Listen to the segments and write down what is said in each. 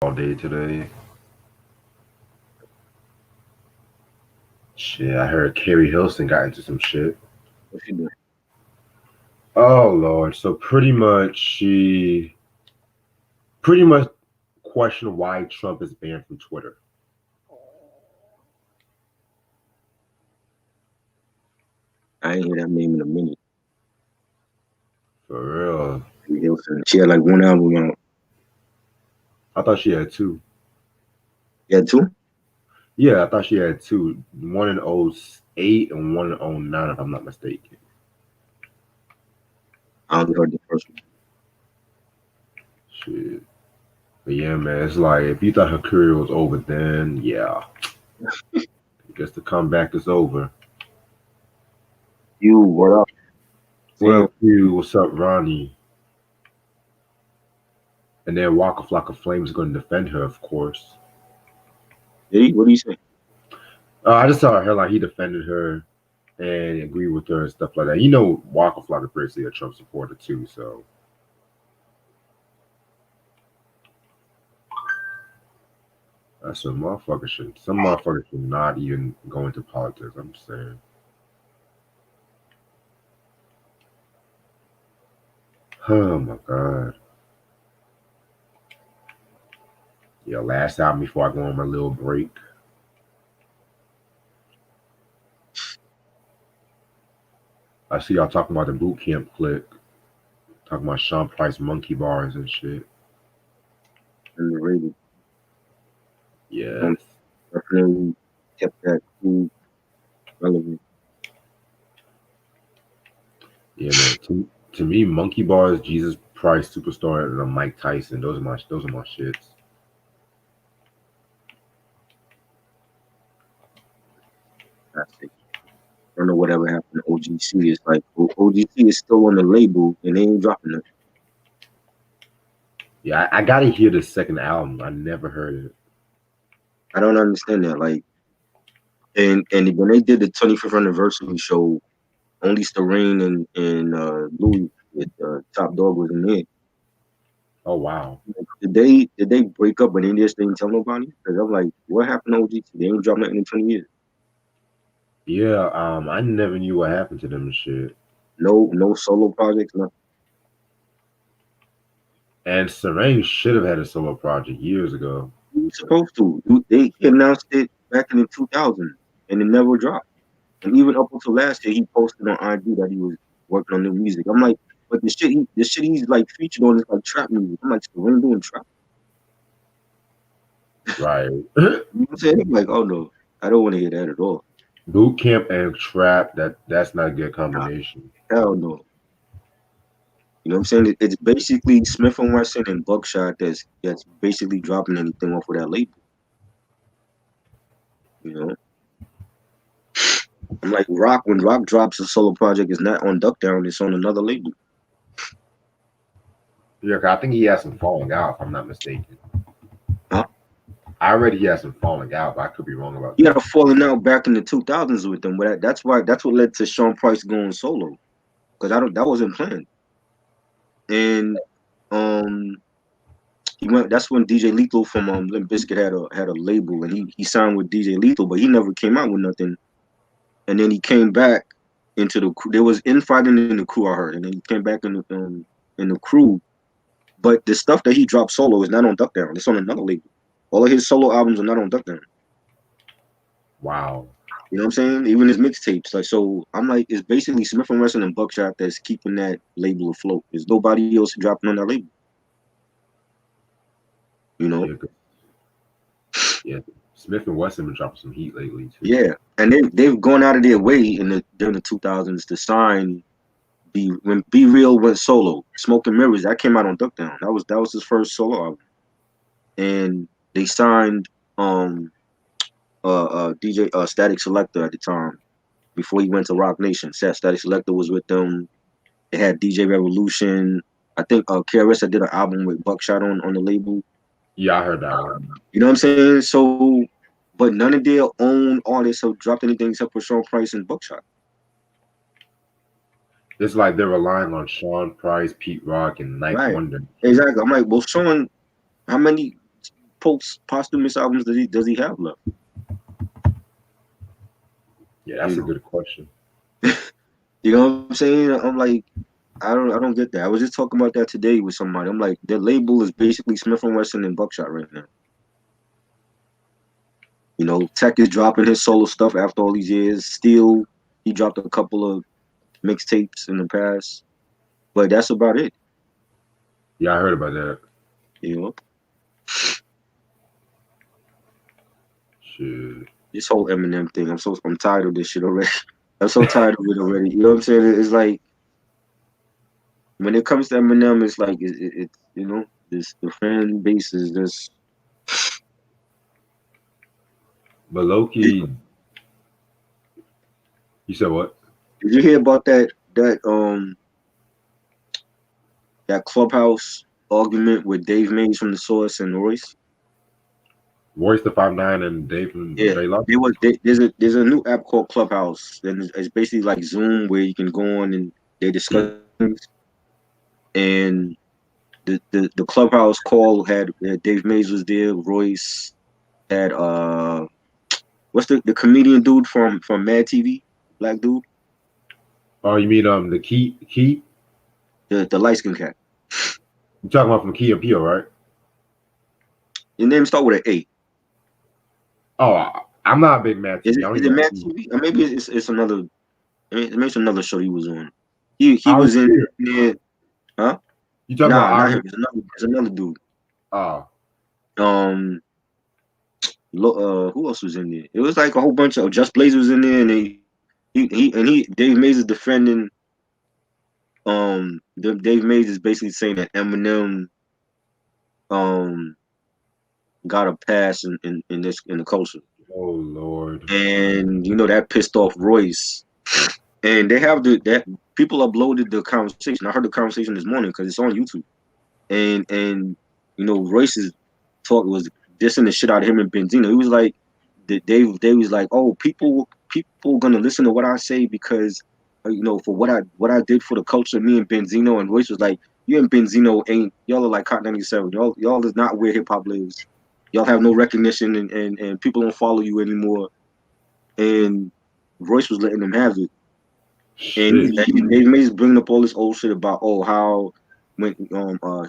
all day today. Shit, I heard Carrie Hilson got into some shit. What she doing? Oh Lord. So pretty much questioned why Trump is banned from Twitter. I ain't hear that name in a minute. For real. Hilson. She had like one album out. I thought she had two. Yeah, two. Yeah, I thought she had two. One in '08 and one in '09, if I'm not mistaken. I only heard the first one. Shit. But yeah, man, it's like if you thought her career was over then, yeah. I guess the comeback is over. You, what up? What Sam, up, you? What's up, Ronnie? And then Waka Flocka Flame is going to defend her, of course. did he? What do you say? I just saw her like he defended her and agreed with her and stuff like that. You know, Waka Flocka is basically a Trump supporter too, so that's some motherfuckers should. Some motherfuckers should not even go into politics. I'm just saying. Oh my god. Yeah, last album before I go on my little break. I see y'all talking about the boot camp click, talking about Sean Price monkey bars and shit. Underrated. Yes. Definitely kept that cool, relevant. Yeah, man. To me, monkey bars, Jesus Price Superstar, and Mike Tyson. Those are my shits. Classic. I don't know whatever happened to OGC. It's like OGC is still on the label and they ain't dropping it. Yeah, I gotta hear the second album. I never heard it. I don't understand that. Like, and when they did the 25th anniversary show, only Starine and Louis with Top Dog was in there. Oh wow. Did they break up but they just didn't tell nobody? Because I'm like, what happened to OGT? They ain't dropped nothing in 20 years. Yeah, I never knew what happened to them and shit. No solo projects, nothing. And Serene should have had a solo project years ago. He was supposed to. He announced it back in the 2000s and it never dropped. And even up until last year, he posted on IG that he was working on new music. I'm like, but the shit he's like featured on is like trap music. I'm like, so when doing trap? Right. You know what I'm saying? I'm like, oh no, I don't want to hear that at all. Boot camp and trap, that's not a good Nah, combination. hell no. You know what I'm saying? It's basically Smith and Wesson and Buckshot that's basically dropping anything off of that label. You know, I'm like Rock when Rock drops a solo project, it's not on Duck Down, it's on another label. Yeah, 'cause I think he has some falling out, if I'm not mistaken. Huh? I already he has some falling out, but I could be wrong about He had a that. falling out back in the 2000s with them, but that's what led to Sean Price going solo because I don't that wasn't planned. And um, he went. That's when DJ Lethal from Limp Bizkit had a label, and he signed with DJ Lethal, but he never came out with nothing. And then he came back into the crew. There was infighting in the crew, I heard, and then he came back in the crew. But the stuff that he dropped solo is not on Duck Down. It's on another label. All of his solo albums are not on Duck Down. Wow. You know what I'm saying? Even his mixtapes. Like so, I'm like, it's basically Smith and Wesson and Buckshot that's keeping that label afloat. There's nobody else dropping on that label. You know? Yeah, yeah. Smith and Wesson been dropping some heat lately too. Yeah. And they've gone out of their way during the 2000s to sign when Be Real went solo. Smoke and Mirrors that came out on Duck Down. That was his first solo album. And they signed DJ Static Selector at the time before he went to Rock Nation. Static Selector was with them. They had DJ Revolution. I think KRS did an album with Buckshot on the label. Yeah, I heard that one. You know what I'm saying? So, but none of their own artists have dropped anything except for Sean Price and Buckshot. It's like they're relying on Sean Price, Pete Rock, and Ninth Right. Wonder. Exactly. I'm like, well, Sean, how many? posthumous albums does he have left? Yeah, that's You a know? good question. You know what I'm saying? I'm like, I don't get that. I was just talking about that today with somebody. I'm like, their label is basically Smith and Wesson and Buckshot right now. You know, Tech is dropping his solo stuff after all these years. Steel, he dropped a couple of mixtapes in the past, but that's about it. Yeah, I heard about that. You know, Shit. this whole Eminem thing. I'm tired of this shit already. I'm so tired of it already. You know what I'm saying? It's like when it comes to Eminem, it's like it you know, this the fan base is just. But low key, you said what? Did you hear about that Clubhouse argument with Dave Mays from The Source and Royce? Royce the 5'9" and Dave from Yeah, J Lo. there's a new app called Clubhouse, and it's basically like Zoom where you can go on and they discuss things. And the Clubhouse call had Dave Mays was there, Royce had what's the comedian dude from Mad TV, black dude, Oh, you mean the Key? the light skin cat. You talking about from Key and Peele, right? Your name start with an A. Oh, I'm not a big Mad Is TV. it I don't is it even Mad see. TV? Or maybe it's another. I mean, maybe it's another show he was on. He Ari was in Spears. there. Huh? You talking about Nah, not Ari? him. There's another dude. Oh, Um, who else was in there? It was like a whole bunch of Just Blaze was in there, and Dave Mays is defending. Dave Mays is basically saying that Eminem um got a pass in the culture, oh Lord. and you know that pissed off Royce. And they have that people uploaded the conversation. I heard the conversation this morning because it's on YouTube. And you know Royce's talk was dissing the shit out of him and Benzino. He was like, they was like, oh, people gonna listen to what I say because you know for what I did for the culture. Me and Benzino, and Royce was like, you and Benzino ain't, y'all are like Cotton 97. Y'all is not where hip hop lives. Y'all have no recognition, and people don't follow you anymore. And Royce was letting them have it. And Shit. Dave Mays bringing up all this old shit about how when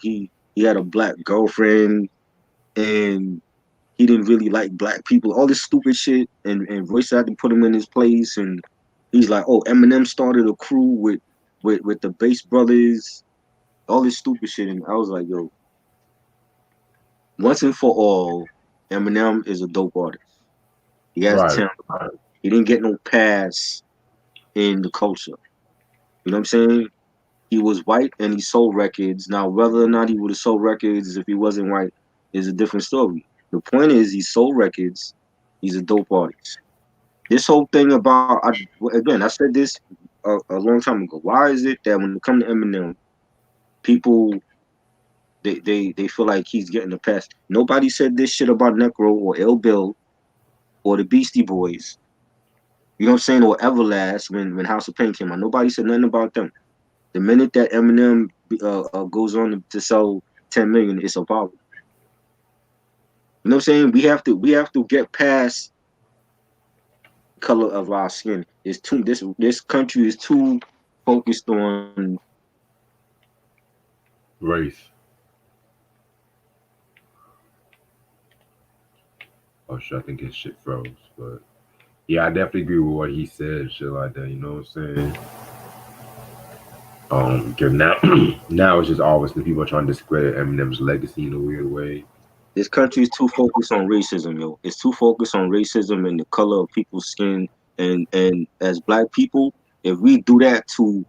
he had a black girlfriend and he didn't really like black people, all this stupid shit, and Royce had to put him in his place, and he's like, oh, Eminem started a crew with the Bass Brothers, all this stupid shit, and I was like, yo, once and for all, Eminem is a dope artist. He has Right. talent. He didn't get no pass in the culture. You know what I'm saying? He was white and he sold records. Now, whether or not he would have sold records if he wasn't white is a different story. The point is, he sold records. He's a dope artist. This whole thing about, again, I said this a long time ago. Why is it that when it comes to Eminem, people they feel like he's getting a pass? Nobody said this shit about Necro or Ill Bill or the Beastie Boys. You know what I'm saying? Or Everlast when House of Pain came out. Nobody said nothing about them. The minute that Eminem goes on to sell 10 million, it's a problem. You know what I'm saying? We have to get past the color of our skin. It's too this country is too focused on. Race. Oh shit, I think his shit froze. But yeah, I definitely agree with what he said, shit like that. You know what I'm saying? Because now, now it's just always the people trying to discredit Eminem's legacy in a weird way. This country is too focused on racism, yo. It's too focused on racism and the color of people's skin. And as black people, if we do that to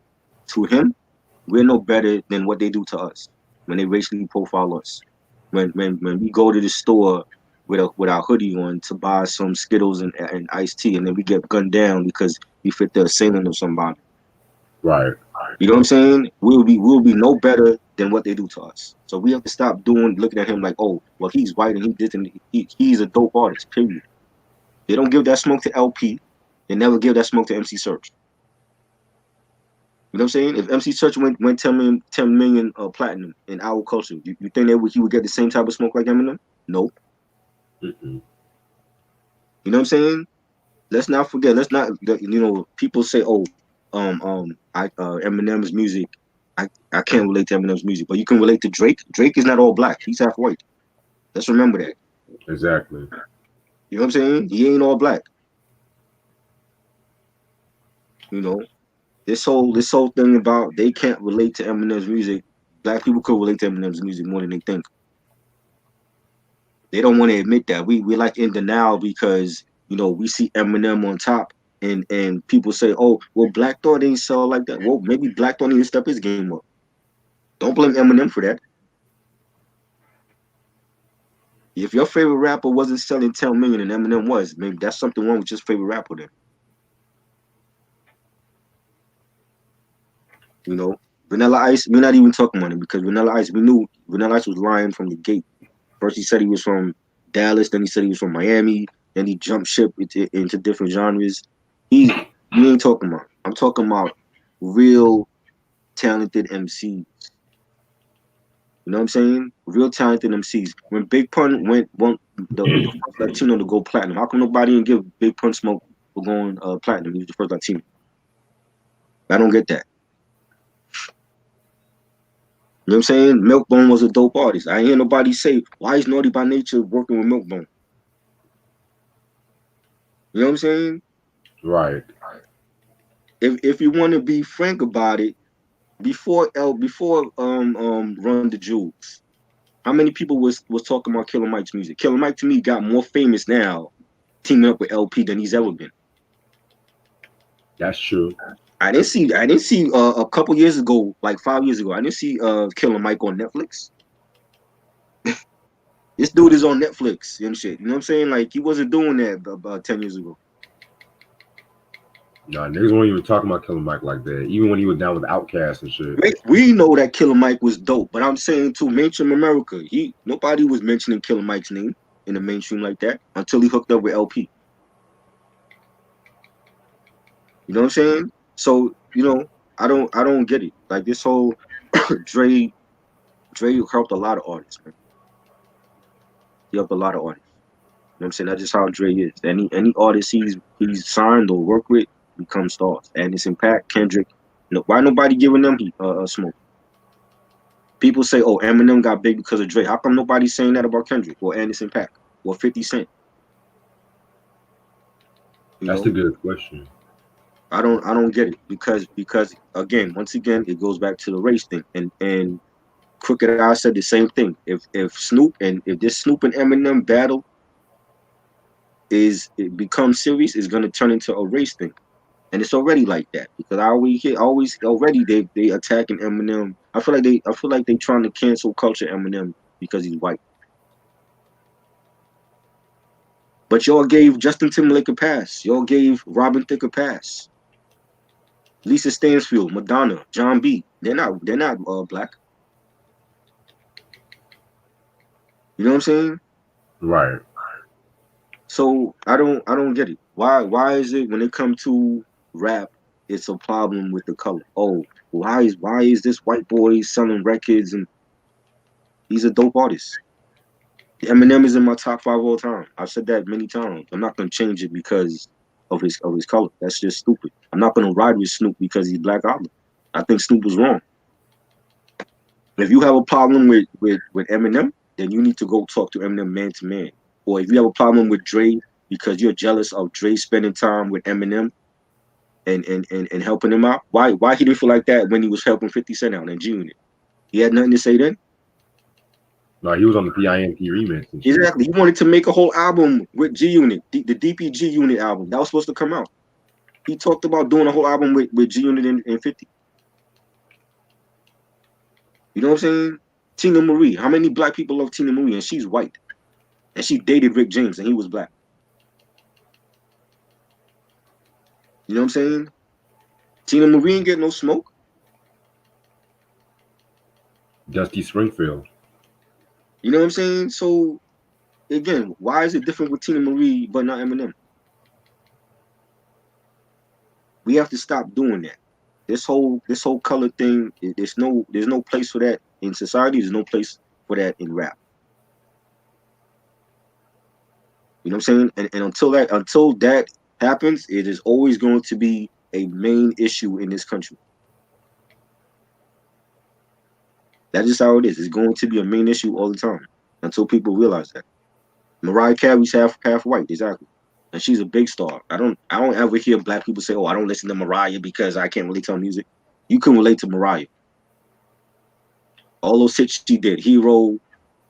him, we're no better than what they do to us when they racially profile us. When we go to the store with our hoodie on to buy some Skittles and iced tea, and then we get gunned down because we fit the assailant of somebody. Right. You know what I'm saying? We'll be no better than what they do to us. So we have to stop looking at him like, oh, well, he's white and he's a dope artist. Period. They don't give that smoke to LP. They never give that smoke to MC Search. You know what I'm saying? If MC Search went 10 million platinum in our culture, you think he would get the same type of smoke like Eminem? Nope. Mm-mm. You know what I'm saying? Let's not forget. Let's not. People say, "Oh, Eminem's music. I can't relate to Eminem's music, but you can relate to Drake. Drake is not all black. He's half white. Let's remember that. Exactly. You know what I'm saying? He ain't all black. You know, this whole thing about they can't relate to Eminem's music. Black people could relate to Eminem's music more than they think. They don't want to admit that. We like in denial because we see Eminem on top, and people say, "Oh, well, Black Thought didn't sell like that." Well, maybe Black Thought need to step his game up. Don't blame Eminem for that. If your favorite rapper wasn't selling 10 million and Eminem was, maybe that's something wrong with your favorite rapper then. You know, Vanilla Ice, we're not even talking about him because Vanilla Ice, we knew Vanilla Ice was lying from the gate. First he said he was from Dallas, then he said he was from Miami, then he jumped ship into different genres. We ain't talking about. I'm talking about real talented MCs. You know what I'm saying? Real talented MCs. When Big Pun went the first Latino to go platinum, how come nobody didn't give Big Pun smoke for going platinum? He was the first Latino. I don't get that. You know what I'm saying? Milkbone was a dope artist. I ain't hear nobody say, why is Naughty by Nature working with Milkbone? You know what I'm saying? Right. If you want to be frank about it, before Run the Jewels, how many people was talking about Killer Mike's music? Killer Mike to me got more famous now teaming up with LP than he's ever been. That's true. I didn't see a couple years ago, like 5 years ago, I didn't see Killer Mike on Netflix. This dude is on Netflix and shit. You know what I'm saying? Like he wasn't doing that about 10 years ago. Nah, niggas weren't even talking about Killer Mike like that. Even when he was down with Outkast and shit. We know that Killer Mike was dope, but I'm saying to mainstream America, nobody was mentioning Killer Mike's name in the mainstream like that until he hooked up with LP. You know what I'm saying? So I don't get it. Like this whole Dre helped a lot of artists, man. He helped a lot of artists. You know what I'm saying? That's just how Dre is. Any artist he's signed or worked with become stars. Anderson .Paak, Kendrick. Why nobody giving them smoke? People say, "Oh, Eminem got big because of Dre." How come nobody's saying that about Kendrick or Anderson .Paak or 50 Cent? You That's know, a good question. I don't get it because again, once again, it goes back to the race thing. And Crooked I said the same thing. If this Snoop and Eminem battle it becomes serious, it's gonna turn into a race thing. And it's already like that because I always already they attacking Eminem. I feel like they trying to cancel culture Eminem because he's white. But y'all gave Justin Timberlake a pass. Y'all gave Robin Thicke a pass. Lisa Stansfield, Madonna, John B. They're not black. You know what I'm saying? Right. So I don't get it. Why is it when it comes to rap, it's a problem with the color? Oh, why is this white boy selling records and he's a dope artist? Eminem is in my top 5 all time. I've said that many times. I'm not gonna change it because of his color. That's just stupid. I'm not gonna ride with Snoop because he's Black Album. I think Snoop was wrong. If you have a problem with Eminem, then you need to go talk to Eminem man to man. Or if you have a problem with Dre because you're jealous of Dre spending time with Eminem and helping him out, why he didn't feel like that when he was helping 50 Cent out and G Unit? He had nothing to say then. No, he was on the PIMP remix and shit. Exactly. He wanted to make a whole album with G Unit, the DPG Unit album that was supposed to come out. He talked about doing a whole album with G Unit and 50. You know what I'm saying? Tina Marie. How many black people love Tina Marie? And she's white. And she dated Rick James and he was black. You know what I'm saying? Tina Marie ain't get no smoke. Dusty Springfield. You know what I'm saying? So again, why is it different with Tina Marie but not Eminem? We have to stop doing that. This whole color thing, there's no place for that in society. There's no place for that in rap. You know what I'm saying? And until that happens, it is always going to be a main issue in this country. That's just how it is. It's going to be a main issue all the time until people realize that. Mariah Carey's half white, exactly, and she's a big star. I don't ever hear black people say, "Oh, I don't listen to Mariah because I can't relate to her music." You can relate to Mariah. All those hits she did, Hero,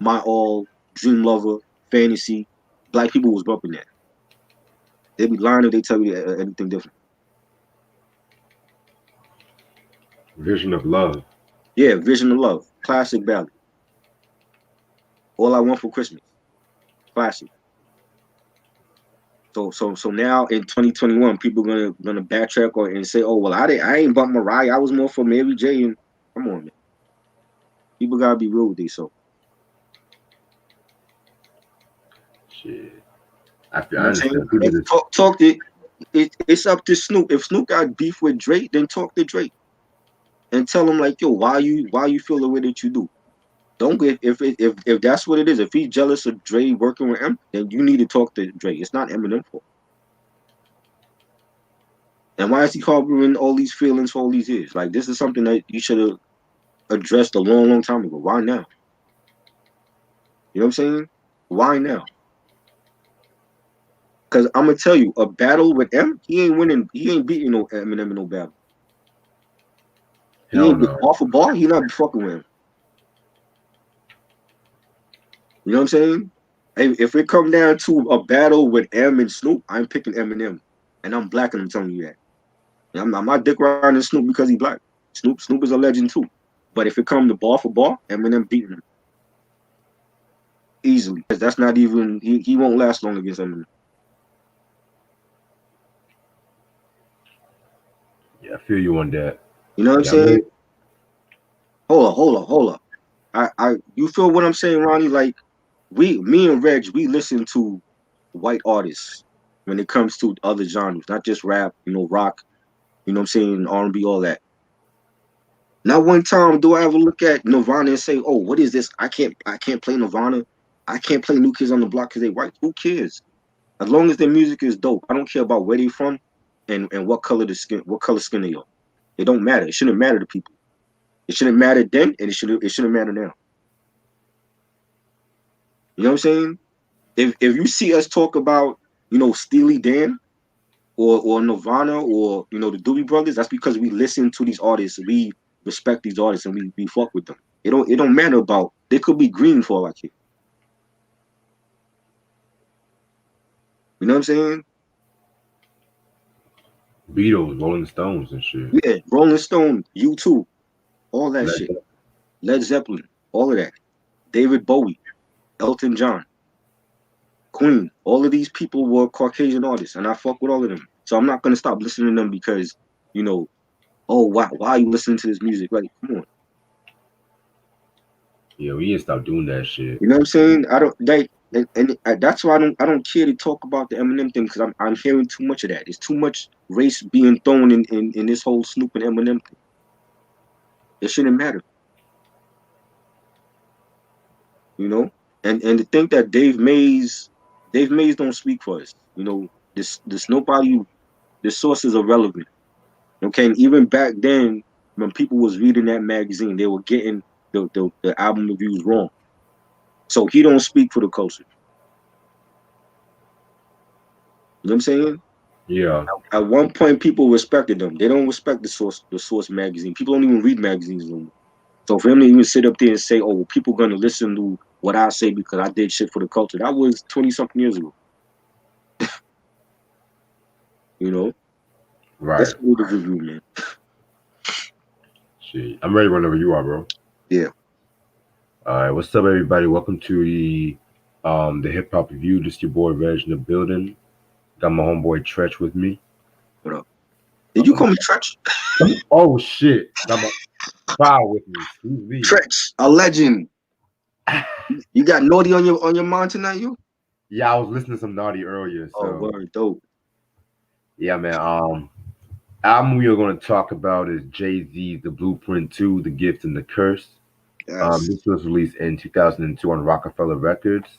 My All, Dream Lover, Fantasy. Black people was bumping that. They be lying if they tell you anything different. Vision of Love. Yeah, Vision of Love, classic ballad. All I Want for Christmas, classic. So now in 2021, people gonna backtrack and say, "Oh well, I ain't bump Mariah. I was more for Mary J." And come on, man. People gotta be real with themselves. Shit. I You know what I'm saying? understand. People just Talk to it's up to Snoop. If Snoop got beef with Drake, then talk to Drake and tell him like, "Yo, why you feel the way that you do?" Don't get if that's what it is. If he's jealous of Dre working with him, then you need to talk to Dre. It's not Eminem fault. And why is he harboring all these feelings for all these years? Like this is something that you should have addressed a long time ago. Why now? You know what I'm saying? Why now? Because I'm gonna tell you, a battle with M, he ain't winning. He ain't beating no Eminem in no battle. He hell ain't no. off a bar. He not fucking with him. You know what I'm saying? Hey, if it come down to a battle with M and Snoop, I'm picking Eminem, and I'm black, and I'm telling you that. And I'm not dick riding Snoop because he black. Snoop is a legend too. But if it come to bar for bar, Eminem beating him easily. That's not even he won't last long against Eminem. Yeah, I feel you on that. You know what I'm Yeah, saying? Hold up. You feel what I'm saying, Ronnie? Like me and Reg, we listen to white artists when it comes to other genres, not just rap, rock, you know what I'm saying, R&B, all that. Not one time do I ever look at Nirvana and say, "Oh, what is this? I can't play Nirvana. I can't play New Kids on the Block because they white." Who cares? As long as their music is dope, I don't care about where they from and what color skin they are. It don't matter. It shouldn't matter to people. It shouldn't matter then, and it shouldn't matter now. You know what I'm saying? If you see us talk about, Steely Dan or Nirvana or the Doobie Brothers, that's because we listen to these artists, we respect these artists, and we fuck with them. It don't matter about they could be green for all I care. You know what I'm saying? Beatles, Rolling Stones, and shit. Yeah, Rolling Stone, U2, all that Led shit. Led Zeppelin, all of that. David Bowie, Elton John, Queen. All of these people were Caucasian artists, and I fuck with all of them. So I'm not gonna stop listening to them because, oh why are you listening to this music? Like, come on. Yeah, we need to stop doing that shit. You know what I'm saying? I don't like, and that's why I don't care to talk about the Eminem thing because I'm hearing too much of that. There's too much race being thrown in this whole Snoop and Eminem thing. It shouldn't matter. And to think that Dave Mays don't speak for us. This nobody. The sources are relevant. Okay, and even back then when people was reading that magazine, they were getting the album reviews wrong. So he don't speak for the culture. You know what I'm saying? Yeah. At one point, people respected them. They don't respect the source magazine. People don't even read magazines anymore. So for him to even sit up there and say, "Oh, well, people gonna listen to what I say because I did shit for the culture," that was 20-something years ago. Right. Let's go to the review, man. Shit. I'm ready whenever you are, bro. Yeah. All right. What's up, everybody? Welcome to the Hip Hop Review. This is your boy Reg in the building. Got my homeboy Tretch with me. What up? Did you call me Tretch? Oh shit! Got my file with me. Excuse me. Tretch, a legend. You got naughty on your mind tonight, you? Yeah, I was listening to some Naughty earlier. So. Oh, word, dope. Yeah, man. Album we are going to talk about is Jay-Z's The Blueprint 2, The Gift and the Curse. Yes. This was released in 2002 on Rockefeller Records.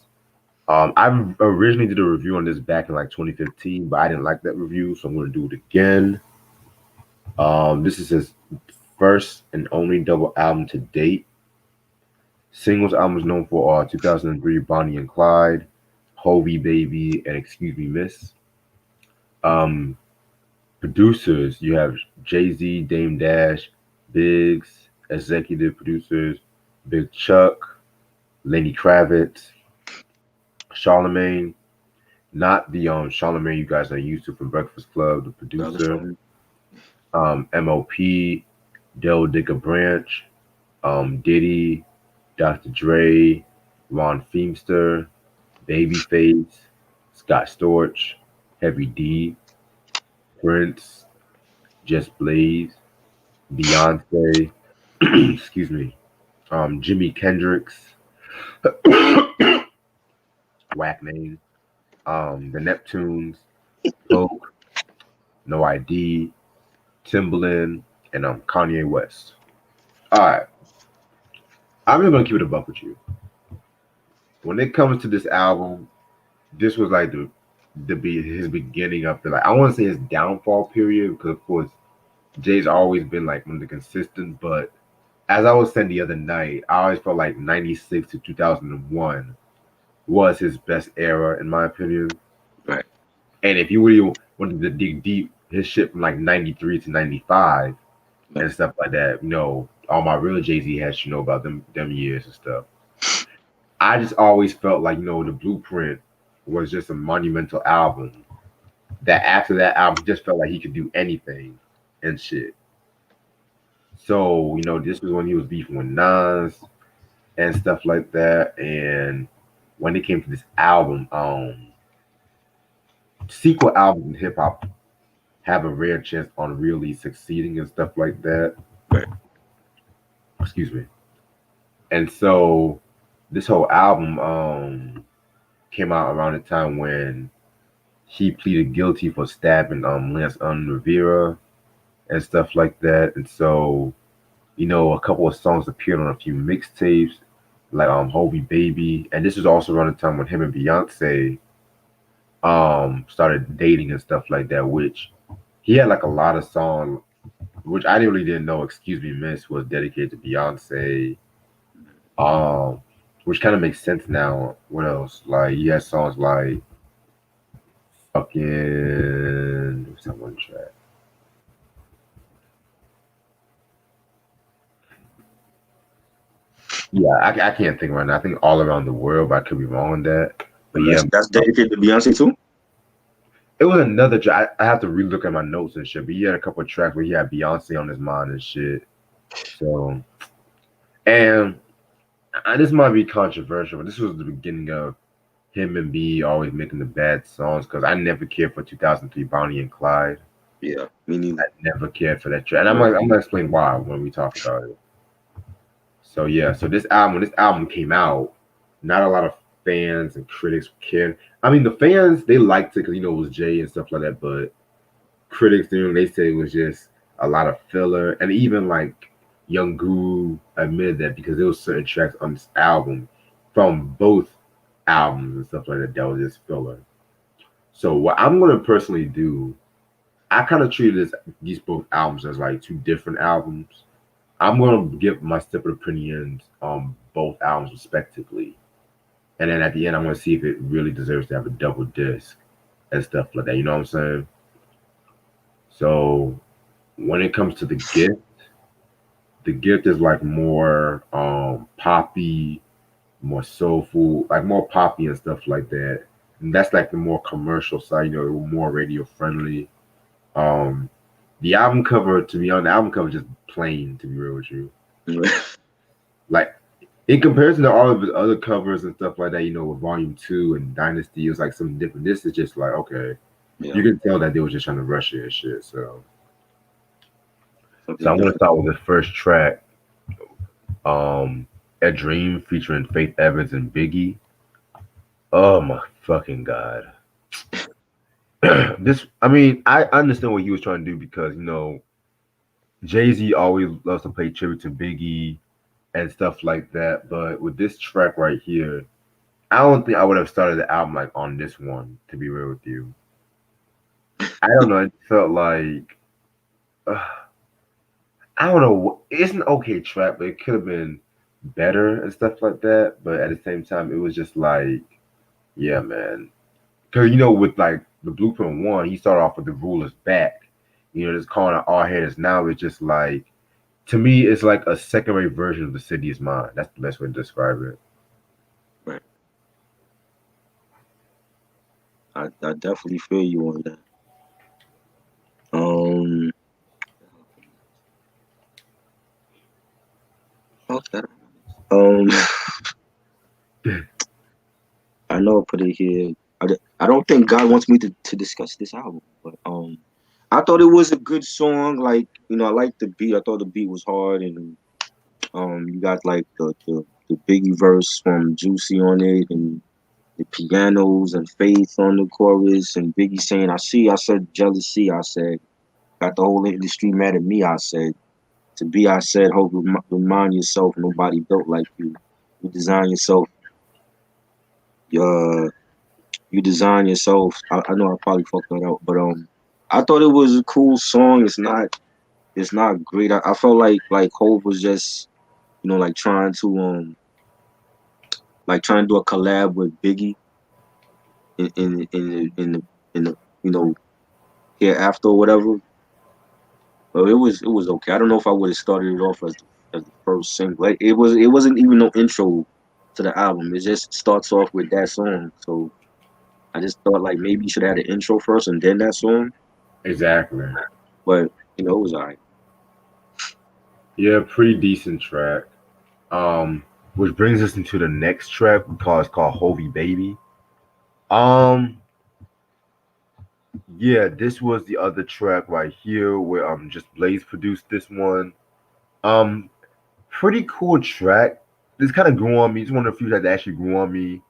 I originally did a review on this back in like 2015, but I didn't like that review, so I'm going to do it again. This is his first and only double album to date. Singles album is known for 2003 Bonnie and Clyde, Hovey Baby, and Excuse Me Miss. Um, Producers, you have Jay-Z, Dame Dash, Biggs, executive producers, Big Chuck, Lenny Kravitz, Charlemagne, not the Charlemagne you guys are used to from Breakfast Club, the producer, MOP, Del Dicker Branch, Diddy, Dr. Dre, Ron Feemster, Babyface, Scott Storch, Heavy D, Prince, Just Blaze, Beyonce, excuse me, Jimi Kendricks, whack name, the Neptunes, Poke, No ID, Timbaland, and Kanye West. All right, I'm just gonna keep it a buck with you. When it comes to this album, this was like his beginning of the, like, I want to say his downfall period, because of course Jay's always been like one of the consistent, but as I was saying the other night, I always felt like 96 to 2001 was his best era, in my opinion. Right. And if you really wanted to dig deep, his shit from like 93 to 95 and stuff like that, all my real Jay-Z has to know about them years and stuff. I just always felt like, the Blueprint was just a monumental album. That after that album, just felt like he could do anything and shit. So, this was when he was beefing with Nas and stuff like that. And when it came to this album, sequel albums in hip hop have a rare chance on really succeeding and stuff like that. Right. Excuse me. And so this whole album came out around the time when he pleaded guilty for stabbing Lance Rivera and stuff like that. And so, a couple of songs appeared on a few mixtapes, like Hovey Baby. And this was also around the time when him and Beyonce started dating and stuff like that, which he had like a lot of songs, which I really didn't know Excuse Me Miss was dedicated to Beyonce. Which kind of makes sense now. What else? Like, he has songs like fucking, what's that one track? Yeah, I can't think right now. I think All Around the World, but I could be wrong on that. But yeah, that's dedicated to Beyonce too. It was another track. I have to relook at my notes and shit. But he had a couple of tracks where he had Beyonce on his mind and shit. So, and this might be controversial, but this was the beginning of him and B always making the bad songs, because I never cared for 2003 Bonnie and Clyde. Yeah, me neither. I never cared for that track, and I'm gonna explain why when we talk about it. So yeah, so when this album came out, not a lot of fans and critics cared. I mean, the fans, they liked it because it was Jay and stuff like that, but critics, they said it was just a lot of filler, and even like Young Guru admitted that, because there was certain tracks on this album from both albums and stuff like that was just filler. So what I'm gonna personally do, I kind of treated these both albums as like two different albums. I'm gonna give my separate opinions on both albums respectively, and then at the end, I'm gonna see if it really deserves to have a double disc and stuff like that. You know what I'm saying? So when it comes to the gift is like more poppy, more soulful, like more poppy and stuff like that. And that's like the more commercial side, more radio friendly. The album cover, to be honest, the album cover just plain, to be real with you. Like, in comparison to all of his other covers and stuff like that, with Volume 2 and Dynasty, it was like something different. This is just like, okay, you can tell that they were just trying to rush it and shit. So I'm gonna start with the first track, A Dream, featuring Faith Evans and Biggie. Oh my fucking god. I understand what he was trying to do, because Jay-Z always loves to pay tribute to Biggie and stuff like that, but with this track right here, I don't think I would have started the album like on this one. To be real with you, I don't know. It felt like uh, I don't know. It's an okay track, but it could have been better and stuff like that. But at the same time, it was just like, yeah, man. Because with like the Blueprint one, he started off with the rulers back. Just calling out all haters. Now it's just like, to me, it's like a second-rate version of the City Is Mine. That's the best way to describe it. Right. I definitely feel you on that. Okay. I know I put it here. I don't think God wants me to discuss this album, but I thought it was a good song. Like, I liked the beat. I thought the beat was hard, and you got like the Biggie verse from Juicy on it, and the pianos and Faith on the chorus, and Biggie saying, I said jealousy, I said, got the whole industry mad at me, I said, to be, I said, hope remind yourself nobody built like you. You design yourself, uh, you design yourself. I know I probably fucked that up, but I thought it was a cool song. It's not great. I felt like Hov was just, like trying to do a collab with Biggie in the hereafter or whatever. But it was okay. I don't know if I would have started it off as the first single. Like it wasn't even no intro to the album. It just starts off with that song. So I just thought like maybe you should have had an intro first and then that song. Exactly. But it was alright. Yeah, pretty decent track. Which brings us into the next track because it's called Hovey Baby. Um, yeah, this was the other track right here where just Blaze produced this one. Um, Pretty cool track. This kind of grew on me. It's one of the few that actually grew on me.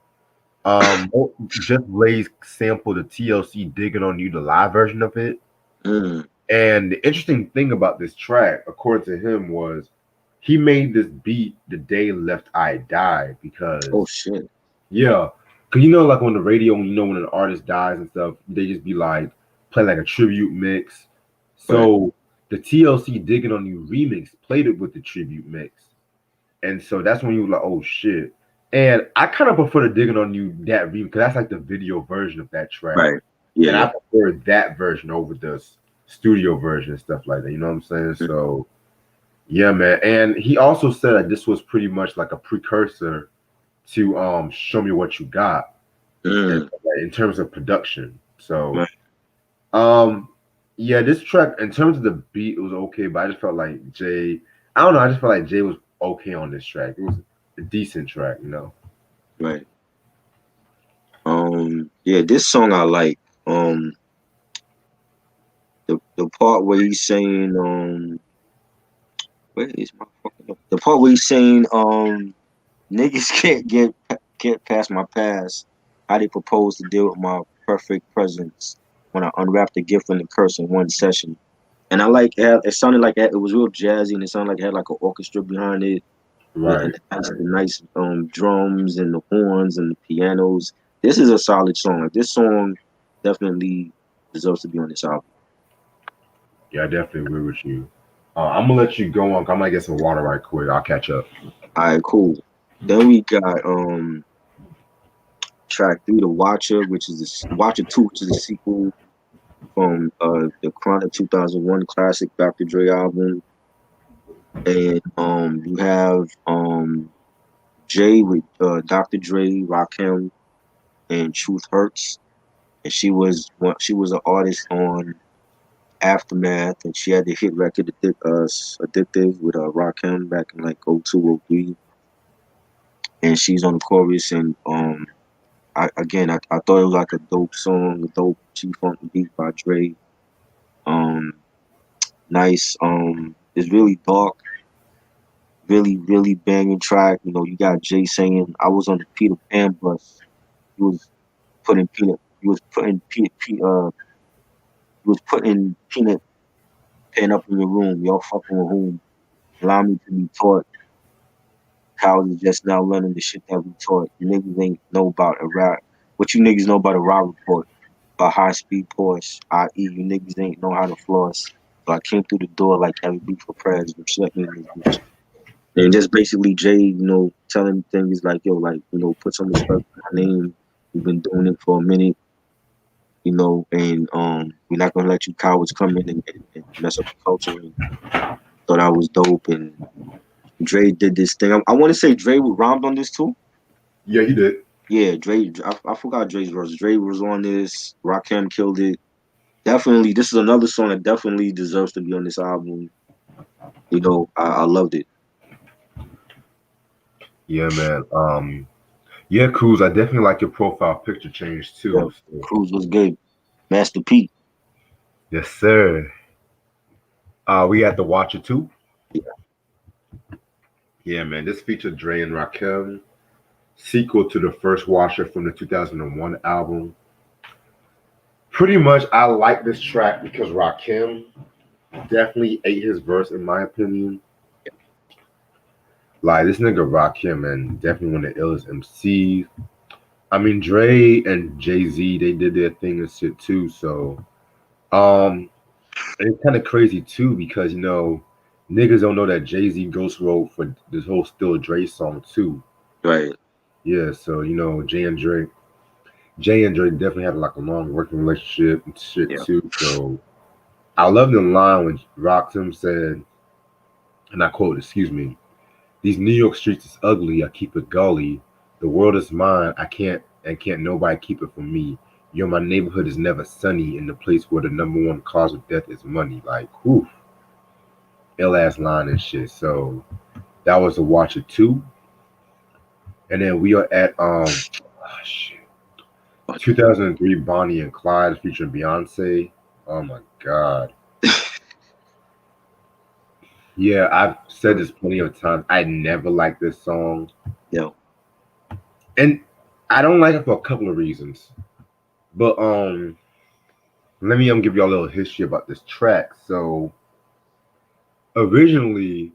Just Blaze sampled the TLC "Digging on You," the live version of it. Mm. And the interesting thing about this track, according to him, was he made this beat the day Left Eye died because, Oh shit. yeah, because like on the radio, when an artist dies and stuff, they just be like, play like a tribute mix. Right. So the TLC Digging on You remix played it with the tribute mix. And so that's when you were like, oh shit. And I kind of prefer the Digging on You that remix because that's like the video version of that track. Right. Yeah. And I Yeah. prefer that version over the studio version and stuff like that. You know what I'm saying? Mm. So yeah, man. And he also said that this was pretty much like a precursor to Show Me What You Got Mm. in terms of production. So Right. um yeah, this track in terms of the beat it was okay, but I just felt like Jay, I don't know, I just felt like Jay was okay on this track. It was a decent track. Right. Yeah, this song I like. The part where he's saying where is my fucking the part where he's saying niggas can't past my past. How they propose to deal with my perfect presence when I unwrapped the gift and the curse in one session. And I like it sounded like it was real jazzy and it sounded like it had like an orchestra behind it Right. and the nice drums and the horns and the pianos. This is a solid song. Like, this song definitely deserves to be on this album. Yeah, I definitely agree with you. I'm gonna let you go on. I might get some water right quick. I'll catch up. All right, cool. Then we got track 3, The Watcher, which is Watcher 2, which is a sequel from the Chronic 2001 classic Dr. Dre album. And you have Jay with Dr. Dre, Rakim, and Truth Hurts. And she was an artist on Aftermath, and she had the hit record Addictive with Rakim back in like 02, 03. And she's on the chorus, and I thought it was like a dope song, a dope G-Funk beat by Dre. Um, Nice. It's really dark, really, really banging track. You got Jay saying, "I was on the Peter Pan bus. He was putting peanut. He was putting he was putting peanut pan up in your room. Y'all fucking with whom? Allow me to be taught cowards is just now learning the shit that we taught. You niggas ain't know about a rap. What you niggas know about a rap report? A high speed Porsche, i.e., you niggas ain't know how to floss. So I came through the door like having beef for prayers, which let me in this bitch. And just basically Jay, telling things like, yo, like, put some respect on my name. We've been doing it for a minute, and we're not gonna let you cowards come in and mess up the culture. And thought I was dope, and Dre did this thing. I want to say Dre rhymed on this too. Yeah, he did. Yeah, Dre. I forgot Dre's verse. Dre was on this. Rakim killed it. Definitely, this is another song that definitely deserves to be on this album. I loved it. Yeah, man. Yeah, Cruz, I definitely like your profile picture change too. Yeah, So. Cruz was good. Master P. Yes, sir. We had to watch it too. Yeah. Yeah, man. This featured Dre and Rakim, sequel to the first Washer from the 2001 album. Pretty much, I like this track because Rakim definitely ate his verse, in my opinion. Like, this nigga Rakim, man, definitely one of the illest MCs. I mean, Dre and Jay-Z, they did their thing and shit too. So, and it's kind of crazy too because niggas don't know that Jay-Z ghost wrote for this whole Still Dre song too. Right. Yeah, so Jay and Dre definitely had like a long working relationship and shit too. So I love the line when Rakim said, and I quote, "Excuse me, these New York streets is ugly. I keep it gully. The world is mine. Can't nobody keep it from me. My neighborhood is never sunny in the place where the number one cause of death is money." Like, whew, ill ass line and shit. So that was a watch it too. And then we are at 2003 Bonnie and Clyde featuring Beyonce. Oh my god. Yeah, I've said this plenty of times. I never liked this song. Yeah. And I don't like it for a couple of reasons. But let me give y'all a little history about this track. So originally,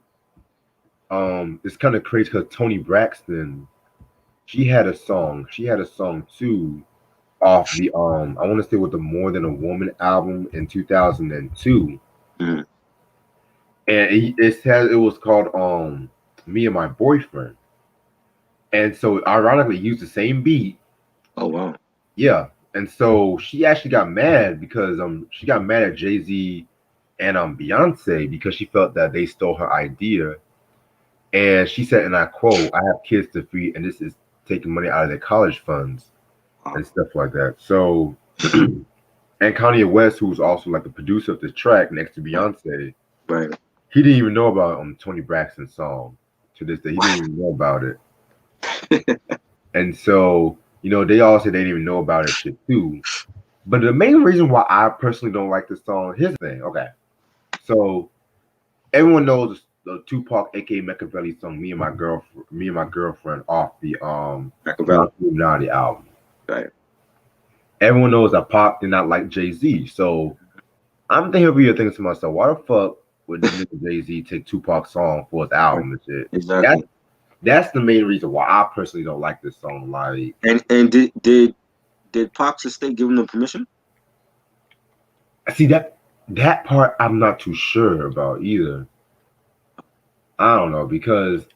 it's kind of crazy because Toni Braxton, she had a song too off the I want to say with the More Than a Woman album in 2002. Mm-hmm. And it was called Me and My Boyfriend. And so ironically used the same beat. Oh wow. Yeah. And so she actually got mad because she got mad at Jay-Z and Beyonce because she felt that they stole her idea. And she said, and I quote, "I have kids to feed, and this is taking money out of their college funds," and stuff like that. So, and Kanye West, who's also like the producer of this track next to Beyonce, right? He didn't even know about Toni Braxton's song to this day. He didn't even know about it. And so, they all say they didn't even know about it shit too. But the main reason why I personally don't like this song, here's the thing. Okay. So everyone knows the Tupac, aka Machiavelli song, Me and My Girlfriend off the Illuminati album. Right. Everyone knows that Pac did not like Jay-Z. So I'm thinking to myself, why the fuck would Jay-Z take Tupac's song for his album and shit? Exactly. That's the main reason why I personally don't like this song. Like, and did Pac's estate give him the permission? See that part I'm not too sure about either. I don't know because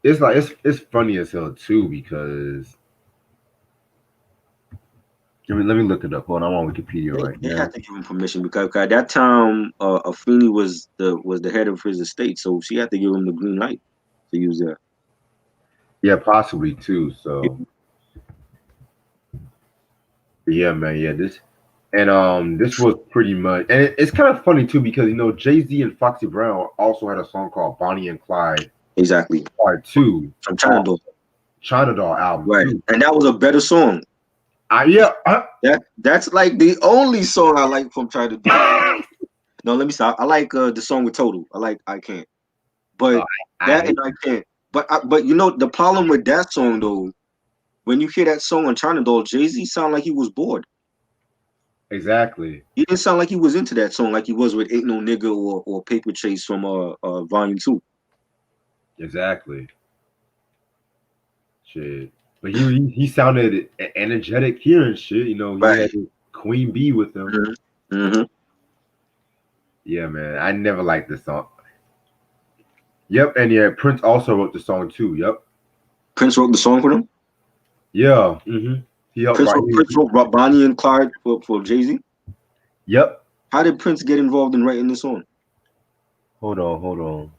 it's like it's funny as hell too because let me look it up. Hold on, I'm on Wikipedia right now. They had to give him permission because at that time Afeni was the head of his estate, so she had to give him the green light to use that. Yeah, possibly too. So yeah, man. Yeah, this was pretty much, and it's kind of funny too because Jay-Z and Foxy Brown also had a song called Bonnie and Clyde. Exactly. Part 2 from China Doll album. Right, too. And that was a better song. That's like the only song I like from China Doll. No, let me stop. I like the song with Total. I like I Can't. But and I Can't. But the problem with that song though, when you hear that song on China Doll, Jay-Z sound like he was bored. Exactly. He didn't sound like he was into that song like he was with Ain't No Nigga or Paper Chase from Volume 2. Exactly. Shit. But he sounded energetic here and shit. You know, he Right. had Queen Bee with him. Mm-hmm. Yeah, man. I never liked this song. Yep, and yeah, Prince also wrote the song too. Yep. Prince wrote the song for them. Yeah. Mm-hmm. He helped Prince write. wrote Bonnie and Clyde for Jay-Z. Yep. How did Prince get involved in writing this song? Hold on.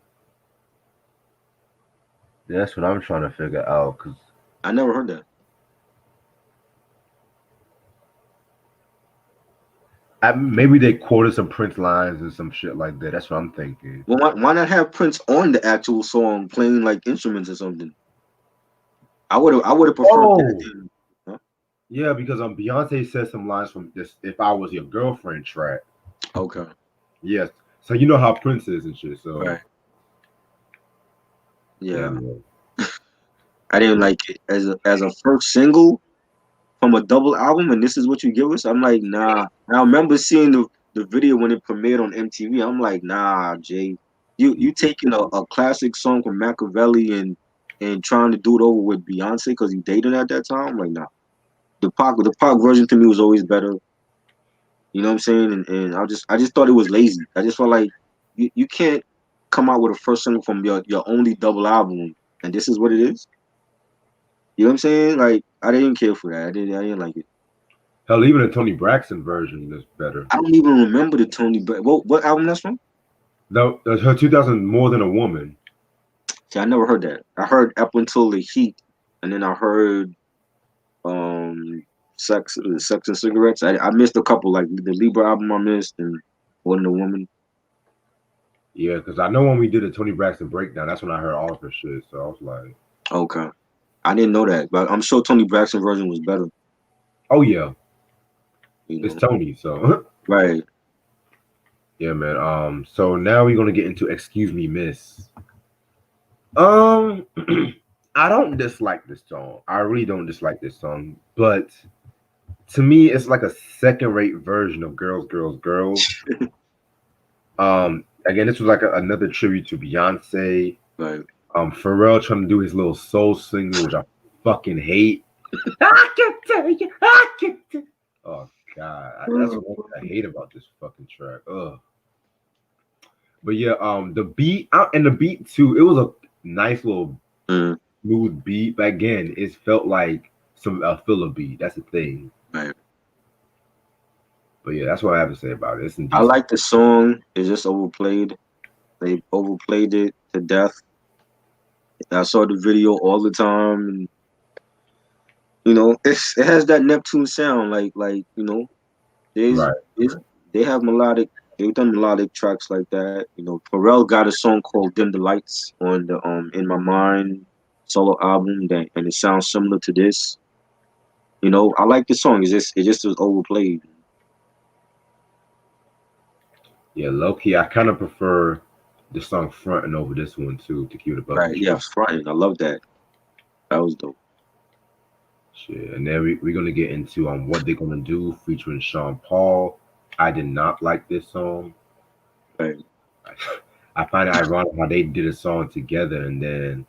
That's what I'm trying to figure out. Cause I never heard that. maybe they quoted some Prince lines and some shit like that. That's what I'm thinking. Well, why not have Prince on the actual song playing like instruments or something? I would have preferred that. Huh? Yeah, because Beyonce said some lines from this "If I Was Your Girlfriend" track. Okay. Yes. So you know how Prince is and shit. So Right. Yeah. man. I didn't like it as a first single from a double album, and this is what you give us. I'm like, nah. I remember seeing the video when it premiered on MTV. I'm like, nah, Jay, you taking a classic song from Machiavelli and trying to do it over with Beyonce because you dated at that time. I'm like, nah. The Pac version to me was always better. You know what I'm saying? And I just thought it was lazy. I just felt like you can't come out with a first single from your only double album, and this is what it is. You know what I'm saying? Like I didn't care for that. I didn't like it. Hell, even the Tony Braxton version is better. I don't even remember the Tony. What album that's from? No, her 2000 More Than a Woman. See, I never heard that. I heard Up Until the Heat, and then I heard Sex and Cigarettes. I missed a couple, like the Libra album I missed, and More Than a Woman. Yeah, because I know when we did a Tony Braxton breakdown, that's when I heard all of her shit. So I was like, Okay, I didn't know that, but I'm sure Tony Braxton version was better. oh yeah, You it's know, Tony. So right? yeah, man. So now we're gonna get into Excuse Me, Miss. Um, I don't dislike this song. I really don't dislike this song, but to me, it's like a second-rate version of Girls, Girls, Girls. Again, this was like another tribute to Beyonce. Right. Pharrell trying to do his little soul singer, which I fucking hate. I can tell you, I can tell. Oh god, that's what I hate about this fucking track. Ugh. But yeah, the beat and the beat too. It was a nice little smooth beat, but again, it felt like some filler beat. That's the thing. Right. But yeah, that's what I have to say about it. I like the song. It's just overplayed. They overplayed it to death. I saw the video all the time, and you know, it has that Neptune sound, like you know, they have melodic. They've done melodic tracks like that. You know, Pharrell got a song called "Dim the Lights" on the "In My Mind" solo album, and it sounds similar to this. You know, I like the song. It just was overplayed. Yeah, low key, I kind of prefer the song "Frontin" over this one too. To keep it above. Right? Yeah, Frontin'. I love that. That was dope. Shit, and then we're gonna get into What They're Gonna Do featuring Sean Paul. I did not like this song. Right. I find it ironic how they did a song together, and then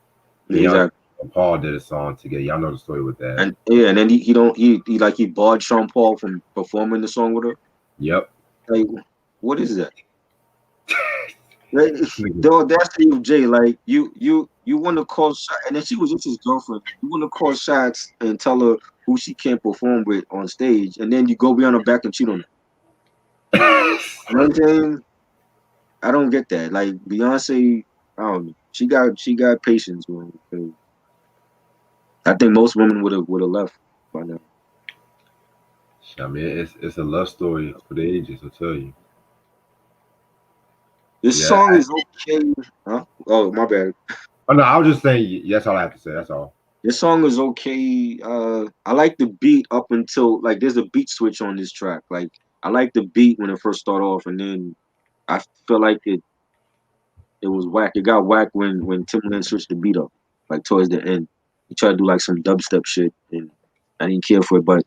Exactly. Paul did a song together. Y'all know the story with that. And yeah, and then he barred Sean Paul from performing the song with her. Yep. Like, what is that? Like, the audacity of Jay, like you want to call shots, and then she was just his girlfriend. You want to call shots and tell her who she can't perform with on stage, and then you go behind her back and cheat on her. You know what I'm saying? I don't get that. Like Beyonce, I don't know. She got patience, man. I think most women would have left by now. I mean, it's a love story for the ages. I'll tell you. This song is okay. Huh? Oh, my bad. Oh no, I was just saying. That's all I have to say. That's all. This song is okay. I like the beat up until like there's a beat switch on this track. Like I like the beat when it first started off, and then I feel like it was whack. It got whack when Timbaland switched the beat up, like towards the end. He tried to do like some dubstep shit, and I didn't care for it. But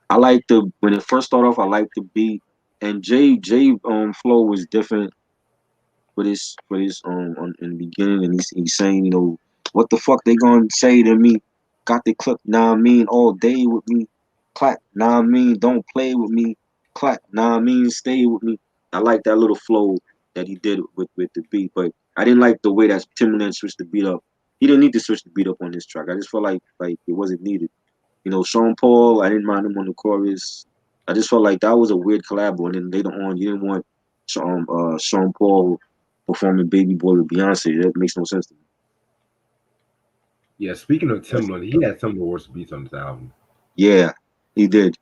I like when it first started off. I liked the beat, and Jay flow was different for this in the beginning, and he's saying, you know, what the fuck they gonna say to me? Got the clip, nah I mean, all day with me. Clap, nah I mean, don't play with me. Clap, nah I mean, stay with me. I like that little flow that he did with the beat, but I didn't like the way that Timbaland switched the beat up. He didn't need to switch the beat up on this track. I just felt like it wasn't needed. Sean Paul, I didn't mind him on the chorus. I just felt like that was a weird collab. And then later on, you didn't want Sean Paul performing Baby Boy with Beyonce. That makes no sense to me. Yeah, speaking of Timbaland, he had some of the worst beats on this album. Yeah, he did.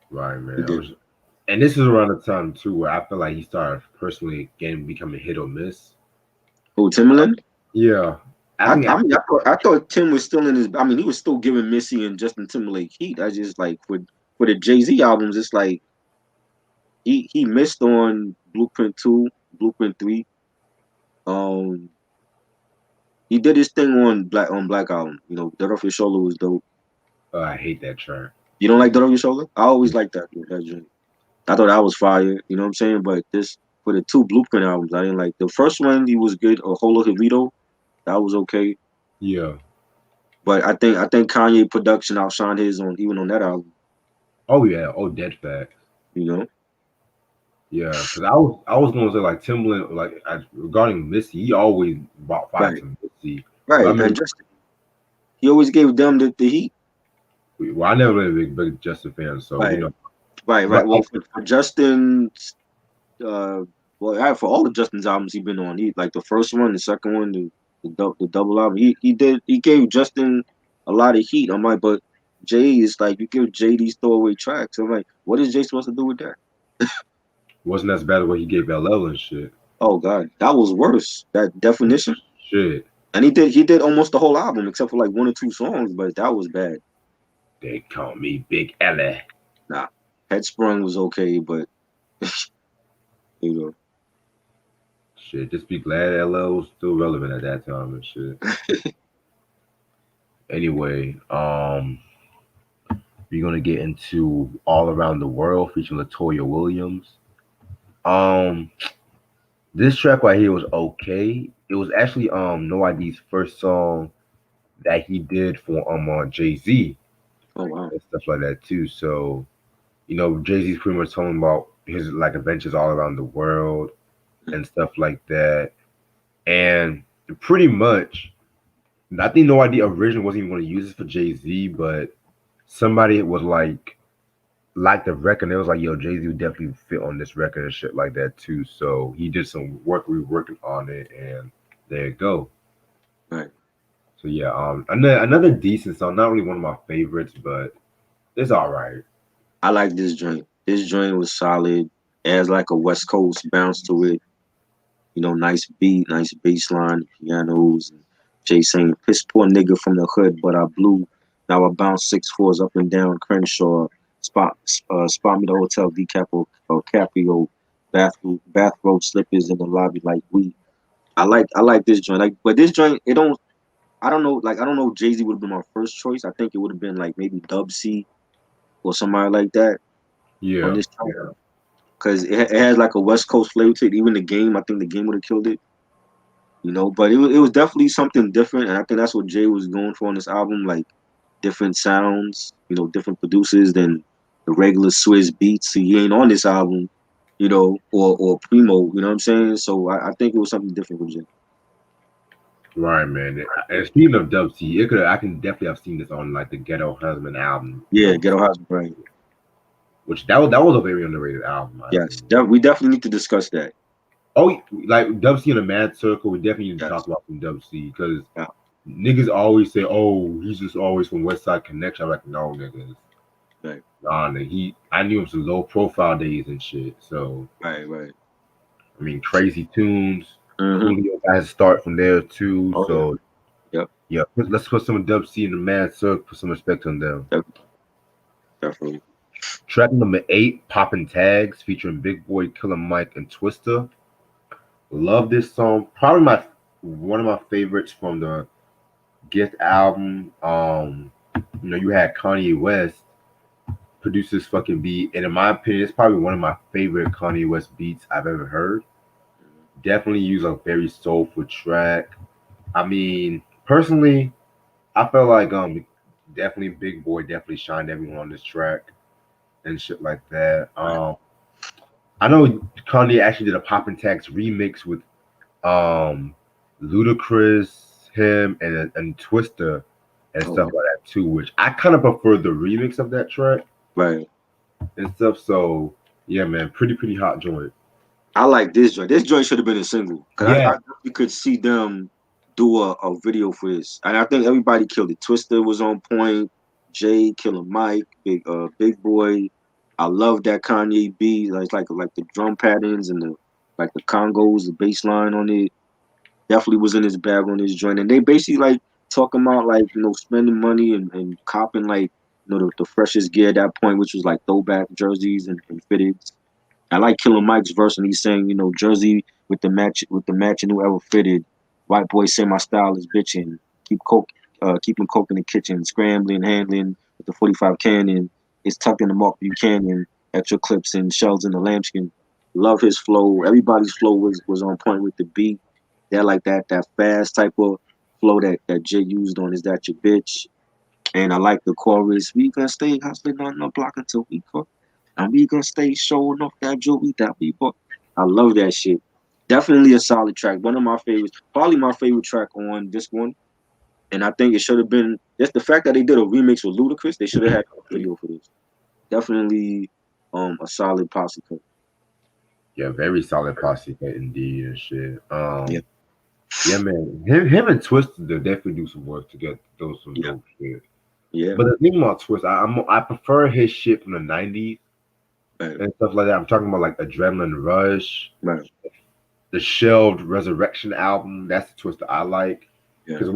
Right, man. And this is around the time too where I feel like he started personally becoming hit or miss. Oh, Timbaland? Yeah. I thought Tim was still in his. I mean, he was still giving Missy and Justin Timberlake heat. I just like for the Jay-Z albums, it's like he missed on Blueprint 2, Blueprint 3. He did his thing on Black Album. Dead Off Your Shoulder was dope. Oh, I hate that track. You don't like Dead Off Your Shoulder? I always liked that joint. I thought that was fire. You know what I'm saying? But this for the 2 Blueprint albums, I didn't like. The first one, he was good. Holo Hevito, that was okay. Yeah. But I think Kanye production outshined his on that album. Oh yeah. Oh, dead fact. Yeah, because I was going to say like Timbaland, like regarding Missy, he always brought fire to Missy. Right, and Justin, he always gave them the heat. Well, I never been a big Justin fan, so right. Right. Well, for Justin, for all the Justin's albums he's been on, he like the first one, the second one, the double album, he gave Justin a lot of heat. I'm like, but Jay is like, you give Jay these throwaway tracks. I'm like, what is Jay supposed to do with that? Wasn't as bad as what he gave LL and shit. Oh God, that was worse. That Definition. Shit. And he did almost the whole album except for like 1 or 2 songs, but that was bad. They call me Big Ella. Nah, Headsprung was okay, but Shit, just be glad LL was still relevant at that time and shit. Anyway, we're gonna get into All Around the World featuring Latoya Williams. This track right here was okay. It was actually No ID's first song that he did for Jay-Z. Oh wow. And stuff like that too. So, Jay-Z's pretty much talking about his like adventures all around the world and stuff like that. And pretty much I think No ID originally wasn't even going to use this for Jay-Z, but somebody was like the record. It was like, yo, Jay-Z would definitely fit on this record and shit like that too. So he did some work reworking on it, and there you go. Right. So yeah, another decent song. Not really one of my favorites, but it's all right. I like this joint. This joint was solid. It has like a West Coast bounce to it. Nice beat, nice bass line, pianos. And Jay saying, piss poor nigga from the hood, but I blew. Now I bounce 6-4s up and down Crenshaw. Spot me the hotel, DiCaprio, Caprio, bathrobe slippers in the lobby like we. I like this joint. But this joint, I don't know if Jay-Z would have been my first choice. I think it would have been like maybe Dub C or somebody like that. Yeah. On this track. Because it has like a West Coast flavor to it. Even the Game, I think the Game would have killed it. But it was definitely something different, and I think that's what Jay was going for on this album, like different sounds, different producers than the regular Swizz Beatz. He ain't on this album, or Primo, you know what I'm saying? So I think it was something different with Jay. Right, man. And speaking of Dub C, I can definitely have seen this on like the Ghetto Husband album. Yeah, Ghetto Husband, right. Which that was a very underrated album. Yes, we definitely need to discuss that. Oh, like Dub C in a Mad Circle, we definitely need to talk about some Dub C because niggas always say, "Oh, he's just always from West Side Connection." I'm like, no, niggas. Right. Nah, I knew him some low profile days and shit. So right. I mean, Crazy Tunes. Julio got his start from there too. Oh, so yeah. Let's put some Dub C in the Mad Circle, put some respect on them. Definitely. Track number 8, Poppin' Tags, featuring Big Boy, Killer Mike, and Twista. Love this song. Probably one of my favorites from the Gift album. You had Kanye West produce this fucking beat, and in my opinion, it's probably one of my favorite Kanye West beats I've ever heard. Definitely use a very soulful track. I mean, personally, I felt like definitely Big Boy definitely shined everyone on this track and shit like that. I know Kanye actually did a Poppin' Tax remix with Ludacris, him, and Twista and stuff like that too, which I kind of prefer the remix of that track. Right. And stuff. So yeah, man, pretty hot joint. I like this joint. This joint should have been a single. Cause Yeah. I you could see them do a video for this. And I think everybody killed it. Twister was on point. Jay, Killer Mike, Big Boy. I love that Kanye beat. Like the drum patterns and the congos, the bass line on it. Definitely was in his bag on this joint. And they basically like talking about like, spending money and copping like, the freshest gear at that point, which was like throwback jerseys and fitteds. I like Killer Mike's verse, and he's saying, Jersey with the matching whoever fitted. White boys say my style is bitching. Keeping coke in the kitchen, scrambling, handling with the 45 cannon. It's tucked in the Mark Buchanan. Extra clips and shells in the lambskin. Love his flow. Everybody's flow was on point with the beat. They're like that fast type of flow that Jay used on Is That Your Bitch. And I like the chorus. We gonna stay hustling on the block until we fuck. And we gonna stay showing off that jewelry that we bought. I love that shit. Definitely a solid track. One of my favorites. Probably my favorite track on this one. And I think it should have been just the fact that they did a remix with Ludacris. They should have had a video for this. Definitely a solid posse cut. Yeah, very solid posse cut indeed and shit. Yeah. Yeah, man. Him and Twista definitely do some work to get those some dope shit. Yeah. But the thing about Twista, I prefer his shit from the 90s and stuff like that. I'm talking about like Adrenaline Rush, the shelved Resurrection album. That's the Twista I like. Because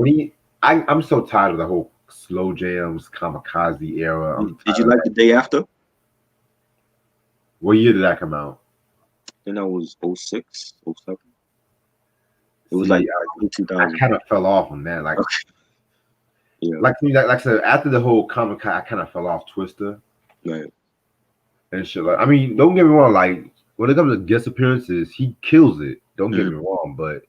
I'm so tired of the whole slow jams, kamikaze era. Did you like The Day After? What year did that come out? I think that was 06, 07. It was like 2000. I kind of fell off on that. Like, like I said, after the whole kamikaze, I kind of fell off Twista. Right. And shit. Like, I mean, don't get me wrong. Like, when it comes to guest appearances, he kills it. Don't get me wrong, but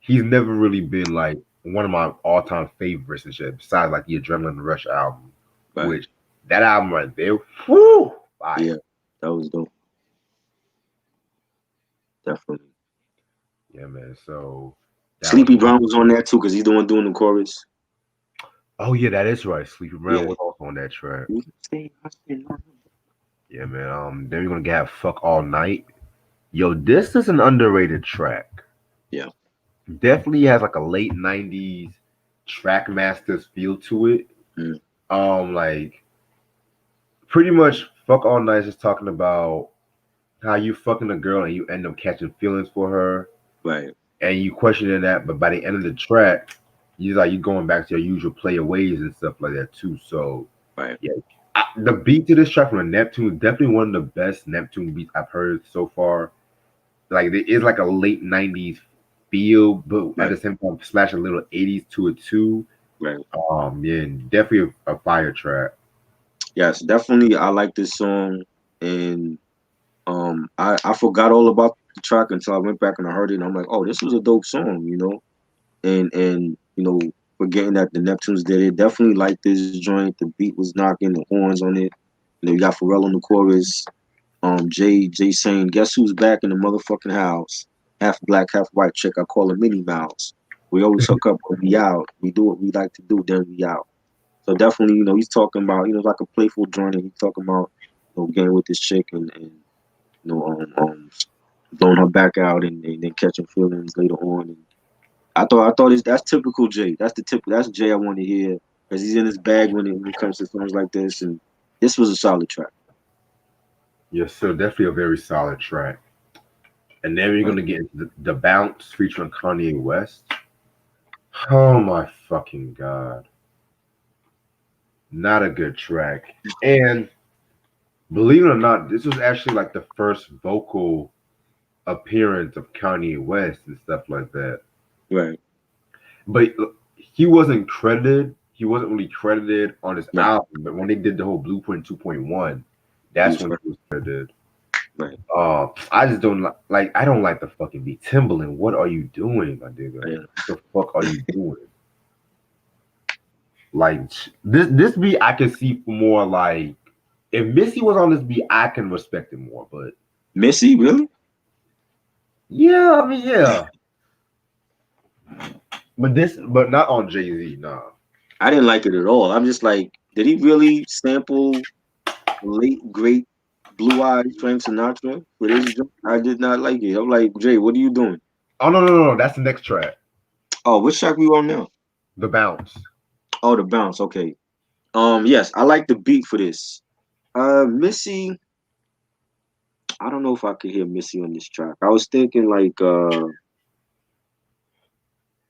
he's never really been like one of my all-time favorites and shit. Besides like the Adrenaline Rush album, which that album right there, whoo, yeah, that was dope. Definitely. Yeah, man. So Sleepy Brown was on that too, because he's the one doing the chorus. Oh yeah, that is right. Sleepy Brown was also on that track. Yeah, man. Then we're gonna have Fuck All Night. Yo, this is an underrated track. Yeah. Definitely has like a late 90s Trackmasters feel to it. Like pretty much Fuck All Night is talking about how you fucking a girl and you end up catching feelings for her. Right. And you questioning that, but by the end of the track, you going back to your usual player ways and stuff like that too. So yeah. The beat to this track from the Neptune is definitely one of the best Neptune beats I've heard so far. Like there is like a late 90s feel, but at the same time smash a little 80s to it too. Right. Yeah, definitely a fire track. Yes, definitely. I like this song, and I forgot all about the track until I went back and I heard it, and I'm like, oh, this was a dope song, and forgetting that the Neptunes did it. Definitely like this joint. The beat was knocking, the horns on it. You got Pharrell on the chorus. Jay saying, "Guess who's back in the motherfucking house? Half black, half white chick. I call her Minnie Mouse. We always hook up when we out. We do what we like to do, then we out." So definitely, he's talking about, like a playful joint, and he's talking about, getting with this chick and blowing her back out and then catching feelings later on. And I thought that's typical Jay. That's Jay I want to hear, because he's in his bag when it comes to songs like this, and this was a solid track. Yes, so definitely a very solid track. And then we're gonna get into the Bounce featuring Kanye West. Oh my fucking god. Not a good track. And believe it or not, this was actually like the first vocal appearance of Kanye West and stuff like that. Right. But he wasn't credited. He wasn't really credited on his album. But when they did the whole Blueprint 2.1, that's when he was credited. Right. I just don't like. I don't like the fucking beat. Timbaland, what are you doing, my nigga? What the fuck are you doing? Like this beat, I can see for more like if Missy was on this beat, I can respect it more. But Missy, really? yeah, I mean yeah, but not on Jay Z. Nah. I didn't like it at all. I'm just like, did he really sample late great Blue Eyed Frank Sinatra for this joint? I did not like it. I'm like, Jay, what are you doing? Oh no, that's the next track, Oh, which track we on now? The Bounce. Oh, the bounce. Okay. Yes, I like the beat for this. Missy, I don't know if I could hear Missy on this track. I was thinking like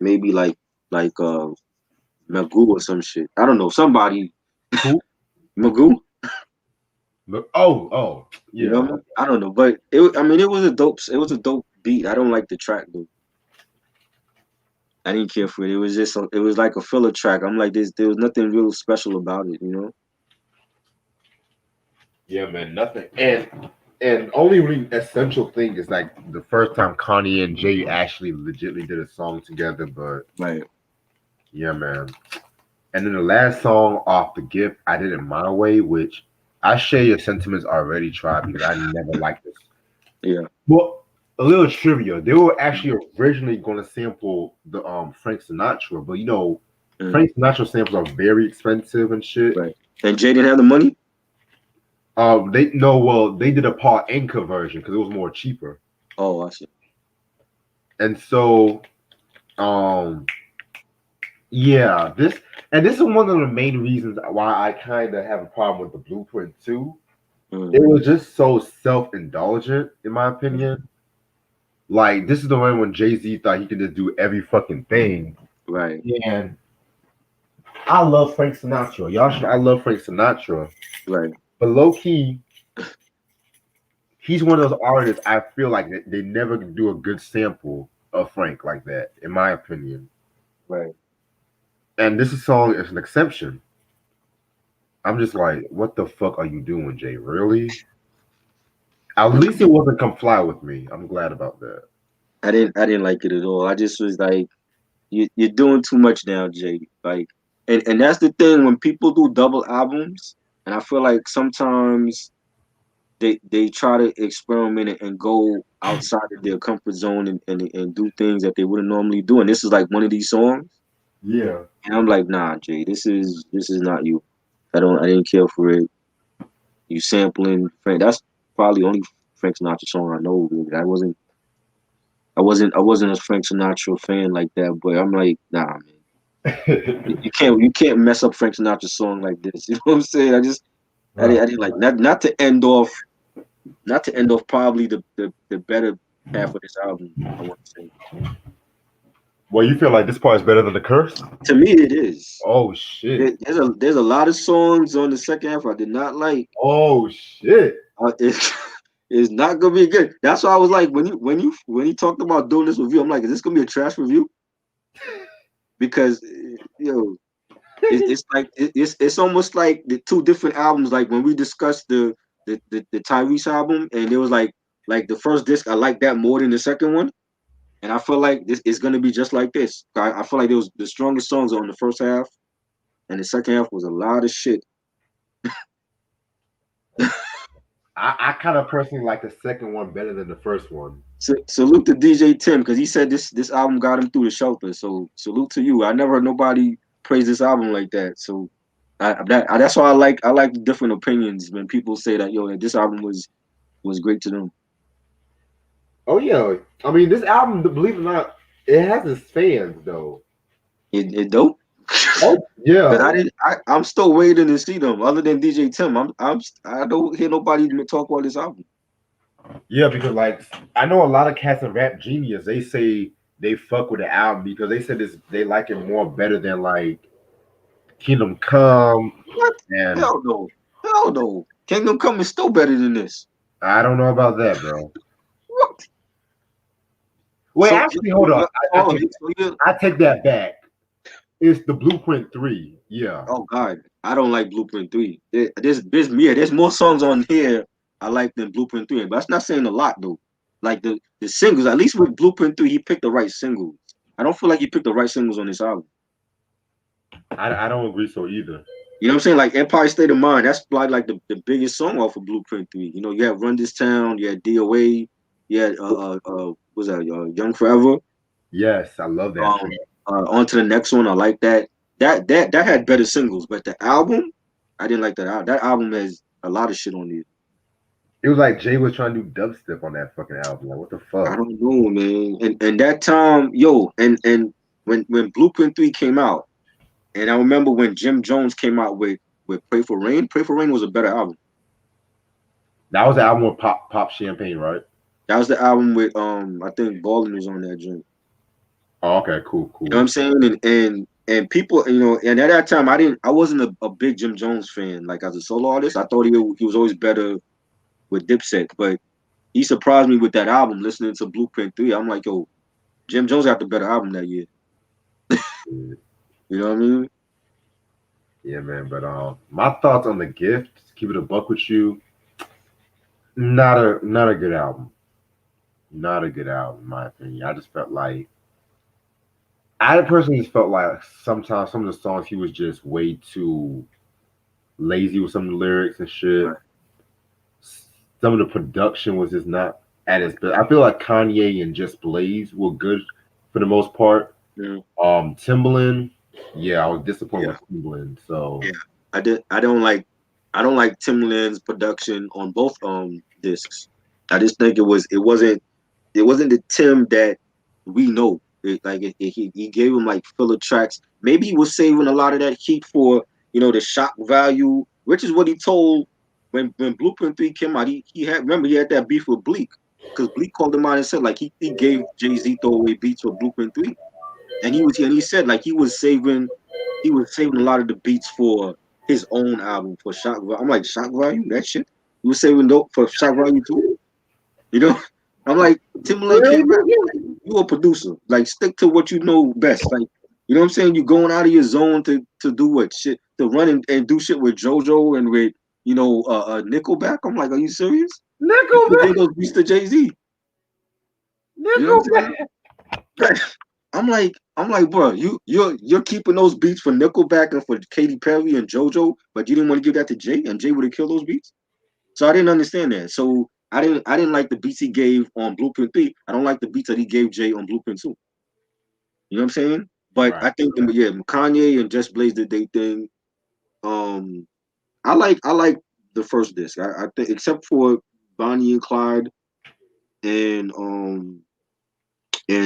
maybe like Magoo or some shit. I don't know. Somebody Who? Magoo. Oh, You know yeah. what I mean? I don't know, but I mean, it was a dope beat. I don't like the track though. I didn't care for it. It was just, it was like a filler track. I'm like, there was nothing real special about it, you know? Yeah, man, nothing. And only really essential thing is like the first time Kanye and Jay actually legitly did a song together. But Right. yeah, man. And then the last song off the gift, I did it my way, which I share your sentiments already, tried because I never liked this. Yeah. Well, a little trivia: they were actually originally going to sample the Frank Sinatra, but Mm, Frank Sinatra samples are very expensive and shit. right. And Jay didn't have the money? They no, well, they did a Paul Anka version because it was more cheaper, Oh, I see. and so um, yeah, this is one of the main reasons why I kind of have a problem with the Blueprint too. Mm, It was just so self-indulgent, in my opinion. Like this is the one when Jay Z thought he could just do every fucking thing, right. and I love Frank Sinatra. Y'all should. I love Frank Sinatra, Right. but low key, he's one of those artists. I feel like they never do a good sample of Frank like that, in my opinion. Right. And this song is an exception. I'm just like, what the fuck are you doing, Jay? Really? At least it wasn't "Come Fly with Me." I'm glad about that. I didn't like it at all. I just was like, you're doing too much now, Jay. Like, and that's the thing when people do double albums, and I feel like sometimes they try to experiment and go outside of their comfort zone and do things that they wouldn't normally do. And this is like one of these songs. Yeah. And I'm like, nah, Jay, this is not you. I didn't care for it. You sampling Frank. That's probably the only Frank Sinatra song I know. Really. I wasn't a Frank Sinatra fan like that, but I'm like, nah, man. You can't mess up Frank Sinatra's song like this. You know what I'm saying? I didn't like, not to end off, probably the better half of this album. I want to say. Well, you feel like this part is better than the curse? To me, it is. Oh shit! There's a lot of songs on the second half I did not like. Oh shit! It's not gonna be good. That's why I was like, when you talked about doing this review, I'm like, is this gonna be a trash review? Because it's like it's almost like the two different albums. Like when we discussed the Tyrese album, and it was like the first disc, I like that more than the second one, and I feel like this is gonna be just like this. I feel like there was the strongest songs on the first half, and the second half was a lot of shit. I kind of personally like the second one better than the first one. Salute to DJ Tim because he said this album got him through the shelter. So salute to you. I never heard nobody praise this album like that. So that's why I like different opinions when people say that this album was great to them. Oh yeah, I mean this album, believe it or not, it has its fans though. It dope. Oh yeah, But I'm still waiting to see them. Other than DJ Tim, I don't hear nobody even talk about this album. yeah, because like I know a lot of cats in Rap Genius, they say they fuck with the album because they said they like it more better than like Kingdom Come, What? and Hell no. Hell no. Kingdom Come is still better than this. I don't know about that, bro. What? Wait, So, actually, hold on. so I take that back. It's the Blueprint 3. Yeah. oh God, I don't like Blueprint 3. There's more songs on here I like than Blueprint 3, but that's not saying a lot though. Like the singles, at least with Blueprint 3, he picked the right singles. I don't feel like he picked the right singles on this album. I don't agree so either. You know what I'm saying? Like Empire State of Mind, that's like the biggest song off of Blueprint 3. You know, you had Run This Town, you had DOA, you had what's that, Young Forever. Yes, I love that Um track. On to the next one. I like that. That had better singles, but the album, I didn't like that album. That album has a lot of shit on it. It was like Jay was trying to do dubstep on that fucking album. Like, what the I fuck? don't know, man. And that time, yo, and when Blueprint 3 came out, and I remember when Jim Jones came out with Pray for Rain. Pray for Rain was a better album. That was the album with Pop Champagne, right? That was the album with I think Ballin was on that joint. Oh, okay, cool, You know what cool. I'm saying? And people, you know, and at that time I wasn't a big Jim Jones fan. Like as a solo artist, I thought he was always better with Dipset, but he surprised me with that album. Listening to Blueprint 3, I'm like, yo, Jim Jones got the better album that year. Yeah, You know what I mean? yeah, man. But my thoughts on the gift. To keep it a buck with you. Not a good album. Not a good album, in my opinion. I just felt like I personally just felt like sometimes some of the songs he was just way too lazy with some of the lyrics and shit. Right. Some of the production was just not at its best. I feel like Kanye and Just Blaze were good for the most part. Yeah. Timbaland, yeah, I was disappointed Yeah. with Timbaland. So Yeah. I don't like Timbaland's production on both discs. I just think it wasn't the Tim that we know. He gave him like filler tracks. Maybe he was saving a lot of that heat for the shock value, which is what he told when Blueprint 3 came out. He had that beef with Bleak because Bleak called him out and said like he gave Jay-Z throwaway beats for Blueprint 3, and he said like he was saving a lot of the beats for his own album for shock value. I'm like, shock value, that shit. He was saving dope for shock value too. You know, I'm like, Timberlake can't rap. You a producer. Like, stick to what you know best. Like, you know what I'm saying? You going out of your zone to do what shit to run and do shit with JoJo and with Nickelback. I'm like, are you serious? You could Nickelback, give those beats to Jay-Z. You know what I'm saying? Nickelback. I'm like, bro, you're keeping those beats for Nickelback and for Katy Perry and JoJo, but you didn't want to give that to Jay, and Jay would have killed those beats. So I didn't understand that. So I didn't like the beats he gave on Blueprint 3. I don't like the beats that he gave Jay on Blueprint 2. You know what I'm saying? But Right. I think yeah, Kanye and Just Blaze did they thing. Um I like the first disc. I think except for Bonnie and Clyde and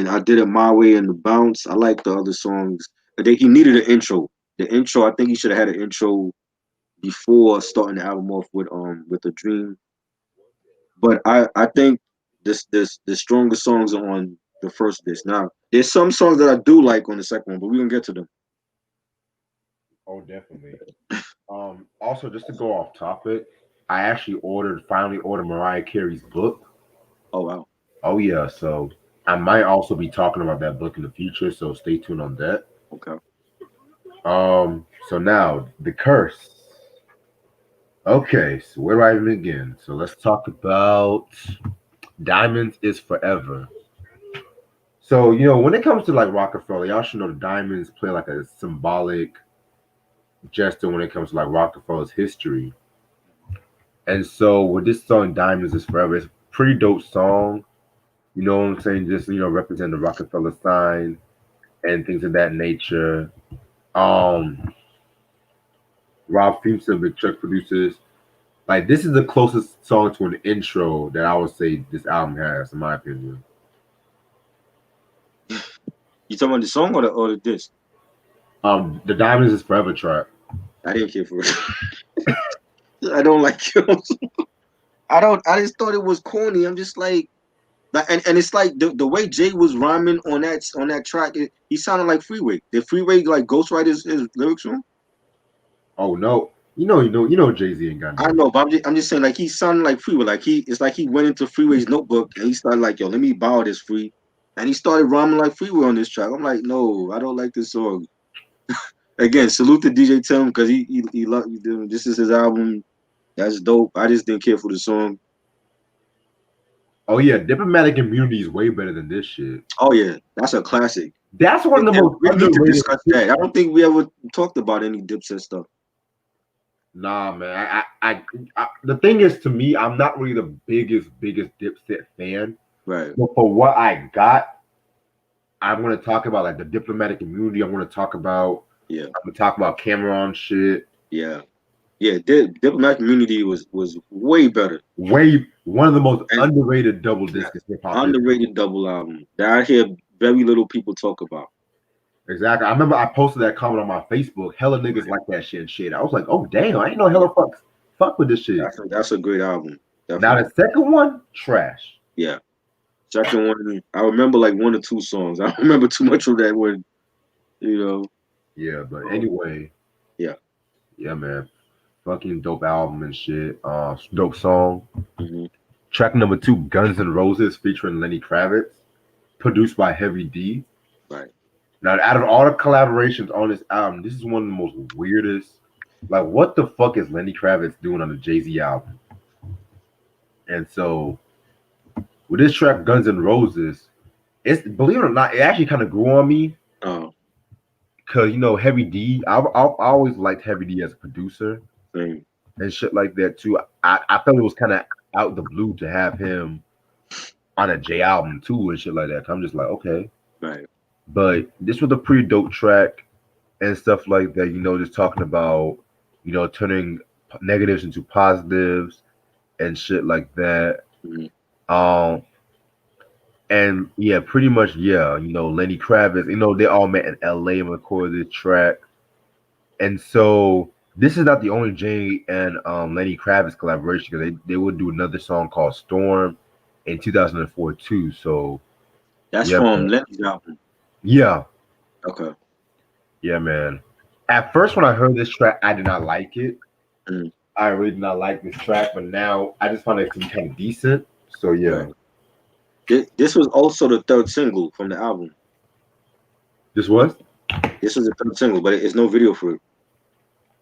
I did it my way and the bounce. I like the other songs. I think he needed an intro. The intro, I think he should have had an intro before starting the album off with a dream. But I think the strongest songs are on the first disc. Now there's some songs that I do like on the second one, but we're gonna get to them. Oh, definitely. Also, just to go off topic, I actually finally ordered Mariah Carey's book. Oh wow. Oh yeah, so I might also be talking about that book in the future, so stay tuned on that. Okay. So now the curse. Okay, so where do I even begin? So let's talk about Diamonds is Forever. So, when it comes to like Rockefeller, y'all should know the diamonds play like a symbolic gesture when it comes to like Rockefeller's history. And so with this song Diamonds is Forever, it's a pretty dope song. You know what I'm saying? Just represent the Rockefeller sign and things of that nature. Um Rob Fewster, Big Chuck producers. Like this is the closest song to an intro that I would say this album has, in my opinion. You talking about the song or the disc? The Diamonds is Forever track. I didn't care for it. I don't like it. I just thought it was corny. I'm just like and it's like the way Jay was rhyming on that track, he sounded like Freeway. Did Freeway like ghostwrite his lyrics on? Oh no. Jay-Z ain't got I no. know, but I'm just saying like he sounded like Freeway. Like it's like he went into Freeway's notebook and he started like, yo, let me borrow this free. And he started rhyming like Freeway on this track. I'm like, no, I don't like this song. Again, salute to DJ Tim because he loved this is his album. That's dope. I just didn't care for the song. Oh yeah, Diplomatic Immunity is way better than this shit. Oh yeah, that's a classic. That's one of the most We need to underrated. discuss that. I don't think we ever talked about any Dipset stuff. Nah, man. I the thing is, to me, I'm not really the biggest Dipset fan. Right. But for what I got, I'm gonna talk about like the diplomatic immunity. I'm gonna talk about. Yeah. I'm gonna talk about Cameron shit. Yeah. Yeah. Diplomatic Immunity was way better. Way one of the most And underrated double discs in hip hop. underrated double album that I hear very little people talk about. Exactly. I remember I posted that comment on my Facebook. Hella niggas like that shit and shit. I was like, oh damn, I ain't know hella fuck with this shit. That's a great album. Now Definitely. the second one, trash. Yeah. Second one, I remember like one or two songs. I don't remember too much of that one, you know. Yeah, but anyway. Yeah. Yeah, man. Fucking dope album and shit. Dope song. Mm-hmm. Track number 2, Guns N' Roses featuring Lenny Kravitz. Produced by Heavy D. Right. Now, out of all the collaborations on this album, this is one of the most weirdest. Like, what the fuck is Lenny Kravitz doing on the Jay-Z album? And so, with this track, Guns N' Roses, it's, believe it or not, it actually kind of grew on me. Oh. Because, you know, Heavy D, I always liked Heavy D as a producer. Same. And shit like that, too. I felt it was kind of out the blue to have him on a J album, too, and shit like that. I'm just like, okay. Right. But this was a pretty dope track and stuff like that, you know, just talking about, you know, turning negatives into positives and shit like that. Mm-hmm. And yeah, pretty much, yeah, you know, Lenny Kravitz, you know, they all met in LA and recorded this track. And so this is not the only Jay and Lenny Kravitz collaboration, because they would do another song called Storm in 2004 too. So that's yeah, from Lenny's album. Yeah. Okay. Yeah, man. At first, when I heard this track, I did not like it. Mm. I really did not like this track, but now I just found it to be kind of decent. So yeah. Right. This was also the third single from the album. This was? This was the third single, but it's no video for it.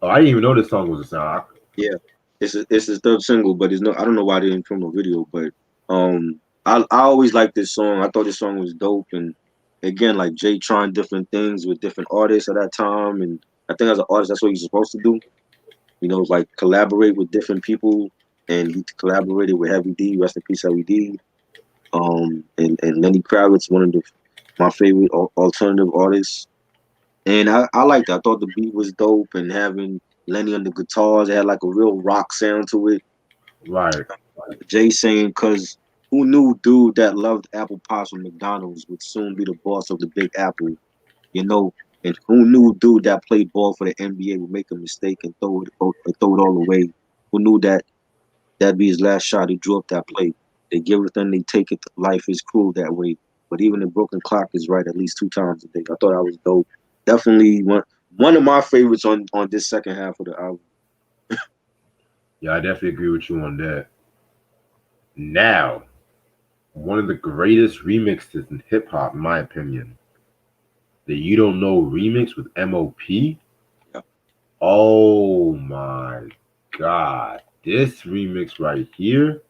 Oh, I didn't even know this song was a song. Yeah, it's the third single, but it's no. I don't know why they didn't film no video, but I always liked this song. I thought this song was dope, and again, like Jay trying different things with different artists at that time, and I think as an artist, that's what you're supposed to do. You know, like collaborate with different people, and he collaborated with Heavy D. Rest in peace, Heavy D. And Lenny Kravitz, one of my favorite alternative artists. And I liked it. I thought the beat was dope, and having Lenny on the guitars, it had like a real rock sound to it. Right. Jay saying, because who knew dude that loved apple pies from McDonald's would soon be the boss of the Big Apple, you know? And who knew dude that played ball for the NBA would make a mistake and throw it all away? Who knew that'd be his last shot? He drew up that play. They give everything, they take it. Life is cruel that way. But even the broken clock is right at least 2 times a day. I thought that was dope. Definitely one of my favorites on this second half of the album. Yeah, I definitely agree with you on that. Now, one of the greatest remixes in hip hop, in my opinion, the You Don't Know remix with M.O.P. Yeah. Oh my God. This remix right here,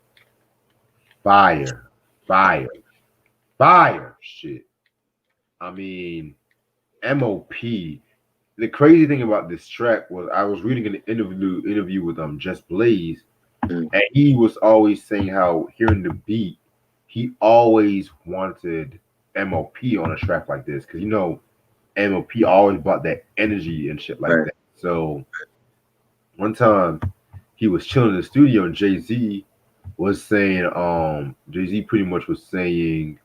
fire shit. I mean, M.O.P. The crazy thing about this track was I was reading an interview with Just Blaze, and he was always saying how hearing the beat, he always wanted M.O.P. on a track like this, because you know M.O.P. always brought that energy and shit like that. So one time he was chilling in the studio and Jay-Z was saying, Jay-Z pretty much was saying,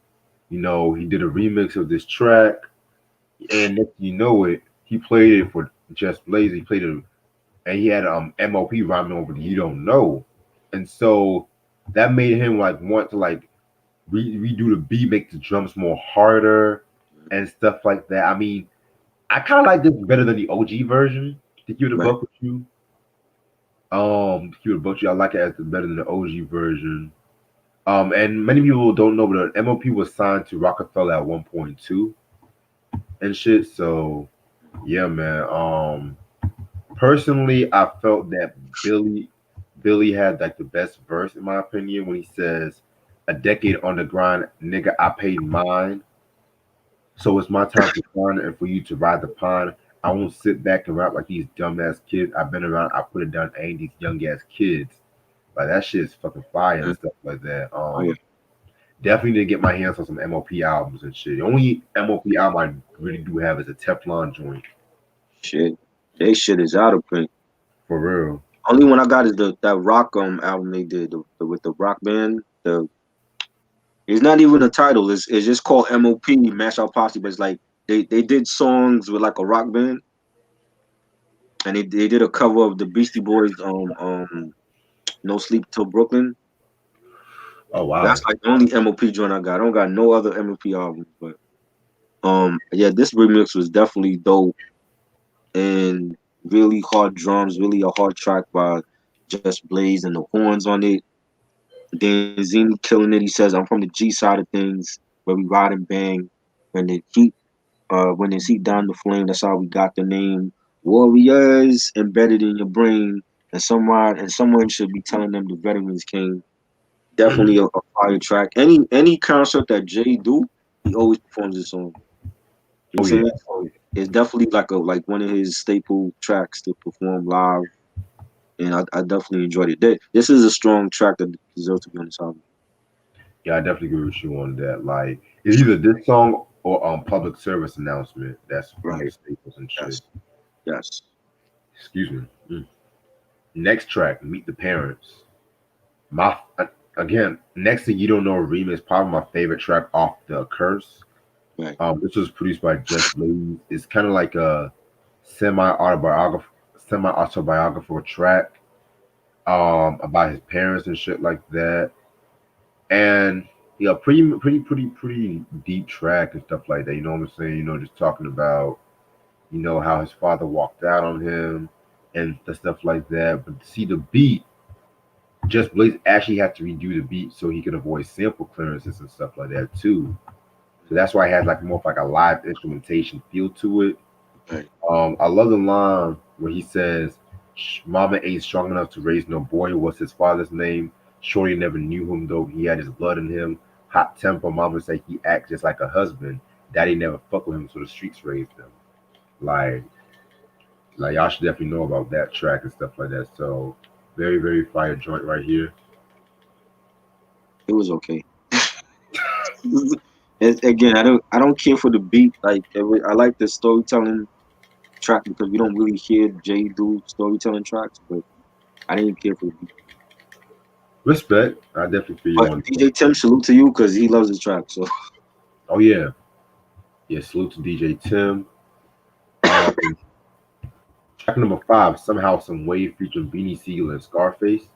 you know, he did a remix of this track, and if you know it, he played it for Just Blaze. He played it, and he had M.O.P. rhyming over the You Don't Know, and so that made him like want to like redo the beat, make the drums more harder and stuff like that. I mean, I kind of like this better than the OG version. To keep it a buck with you, to keep it a buck with you, I like it as better than the OG version. And many people don't know, but M.O.P. was signed to Rockefeller at 1.2 and shit. So yeah, man. Personally, I felt that Billy had like the best verse in my opinion when he says, "A decade on the grind, nigga, I paid mine." So it's my time for fun and for you to ride the pond. I won't sit back and rap like these dumbass kids. I've been around. I put it down. Ain't these young ass kids. Like that shit is fucking fire and Mm. stuff like that. Oh yeah, Definitely didn't get my hands on some MOP albums and shit. The only MOP album I really do have is a Teflon joint. shit. They shit is out of print. For real. Only one I got is that rock album they did with the rock band. The It's not even a title. It's just called MOP Mash Out Posse. But it's like they did songs with like a rock band, and they did a cover of the Beastie Boys No Sleep Till Brooklyn. Oh wow. That's like the only MOP joint I got. I don't got no other MOP albums. But yeah, this remix was definitely dope and really hard drums, really a hard track by Just Blaze and the horns on it. Then Zini killing it. He says, "I'm from the G side of things, where we ride and bang. When the heat, when there's heat down the flame, that's how we got the name. Warriors embedded in your brain, and someone should be telling them the veterans came. Definitely a fire track. Any concert that Jay do, he always performs this song. You know Oh what I'm yeah. saying? So it's definitely like one of his staple tracks to perform live, and I definitely enjoyed it. This is a strong track that deserves to be on this album. Yeah, I definitely agree with you on that. Like it's either this song or public service announcement. That's one of the Right. staples and shit. Yes. Yes. Excuse me. Next track, Meet the Parents. My again, next thing you don't know, remix probably my favorite track off the Curse. Right. This was produced by Just Blaze. It's kind of like a semi autobiographical track about his parents and shit like that. And yeah, pretty deep track and stuff like that. You know what I'm saying? Just talking about how his father walked out on him and the stuff like that. But see the beat, Just Blaze actually had to redo the beat so he could avoid sample clearances and stuff like that too. So that's why it has like more of like a live instrumentation feel to it. Right. I love the line where he says, "Mama ain't strong enough to raise no boy." Was his father's name. Shorty never knew him though. He had his blood in him. Hot temper. Mama say he acts just like a husband. Daddy never fucked with him, so the streets raised him. Like, y'all should definitely know about that track and stuff like that. So, very fire joint right here. It was okay. Again, I don't care for the beat. Like I like the storytelling track because we don't really hear Jay do storytelling tracks, but I didn't care for the beat. Respect. I definitely feel you But on that. DJ Tim, salute to you because he loves the track. So Oh yeah, yeah. Salute to DJ Tim. Um, Track number 5, Somehow Some Way, featuring Beanie Siegel and Scarface.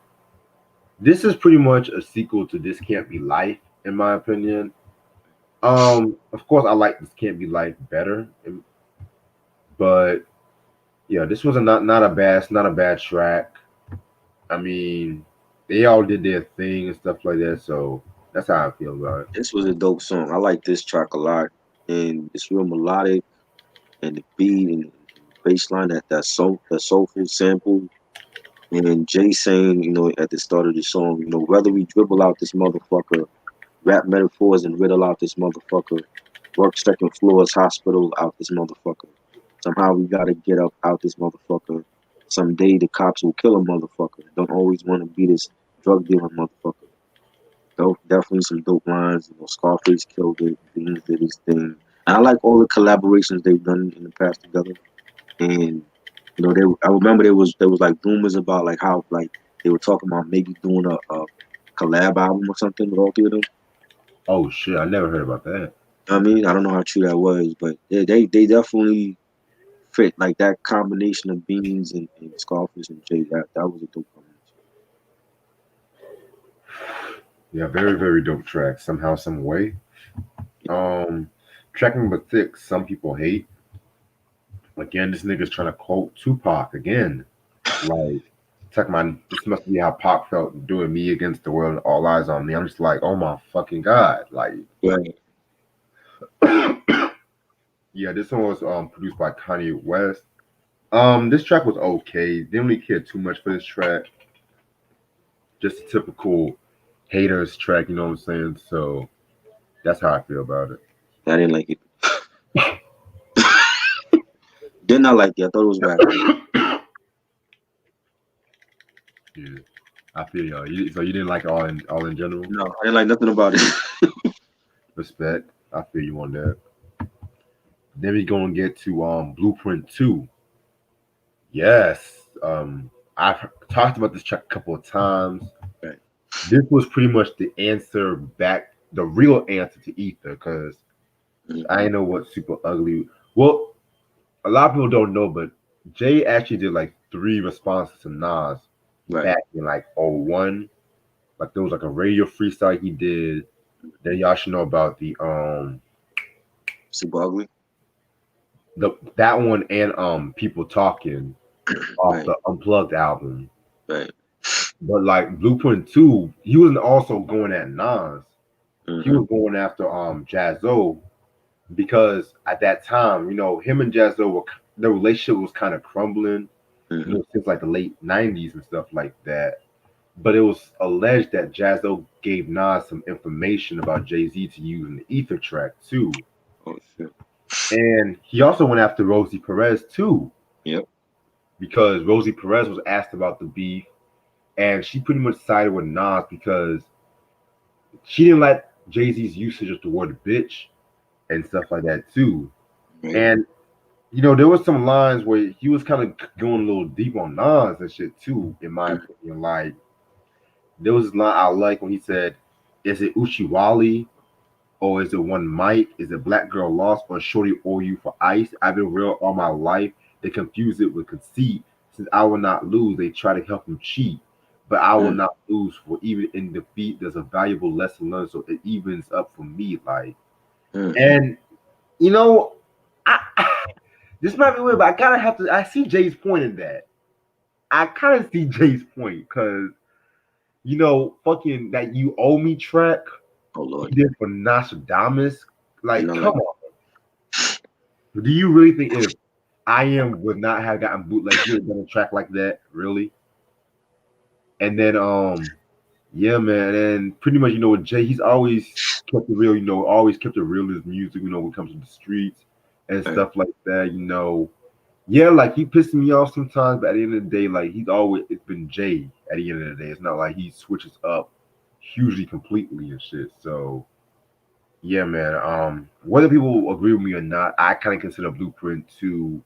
This is pretty much a sequel to This Can't Be Life, in my opinion. Of course, I like This Can't Be Life better, but yeah, this was not a bad track. I mean, they all did their thing and stuff like that, so that's how I feel about it. this was a dope song. I like this track a lot, and it's real melodic, and the beat and the bass line that soulful sample. And Jay saying, at the start of the song, whether we dribble out this motherfucker, rap metaphors and riddle out this motherfucker, work second floors, hospital out this motherfucker. Somehow we gotta get up out this motherfucker. Someday the cops will kill a motherfucker. Don't always want to be this drug dealing motherfucker. Definitely some dope lines. Scarface killed it. Beans did his thing. And I like all the collaborations they've done in the past together. And I remember there was like rumors about like how like they were talking about maybe doing a collab album or something with all three of them. Oh shit, I never heard about that. I mean, I don't know how true that was, but yeah, they definitely fit like that combination of Beans and Scarface and Jay. That was a dope combination. Yeah, very dope track. Somehow, some way. Um, Track number 6, Some People Hate. Again, this nigga's trying to quote Tupac again. Like, talking about this must be how Pac felt doing me against the world and all eyes on me. I'm just like, oh my fucking god. Like, Right. yeah, this one was produced by Kanye West. This track was okay. Didn't really care too much for this track. Just a typical haters track, you know what I'm saying? So that's how I feel about it. I didn't like it. did not like it. I thought it was bad. Yeah, I feel you. So you didn't like it all in general? No, I didn't like nothing about it. Respect. I feel you on that. Then we gonna get to Blueprint 2. Yes. I've talked about this track a couple of times. Right. This was pretty much the answer back, the real answer to Ether, because I know what Super Ugly. Well, a lot of people don't know, but Jay actually did like 3 responses to Nas back in like '01. Like there was like a radio freestyle he did. Then y'all should know about the Super Ugly. That one and People Talking off the Unplugged album. Right. But like Blueprint 2, he wasn't also going at Nas. He was going after Jaz-O, because at that time, him and Jaz-O their relationship was kind of crumbling, since like the late '90s and stuff like that. But it was alleged that Jaz-O gave Nas some information about Jay-Z to use in the Ether track too. Oh shit. And he also went after Rosie Perez too. Yep. Because Rosie Perez was asked about the beef, and she pretty much sided with Nas because she didn't like Jay-Z's usage of the word bitch and stuff like that too. Right. And there was some lines where he was kind of going a little deep on Nas and shit too, in my opinion. Like there was a line I like when he said, "Is it Uchiwali? Or is it one Mike? Is it Black Girl Lost or Shorty owe you for ice? I've been real all my life. They confuse it with conceit. Since I will not lose, they try to help him cheat. But I will not lose, for even in defeat, there's a valuable lesson learned, so it evens up for me." Like, and this might be weird, but I kind of have to. I see Jay's point in that. I kind of see Jay's point because, fucking that "You Owe Me" track. Oh Lord. He did for Nostradamus. Like, come on. Do you really think if I Am would not have gotten bootleg, he would have done a track like that? Really? And then, yeah, man. And pretty much, with Jay, he's always kept it real, always kept it real in his music, when it comes to the streets and stuff like that, Yeah, like he pisses me off sometimes, but at the end of the day, like it's been Jay at the end of the day. It's not like he switches up hugely completely and shit. So yeah, man. Whether people agree with me or not, I kind of consider Blueprint 2,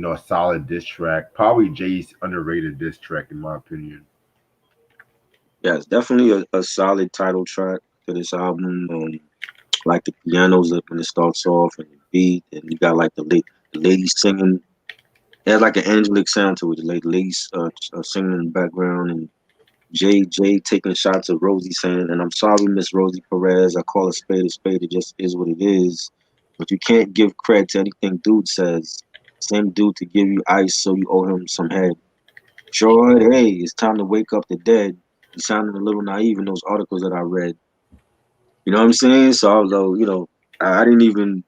a solid diss track. Probably Jay's underrated diss track in my opinion. Yeah, it's definitely a solid title track to this album. Like the pianos when it starts off and the beat, and you got like the ladies singing. It has like an angelic sound to it. The ladies singing in the background, and Jay taking shots of Rosie saying, "And I'm sorry, Miss Rosie Perez. I call a spade a spade. It just is what it is. But you can't give credit to anything dude says. Same dude to give you ice, so you owe him some head. Sure, hey, it's time to wake up the dead. You sounded a little naive in those articles that I read. You know what I'm saying? So although, I didn't even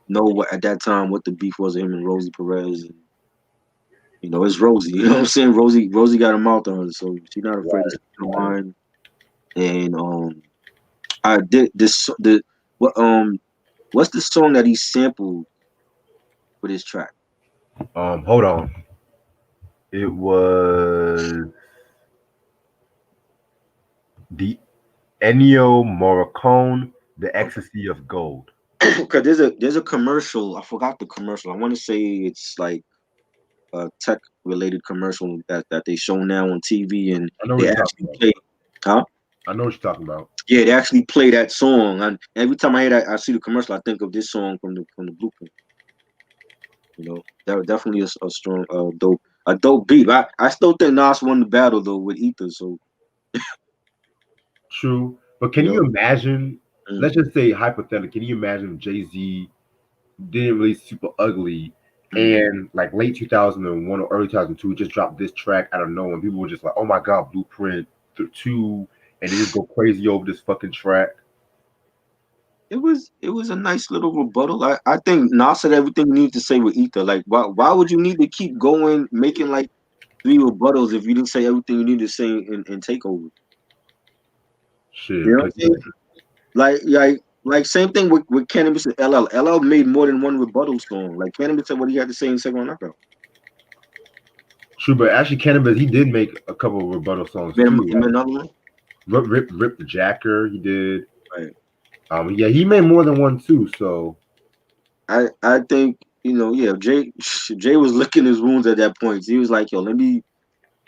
know at that time what the beef was with him and Rosie Perez. And, it's Rosie. You know what I'm saying? Rosie got a mouth on her, so she's not afraid to speak her mind. And I did this. What's the song that he sampled for this track? Hold on. It was the Ennio Morricone, "The Ecstasy of Gold." Because there's a commercial. I forgot the commercial. I want to say it's like a tech related commercial that they show now on TV, and they actually play. Huh? I know what you're talking about. Yeah, they actually play that song, and every time I hear that, I see the commercial, I think of this song from the Blueprint. That was definitely a strong, dope beat. I still think Nas won the battle though with Ether. So true, but can you imagine? Let's just say hypothetically, can you imagine if Jay-Z didn't release Super Ugly, and like late 2001 or early 2002 just dropped this track out of nowhere, and people were just like, "Oh my god, Blueprint 2," and they just go crazy over this fucking track? It was a nice little rebuttal. I think Nas said everything you need to say with Ether. Like, why would you need to keep going making like 3 rebuttals if you didn't say everything you need to say in Takeover? Shit, you know what I'm saying? Like Like same thing with Cannabis and LL. LL made more than one rebuttal song. Like Cannabis said what he had to say in Second Knockout. True, but actually, Cannabis he did make a couple of rebuttal songs He too. made another one. Rip the Jacker, he did. Right. Yeah, he made more than one too. So I think yeah. Jay was licking his wounds at that point. He was like, yo, let me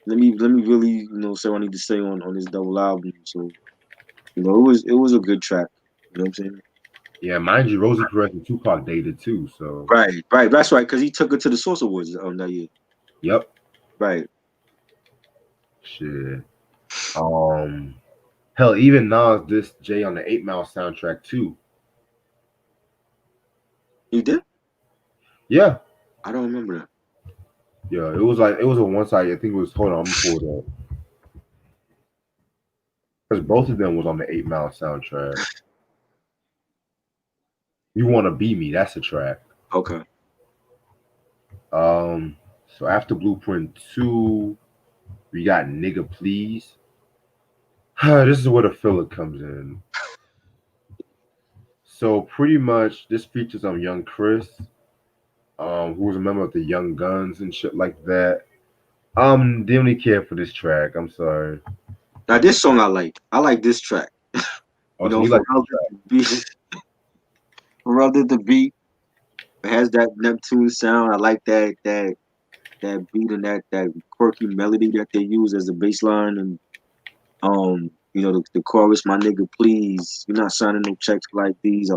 really say what I need to say on this double album. So it was a good track. You know what I'm saying? yeah, mind you, Rosie Perez and Tupac dated too. So Right. That's right. Because he took her to the Source Awards that year. yep, Right. shit. Um, hell, even Nas this Jay on the 8 Mile soundtrack too. He did? Yeah, I don't remember that. yeah. It was a one side. I think it was. Hold on, I'm gonna pull it up because both of them was on the 8 Mile soundtrack. You Wanna Be Me? That's a track. Okay. So after Blueprint 2, we got Nigga Please. This is where the filler comes in. So pretty much this features Young Chris, who was a member of the Young Guns and shit like that. Didn't really care for this track. I'm sorry. Now this song I like. I like this track. Oh, so you like this track? Beat. Pharrell did the beat. It has that Neptune sound. I like that beat and that quirky melody that they use as the bass line and the chorus, my nigga, please, you're not signing no checks like these.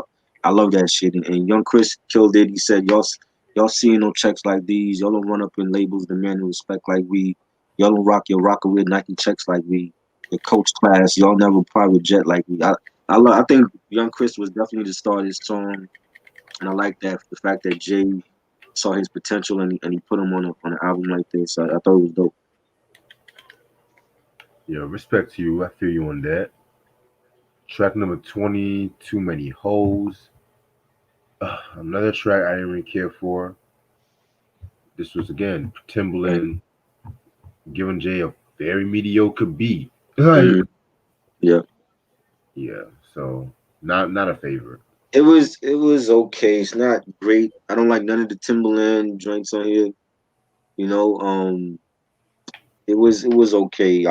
I love that shit. And Young Chris killed it. He said, y'all seeing no checks like these. Y'all don't run up in labels demand respect like we. Y'all don't rock your rocker with Nike checks like we. Your coach class, y'all never private jet like we. I think Young Chris was definitely the star of this song, and I like that the fact that Jay saw his potential and he put him on an album like this. I thought it was dope. Yeah, respect to you. I feel you on that. Track number 20, Too Many Hoes. Another track I didn't really care for. This was again Timbaland giving Jay a very mediocre beat. Mhm. Yeah. Yeah, so not a favorite. It was okay. It's not great. I don't like none of the Timberland joints on here. You know, it was okay.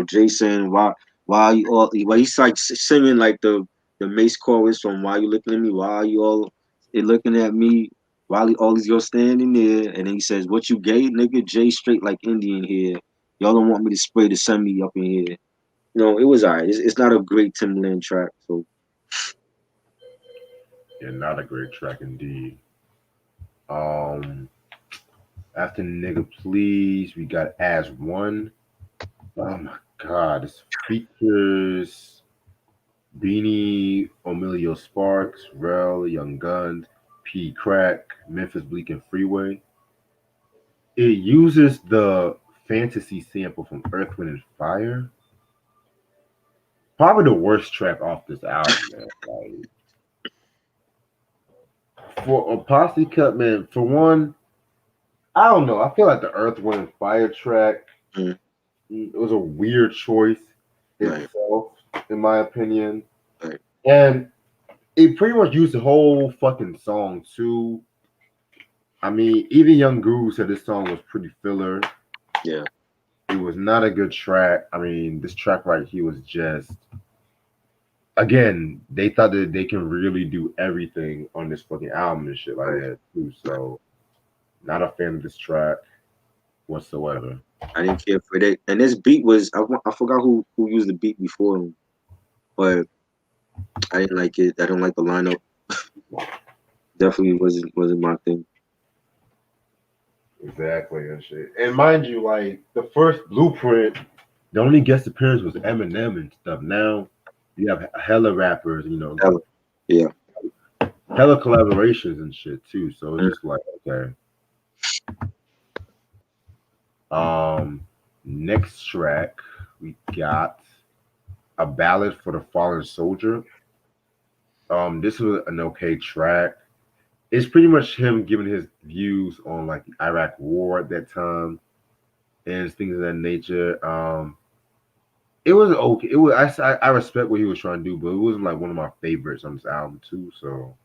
Jason, why you all? Why he's like singing like the Mace chorus from "Why you looking at me? Why are you all looking at me? Why all these girls standing there?" And then he says, "What you gay, nigga? Jay straight like Indian here. Y'all don't want me to spray to send me up in here." It was alright. It's not a great Timberland track. So Yeah, not a great track indeed. Um, After Nigga Please, we got As One. Oh my god, this features Beanie, Emilio Sparks, Rel, Young Guns, P Crack, Memphis Bleak, and Freeway. It uses the fantasy sample from Earth, Wind, and Fire. Probably the worst track off this album, man. For a posse cut, man, for one, I don't know. I feel like the Earth, Wind, and Fire track, mm, it was a weird choice right, itself, in my opinion. right, And it pretty much used the whole fucking song too. I mean, even Young Guru said this song was pretty filler. yeah. It was not a good track. I mean, this track right here was just again, they thought that they can really do everything on this fucking album and shit like that too. So not a fan of this track whatsoever. I didn't care for that. And this beat was I forgot who used the beat before him, but I didn't like it. I don't like the lineup. Definitely wasn't my thing. Exactly and shit. And mind you, like the first Blueprint, the only guest appearance was Eminem and stuff. Now you have hella rappers, Hella. Yeah. hella collaborations and shit too. So it's Mm. just like okay. Next track we got A Ballad for the Fallen Soldier. This was an okay track. It's pretty much him giving his views on like the Iraq War at that time and things of that nature. It was okay. It was I respect what he was trying to do, but it wasn't like one of my favorites on this album too. So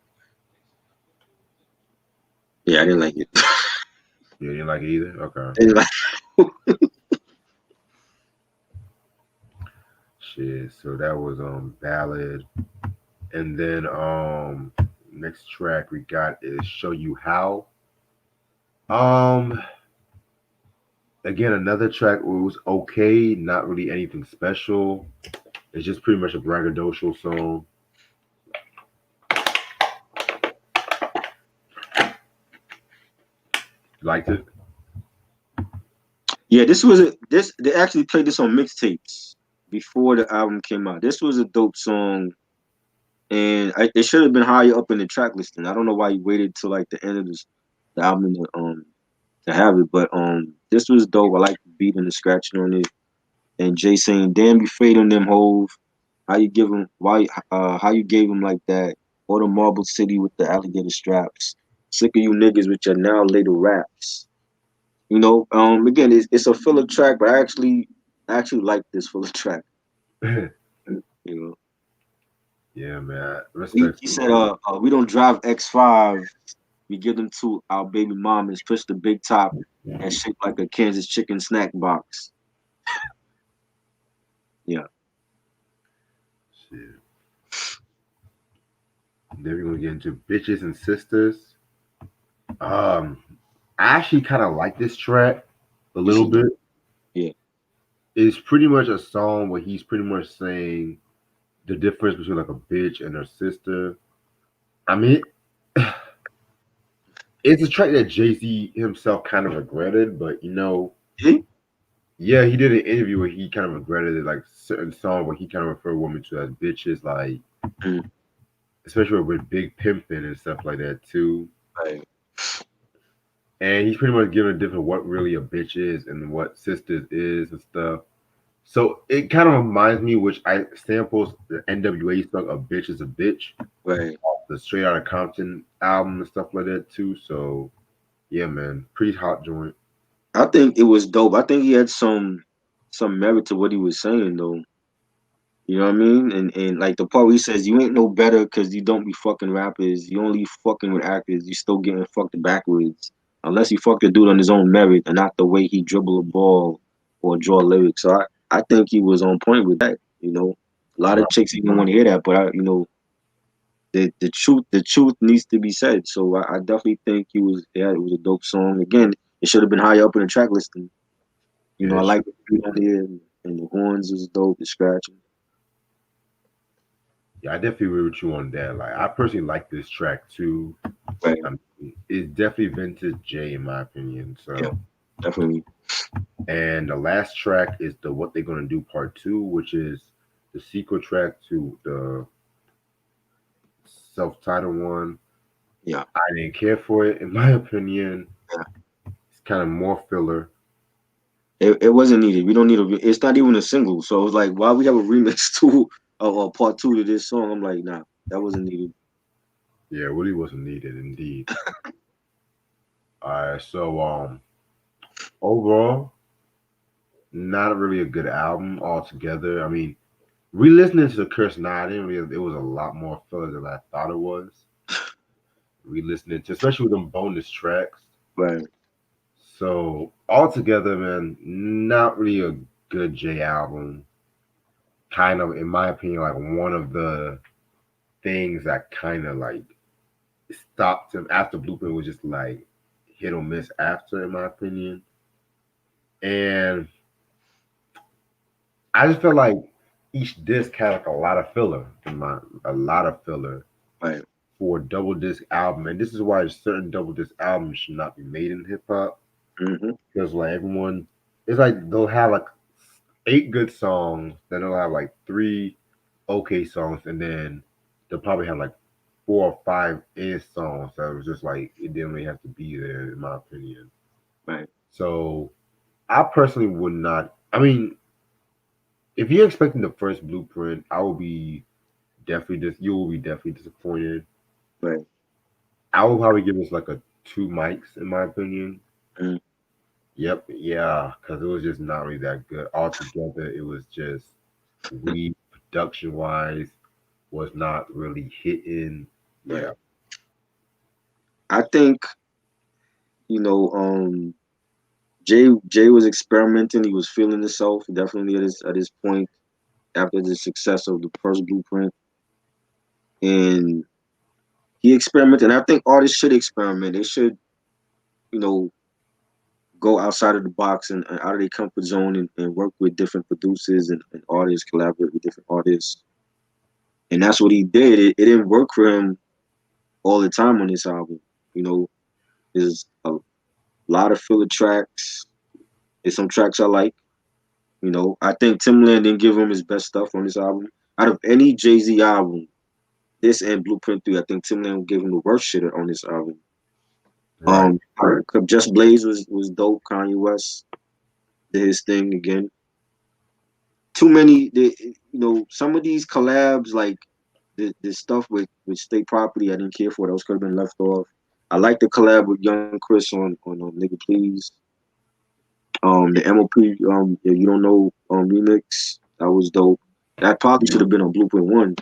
Yeah, I didn't like it. you didn't like it either. Okay, I didn't like- shit. So that was ballad, and then next track we got is "Show You How." Um, again another track was okay, not really anything special. It's just pretty much a braggadocious song. Liked it. Yeah, this was a this. They actually played this on mixtapes before the album came out. This was a dope song, and it should have been higher up in the track listing. I don't know why he waited till like the end of the album to have it, but this was dope. I like the beat and the scratching on it, and Jay saying, "Damn, you fade on them hoes. How you give him? Why? How you gave him like that? Or the Marble City with the alligator straps. Sick of you niggas with your now later raps." You know, again, it's a filler track, but I actually like this filler track. You know, Yeah, man. he, Respect he to said, him. we don't drive X5. We give them to our baby mamas. Push the big top and shaped like a Kansas chicken snack box. Yeah, Shit. Then we're gonna get into bitches and sisters. Um, I actually kind of like this track a this little is bit. yeah, It's pretty much a song where he's pretty much saying the difference between like a bitch and her sister. I mean, it's a track that Jay Z himself kind of regretted, but yeah, yeah, he did an interview where he kind of regretted it, like certain song where he kind of referred women to as bitches, like mm, especially with Big Pimpin' and stuff like that too. right, And he's pretty much giving a different what really a bitch is and what sisters is and stuff. So it kind of reminds me, which I samples the NWA song "A Bitch Is a Bitch," right. the Straight Outta Compton album and stuff like that too. So yeah, man, pretty hot joint. I think it was dope. I think he had some merit to what he was saying though. You know what I mean? And like the part where he says, "You ain't no better because you don't be fucking rappers. You only fucking with actors. You still getting fucked backwards. Unless you fuck the dude on his own merit and not the way he dribble a ball or draw lyrics." So I think he was on point with that. You know, a lot Right. of chicks even want to hear that, but the truth needs to be said. So I definitely think it was a dope song. Again, it should have been higher up in the track listing. You know, Yeah, I sure. like the beat on here and the horns is dope. The scratching. Yeah, I definitely agree with you on that. Like, I personally like this track too. Right. It's definitely vintage J in my opinion. Yeah, So, definitely. and the last track is the "What They Gonna Do" part two, which is the sequel track to the self-titled one. Yeah. I didn't care for it, in my opinion. Yeah. It's kind of more filler. It wasn't needed. We don't need a. It's not even a single. So it was like, why we have a remix to or part two to this song? I'm like, nah, that wasn't needed. Yeah, it really wasn't needed, indeed. All right, so overall, not really a good album altogether. I mean, re-listening to the Curse Now, I didn't really. It was a lot more filler than I thought it was. Re-listening to, especially with them bonus tracks. Right. So altogether, man, not really a good J album. Kind of, in my opinion, like one of the things that kind of like stopped him after Blueprint was just like hit or miss after, in my opinion. And I just felt like each disc had like a lot of filler a lot of filler Right. for a double disc album. And this is why certain double disc albums should not be made in hip hop. Mm-hmm. Because like everyone it's like they'll have like 8 good songs, then they'll have like 3 okay songs, and then they'll probably have like 4 or 5 songs that was just like it didn't really have to be there, in my opinion. Right. So I personally would not. I mean, if you're expecting the first Blueprint, I will be definitely you will be definitely disappointed. Right. I will probably give this like a 2 mics, in my opinion. Mm. Yep, yeah, because it was just not really that good altogether. It was just we production wise was not really hitting. Yeah, I think Jay was experimenting. He was feeling himself definitely at this point after the success of the first Blueprint, and he experimented. And I think artists should experiment. They should, you know, go outside of the box and out of their comfort zone and work with different producers and artists, collaborate with different artists. And that's what he did. It didn't work for him all the time on this album. You know, there's a lot of filler tracks. There's some tracks I like. You know, I think Timbaland didn't give him his best stuff on this album. Out of any Jay-Z album, this and Blueprint 3, I think Timbaland gave him the worst shit on this album. right. Just Blaze was dope. Kanye West did his thing again. Too many, some of these collabs, like the stuff with State Property, I didn't care for. Those could have been left off. I like the collab with Young Chris on Nigga Please. The MOP, You Don't Know remix, that was dope. That probably should have been on Blueprint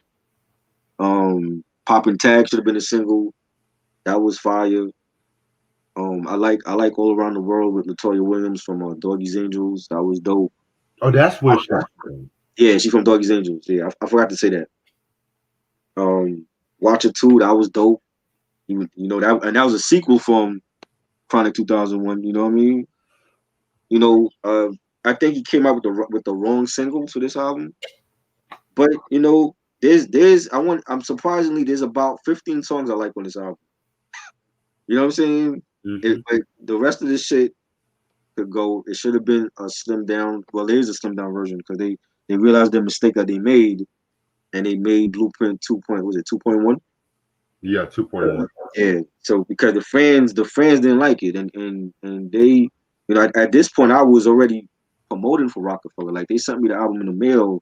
1. Poppin' Tag should have been a single. That was fire. I like All Around the World with Latoya Williams from Doggy's Angels. That was dope. Oh, that's where she's from. Yeah, she's from Doggy's Angels. Yeah, I forgot to say that. Watcher 2, that was dope. That was a sequel from Chronic 2001. You know what I mean? I think he came out with the wrong single to this album. But I'm surprisingly there's about 15 songs I like on this album. You know what I'm saying? Mm-hmm. The rest of this shit could go. It should have been a slimmed down. Well, there is a slimmed down version because they realized their mistake that they made, and they made Blueprint 2.1? Yeah, 2.1. Yeah. So because the fans didn't like it, and they, at this point I was already promoting for Rockefeller. Like they sent me the album in the mail,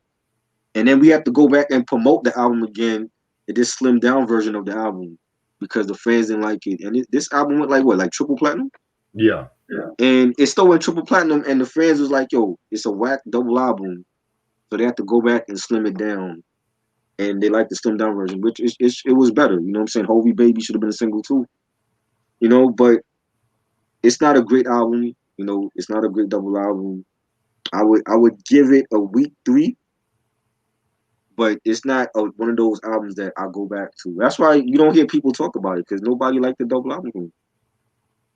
and then we have to go back and promote the album again, this slimmed down version of the album because the fans didn't like it. And this album went like triple platinum. Yeah. And it still went triple platinum, and the fans was like, "Yo, it's a whack double album," so they have to go back and slim it down. And they like the slimmed down version, which it was better. You know what I'm saying? Hovey Baby should have been a single too. But it's not a great album. It's not a great double album. I would give it a weak 3, but it's not one of those albums that I go back to. That's why you don't hear people talk about it because nobody liked the double album.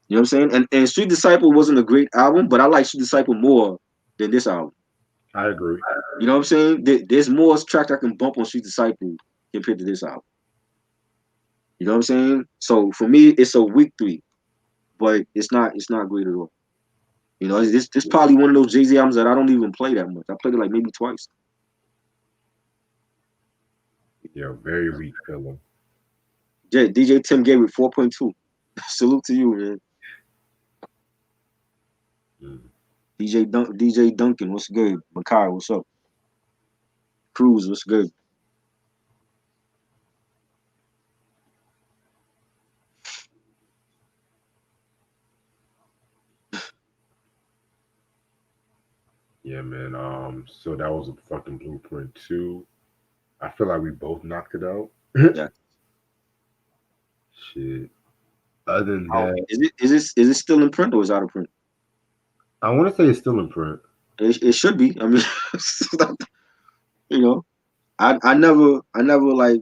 You know what I'm saying? And Street Disciple wasn't a great album, but I like Street Disciple more than this album. I agree. You know what I'm saying? There's more tracks I can bump on Street Disciple compared to this album. You know what I'm saying? So for me, it's a weak 3, but it's not great at all. This probably one of those Jay-Z albums that I don't even play that much. I played it like maybe twice. Yeah, very weak filler. DJ Tim gave it 4.2. Salute to you, man. DJ Duncan, what's good? Makai, what's up? Cruz, what's good? Yeah, man. So that was a fucking Blueprint 2. I feel like we both knocked it out. Yeah. Shit. Other than that, is it still in print or is it out of print? I want to say it's still in print. It should be. I mean, I never like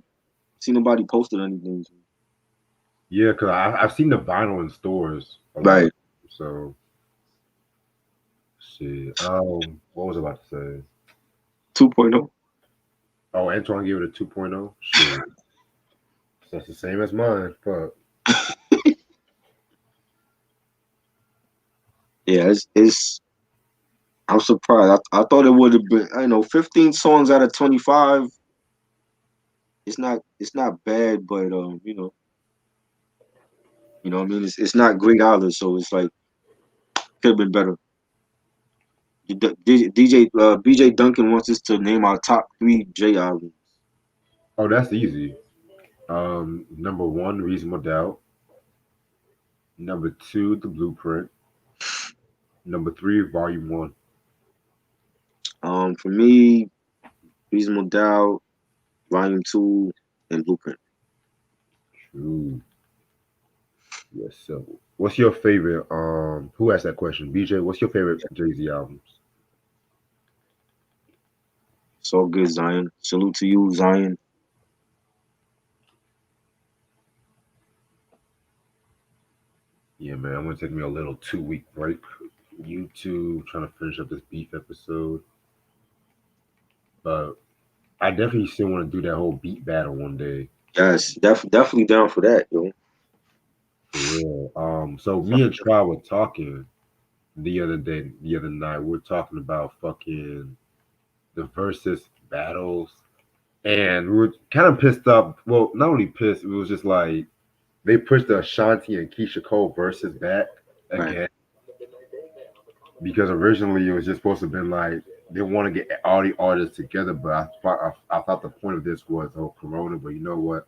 see nobody posted anything. Yeah, because I've seen the vinyl in stores. Right. So, shit. What was I about to say? 2.0. Oh, Antoine gave it a 2.0. Shit. So that's the same as mine. Fuck. Yeah, it's. I'm surprised. I thought it would have been. 15 songs out of 25. It's not bad, but you know what I mean. It's not great either. So it's like could have been better. BJ Duncan wants us to name our top 3 J albums. Oh, that's easy. Number 1, Reasonable Doubt. Number 2, The Blueprint. Number 3, Volume 1. For me, Reasonable Doubt, Volume 2, and Blueprint. True. Yes. So, what's your favorite? Who asked that question? BJ. What's your favorite Jay-Z albums? It's all good, Zion. Salute to you, Zion. Yeah, man. I'm gonna take me a little 2-week break. YouTube trying to finish up this beef episode, but I definitely still want to do that whole beat battle one day. Yes, definitely down for that, yo. For real. So me and Try were talking the other night. We are talking about fucking the versus battles, and we were kind of pissed off. Well, not only pissed, it was just like they pushed the Ashanti and Keisha Cole versus back Right. again because originally it was just supposed to have been like they want to get all the artists together, but I thought the point of this was oh Corona, but you know what?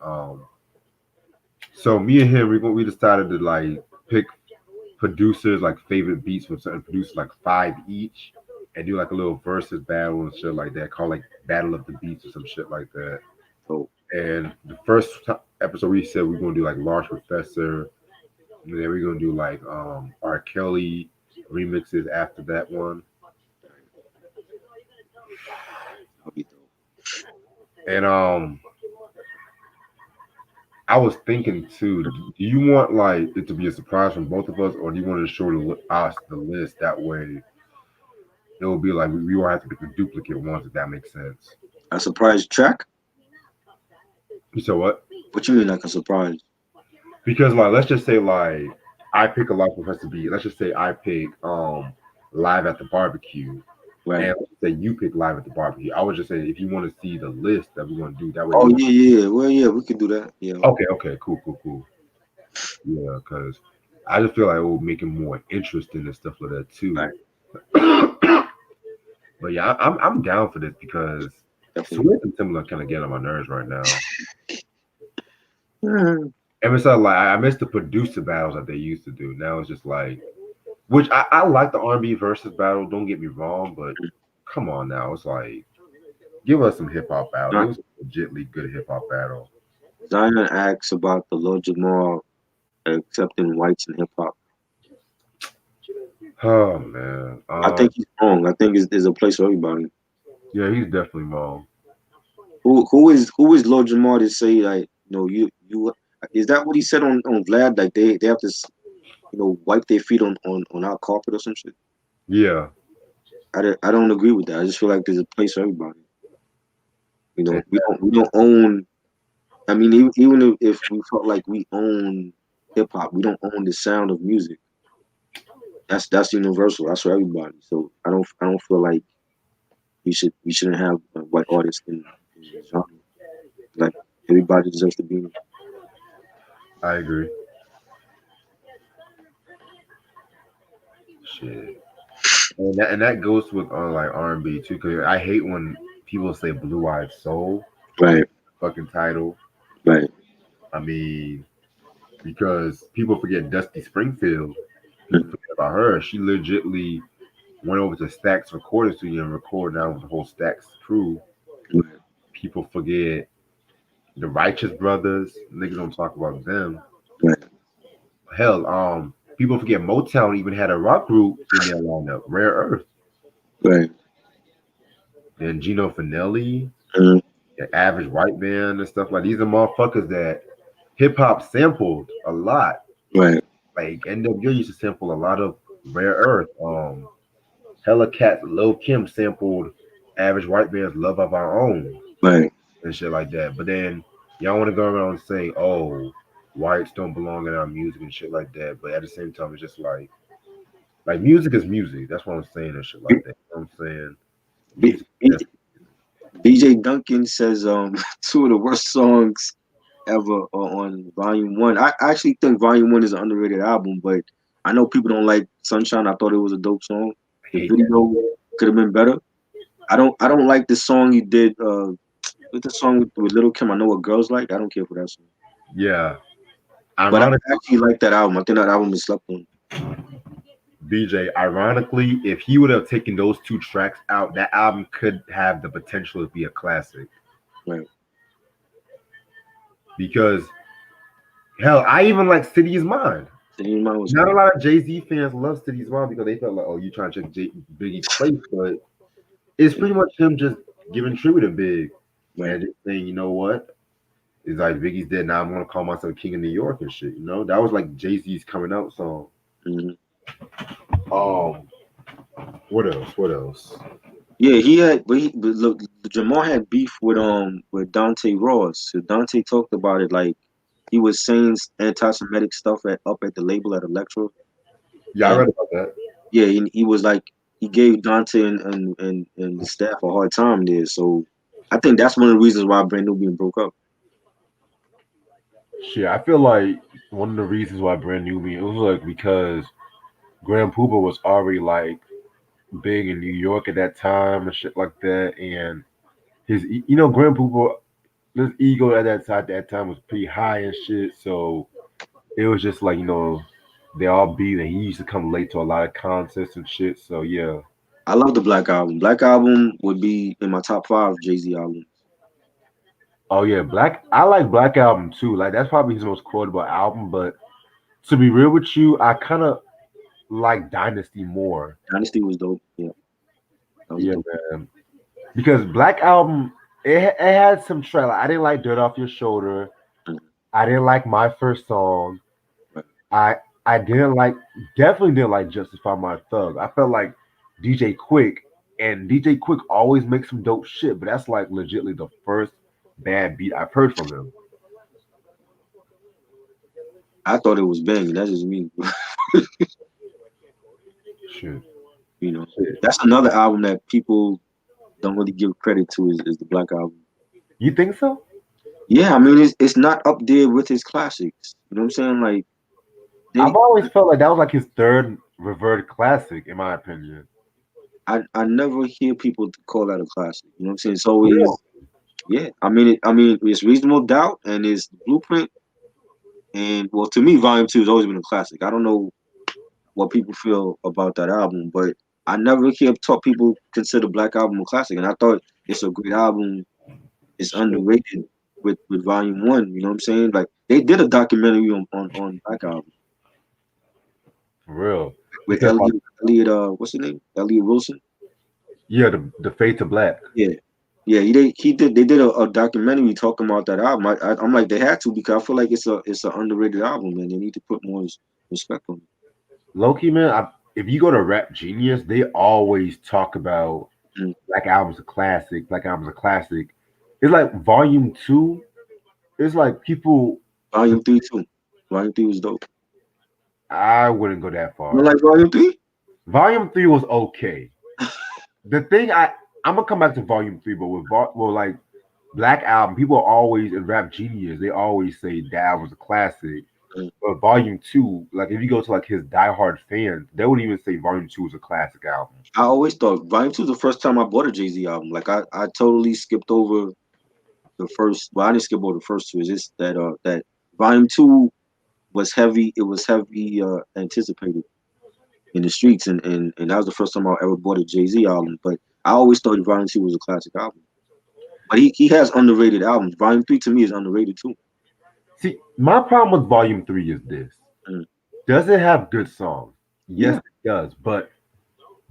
So me and him we decided to like pick producers like favorite beats from certain producers like 5 each and do like a little versus battle and shit like that, called like Battle of the Beats or some shit like that. So And the first episode we said we're gonna do like Large Professor, and then we're gonna do like R. Kelly remixes after that one. I'll be dope. And I was thinking too, do you want like it to be a surprise from both of us, or do you want to show us the list that way? It will be like we won't have to get the duplicate ones if that makes sense. A surprise track? You said what? What you mean like a surprise? Because like let's just say like I pick a Live Professor beat. Let's just say I pick Live at the Barbecue. Right. And let's say you pick Live at the Barbecue. I would just say if you want to see the list that we're gonna do that way. Oh yeah. Well yeah, we could do that. Yeah. Okay, cool. Yeah, because I just feel like it will make it more interesting and stuff like that too. Right. But yeah, I'm down for this because Swift and Timbaland kind of get on my nerves right now. And it's like I miss the producer battles that they used to do. Now it's just like, which I like the R&B versus battle. Don't get me wrong, but come on now, it's like give us some hip hop battle. It was a legitly good hip hop battle. Zion asks about the Lil Jamal accepting whites in hip hop. Oh man, I think he's wrong. I think there's a place for everybody. Yeah, he's definitely wrong. Who is Lil Jamal to say like you is that what he said on Vlad, like they have to wipe their feet on our carpet or some shit? Yeah. I don't agree with that. I just feel like there's a place for everybody. We don't own. I mean, even if we felt like we own hip hop, we don't own the sound of music. That's universal. That's for everybody. So I don't feel like we shouldn't have white artists in the genre. Like everybody deserves to be in it. I agree. Shit. And that goes with like R&B too, because I hate when people say Blue Eyed Soul. Right. Fucking title. Right. I mean, because people forget Dusty Springfield. People forget about her. She legitly went over to Stax recording studio and recorded now with the whole Stax crew. Right. People forget the Righteous Brothers. Niggas don't talk about them. Right. Hell, people forget Motown even had a rock group in their lineup, Rare Earth. Right. Then Gino Finelli, the Average White Band and stuff like these are motherfuckers that hip hop sampled a lot. Right. Like NWO used to sample a lot of Rare Earth. Hella Cats, Lil Kim sampled Average White Band's Love of Our Own. Right. And shit like that. But then y'all want to go around and say, oh, whites don't belong in our music and shit like that. But at the same time, it's just like music is music. That's what I'm saying and shit like that. You know what I'm saying? BJ Duncan says 2 of the worst songs ever are on Volume 1. I actually think Volume 1 is an underrated album, but I know people don't like Sunshine. I thought it was a dope song. The video could have been better. I don't like the song you did with the song with Little Kim. I know what girls like. I don't care for that song. Yeah. But I actually like that album. I think that album is slept on. BJ, ironically, if he would have taken those two tracks out, that album could have the potential to be a classic. Right. Because hell, I even like City is Mine. City of Mine was Not a lot of Jay-Z fans love City is Mine because they felt like, oh, you trying to check Biggie's place, but it's pretty much him just giving tribute to Big right. and just saying, you know what? It's like Biggie's dead now. I'm gonna call myself King of New York and shit. You know, that was like Jay-Z's coming out song. Mm-hmm. What else? What else? Yeah, he had, but look, Jamal had beef with Dante Ross. So Dante talked about it like he was saying anti-Semitic stuff up at the label at Electro. Yeah, I read about that. Yeah, he was like he gave Dante and the staff a hard time there. So I think that's one of the reasons why Brand Nubian broke up. Shit, I feel like one of the reasons why Brand Nubian, it was like because Grand Pooba was already like big in New York at that time and shit like that, and Grand Pooba, his ego at that time was pretty high and shit, so it was just like they all beat, and he used to come late to a lot of concerts and shit. So yeah. I love the Black Album. Black Album would be in my top 5 Jay-Z albums. Oh yeah, I like Black Album too. Like that's probably his most quotable album. But to be real with you, I kind of like Dynasty more. Dynasty was dope. Yeah. Dope. Man. Because Black Album, it had some track. Like, I didn't like Dirt Off Your Shoulder. Mm-hmm. I didn't like My First Song. Right. I definitely didn't like Justify My Thug. I felt like DJ Quick, and DJ Quick always makes some dope shit, but that's like legitly the first bad beat I've heard from him. I thought it was banging. That's just me. Shit. That's another album that people don't really give credit to is the Black Album. You think so? Yeah, I mean it's not up there with his classics. You know what I'm saying? Like I've always felt like that was like his third reverted classic, in my opinion. I never hear people call that a classic. You know what I'm saying? It's always yeah. I mean it's Reasonable Doubt and it's Blueprint. And well, to me, Volume 2 has always been a classic. I don't know what people feel about that album, but I never hear people consider Black Album a classic, and I thought it's a great album. It's underrated with Volume 1. You know what I'm saying? Like they did a documentary on Black Album. For real. With Elliot, what's his name? Elliot Wilson. Yeah, the Fade to Black. Yeah. They did a documentary talking about that album. I'm like they had to because I feel like it's an underrated album and they need to put more respect on it. Low-key, man, if you go to Rap Genius, they always talk about Black Album's a classic. Black Album's a classic. It's like Volume 2. It's like people. Volume 3 too. Volume 3 was dope. I wouldn't go that far. You like Volume 3? Volume 3 was okay. The thing I'm gonna come back to Volume 3, but with like Black Album, people always in Rap Genius, they always say that was a classic. But Volume 2, like if you go to like his diehard fans, they wouldn't even say Volume 2 was a classic album. I always thought Volume 2 is the first time I bought a Jay-Z album. Like I totally skipped over the first. Well, I didn't skip over the first two. It's just that Volume 2 was heavy. It was heavy anticipated in the streets, and that was the first time I ever bought a Jay-Z album. But I always thought Volume 2 was a classic album. But he has underrated albums. Volume 3 to me is underrated too. See, my problem with Volume 3 is this. Does it have good songs? Yes, it does. But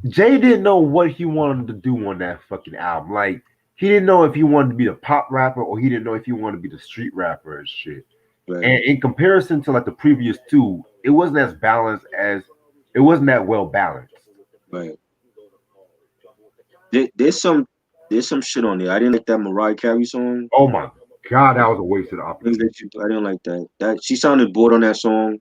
Jay didn't know what he wanted to do on that fucking album. Like, he didn't know if he wanted to be the pop rapper or he didn't know if he wanted to be the street rapper and shit. Right. And in comparison to like the previous two, it wasn't as balanced it wasn't that well balanced. Right. There's some shit on there. I didn't like that Mariah Carey song. Oh my God, that was a wasted opportunity. I didn't like that. That she sounded bored on that song.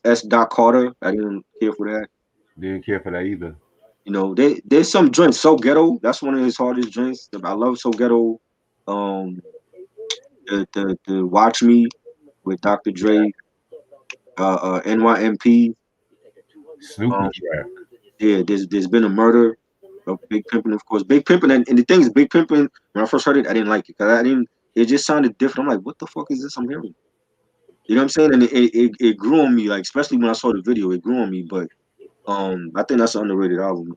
S. Doc Carter. I didn't care for that. Didn't care for that either. You know, there's some joints. So Ghetto. That's one of his hardest joints. I love So Ghetto. The Watch Me with Dr. Dre. NYMP. Snoopy track. Yeah, there's been a murder of Big Pimpin', of course. Big Pimpin', and the thing is, Big Pimpin', when I first heard it, I didn't like it because it just sounded different. I'm like, what the fuck is this I'm hearing? You know what I'm saying? And it grew on me, like especially when I saw the video, it grew on me. But I think that's an underrated album.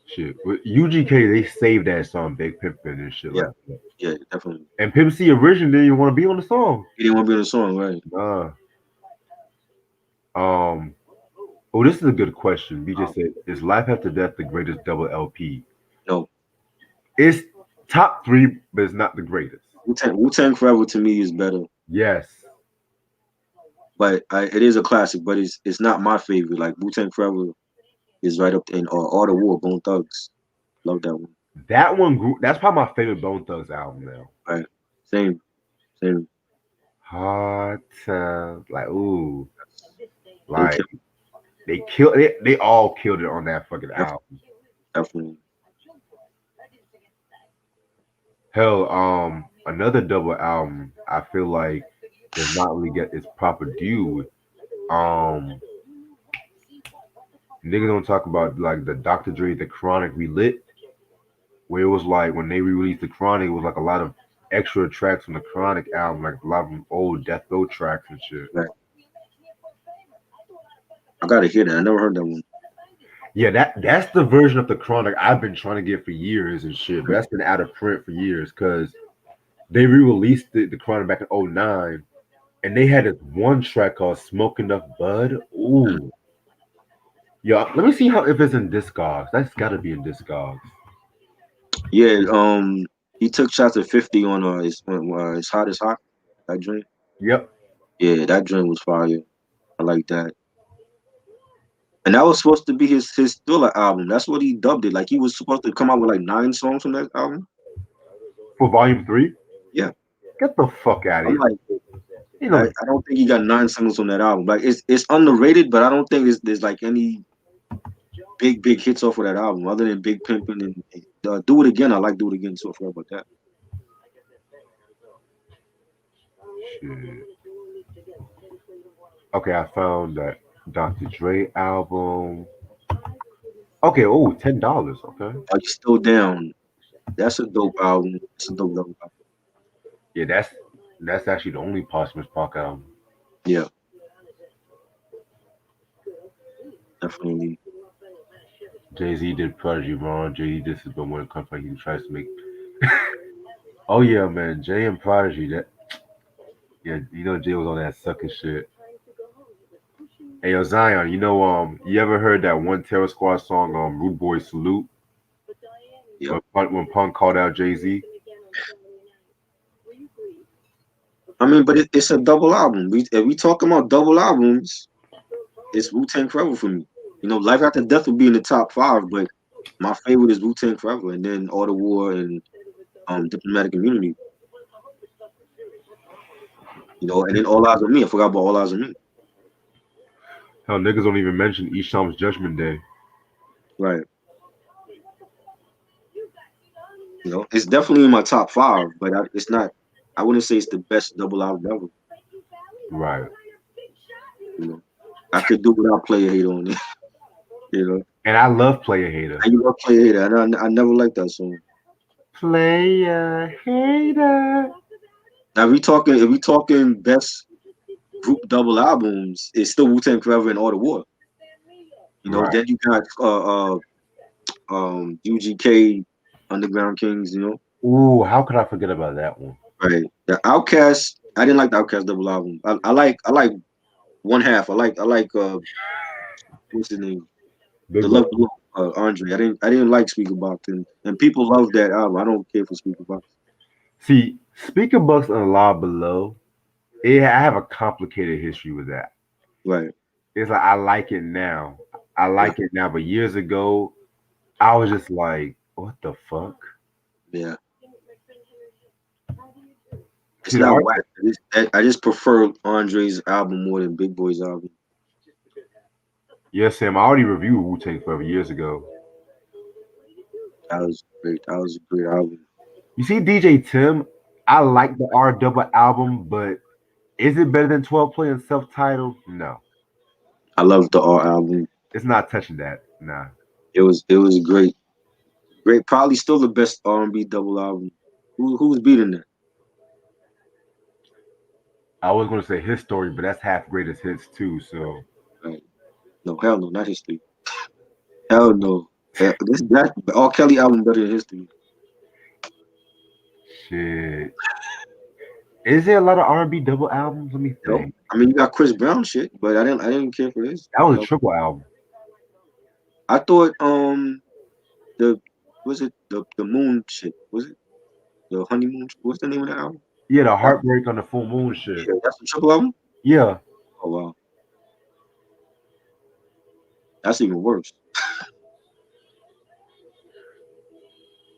Shit, with UGK they saved that song Big Pimpin' and shit Yeah, like that. yeah, definitely. And Pimp C originally didn't want to be on the song. He didn't want to be in the song, right? Um. Oh, this is a good question. We just said, is Life After Death the greatest double LP? No, It's top three, but it's not the greatest. Wu-Tang Forever to me is better, Yes. but it is a classic. But it's not my favorite. Like Wu-Tang Forever is right up there, and All the War, Bone Thugs. Love that one. That one grew. That's probably my favorite Bone Thugs album now. Right, same. Hard time. Like, ooh. They Like, killed they killed it. They all killed it on that fucking album. definitely. Hell, another double album I feel like does not really get its proper due. Niggas don't talk about like the Dr. Dre, the Chronic Relit, where it was like when they re-released the Chronic, it was like a lot of extra tracks from the Chronic album, like a lot of them old Death Row tracks and shit. Right. I gotta hear that. I never heard that one. Yeah, that's the version of the Chronic I've been trying to get for years and shit. But that's been out of print for years because they re-released the Chronic back in 2009, and they had this one track called Smoke Enough Bud. Ooh. Yeah, let me see how if it's in Discogs. That's gotta be in Discogs. Yeah, he took shots at 50 on his Hot as Hot. That joint. Yep. Yeah, that joint was fire. I like that. And that was supposed to be his Thriller album. That's what he dubbed it. Like he was supposed to come out with like 9 songs from that album. For Volume 3? Yeah. Get the fuck out of I'm here. like, You know, I don't think he got 9 singles on that album. Like it's underrated, but I don't think there's like any big hits off of that album other than Big Pimpin' and Do It Again. I like Do It Again, so I forgot about that. shit. Okay, I found that Dr. Dre album. Okay, oh, $10. Okay. Are You Still Down? That's a dope album. It's a dope album. Yeah, that's actually the only Posthumous Park album. Yeah. Definitely. Jay-Z did Prodigy wrong. Jay-Z this is but when it comes like he tries to make Oh yeah, man. Jay and Prodigy, that yeah, you know Jay was on that sucking shit. Hey yo, Zion, you ever heard that one Terror Squad song Rude Boy Salute? Yeah. When Punk called out Jay-Z? I mean, but it's a double album. If we talking about double albums, it's Wu-Tang Forever for me. You know, Life After Death would be in the top 5, but my favorite is Wu-Tang Forever, and then All the War and Diplomatic Immunity. You know, and then All Eyes on Me. I forgot about All Eyes on Me. Hell, niggas don't even mention Esham's Judgment Day. Right. You know, it's definitely in my top 5, but it's not. I wouldn't say it's the best double album ever. Right. You know, I could do without Player Hater on it. You know, and I love Player Hater. I love Player Hater, and I never liked that song. Player Hater. Now, if we talking best group double albums, it's still Wu-Tang Forever and All the War. You know, then you got UGK, Underground Kings. You know. Ooh, how could I forget about that one? Right. The Outkast. I didn't like the Outkast double album. I like one half. I like what's his name? Big The Love Below, Andre. I didn't like Speaker Box, and people love that album. I don't care for Speaker Box. See, Speaker Box and Love Below, I have a complicated history with that. Right. It's like I like it now. It now, but years ago, I was just like, what the fuck? Yeah. It's not whack. I just prefer Andre's album more than Big Boy's album. Yes, Sam. I already reviewed Wu-Tang Forever years ago. That was great. That was a great album. You see, DJ Tim, I like the R double album, but is it better than 12 Play and Self-Titled? No. I love the R album. It's not touching that. Nah. It was great. Great. Probably still the best R&B double album. Who's beating that? I was gonna say his story, but that's half greatest hits too. So Right. No, hell no, not history. Hell no. That R. Kelly album better than history. shit. Is there a lot of R&B double albums? Let me You know? think. I mean, you got Chris Brown shit, but I didn't care for his. That was a No. triple album. I thought the was it the moon shit? Was it the honeymoon? What's the name of that album? Yeah, the That, heartbreak on the full moon shit. yeah, that's the triple album. Yeah, Oh wow, that's even worse.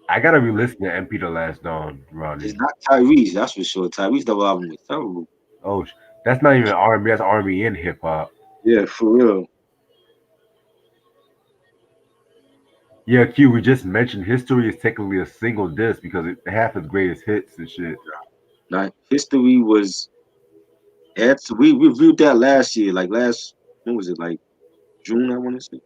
I gotta re-listen to MP The Last Dawn, It's Ronnie. not Tyrese, that's for sure. Tyrese double album was terrible. Oh, that's not even R&B. That's R&B and hip hop. Yeah, for real. Yeah, Q. We just mentioned History is technically a single disc because half his greatest hits and shit. Not history was. We reviewed that last year, like last when was it? Like June, I want to say.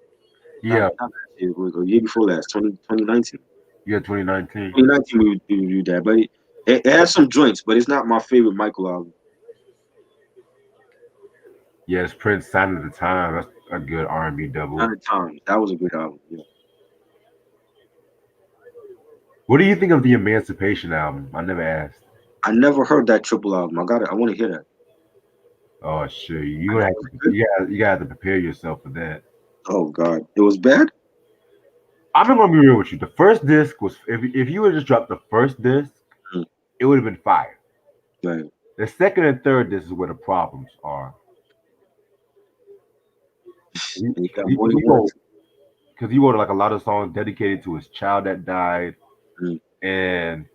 Yeah, Not last year, it was the year before last, 2019. yeah, 2019. 2019 we reviewed that, but it has some joints, but it's not my favorite Michael album. Yes, Prince Sign of the Time. That's a good R&B double. 100 times. That was a good album. Yeah. What do you think of the Emancipation album? I never asked. I never heard that triple album. I want to hear that. Oh shit, I you know gonna it have was to, good. you gotta have to prepare yourself for that. Oh God, it was bad. I'm not gonna be real with you. The first disc was if you would just dropped the first disc, Mm, it would have been fire. right. The second and third disc is where the problems are. He, And you got he, more than he one. wrote because he wrote like a lot of songs dedicated to his child that died, Mm, and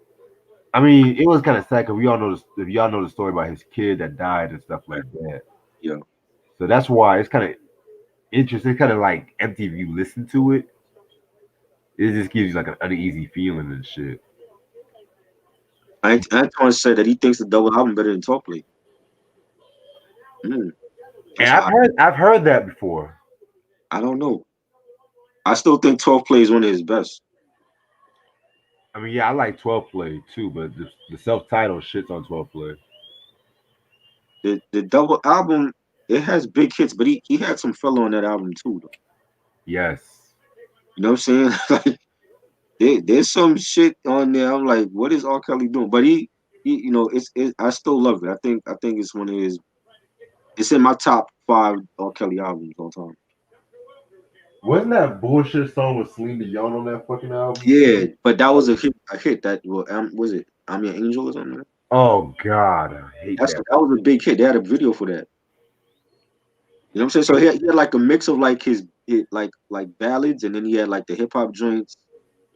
I mean it was kind of sad because we all know this, if y'all know the story about his kid that died and stuff right. like that. Yeah. So that's why it's kind of interesting. It's kind of like empty if you listen to it. It just gives you like an uneasy feeling and shit. Antoine said that he thinks the double album better than Talk Play. Mm, And that's hot. I've heard that before. I don't know. I still think 12 Play is one of his best. I mean, yeah, I like 12 play too, but the self titled shit's on 12 play. The double album it has big hits, but he had some fella on that album too, though. Yes. You know what I'm saying? Like there's some shit on there. I'm like, what is R. Kelly doing? But he I still love it. I think it's one of his. It's in my top 5 R. Kelly albums all time. Wasn't that bullshit song with Celine Dion on that fucking album? Yeah, but that was a hit. A hit that was it? I'm Your Angel or something. Oh God, I hate that. That was a big hit. They had a video for that. You know what I'm saying? So he had like a mix of like his like ballads, and then he had like the hip hop joints.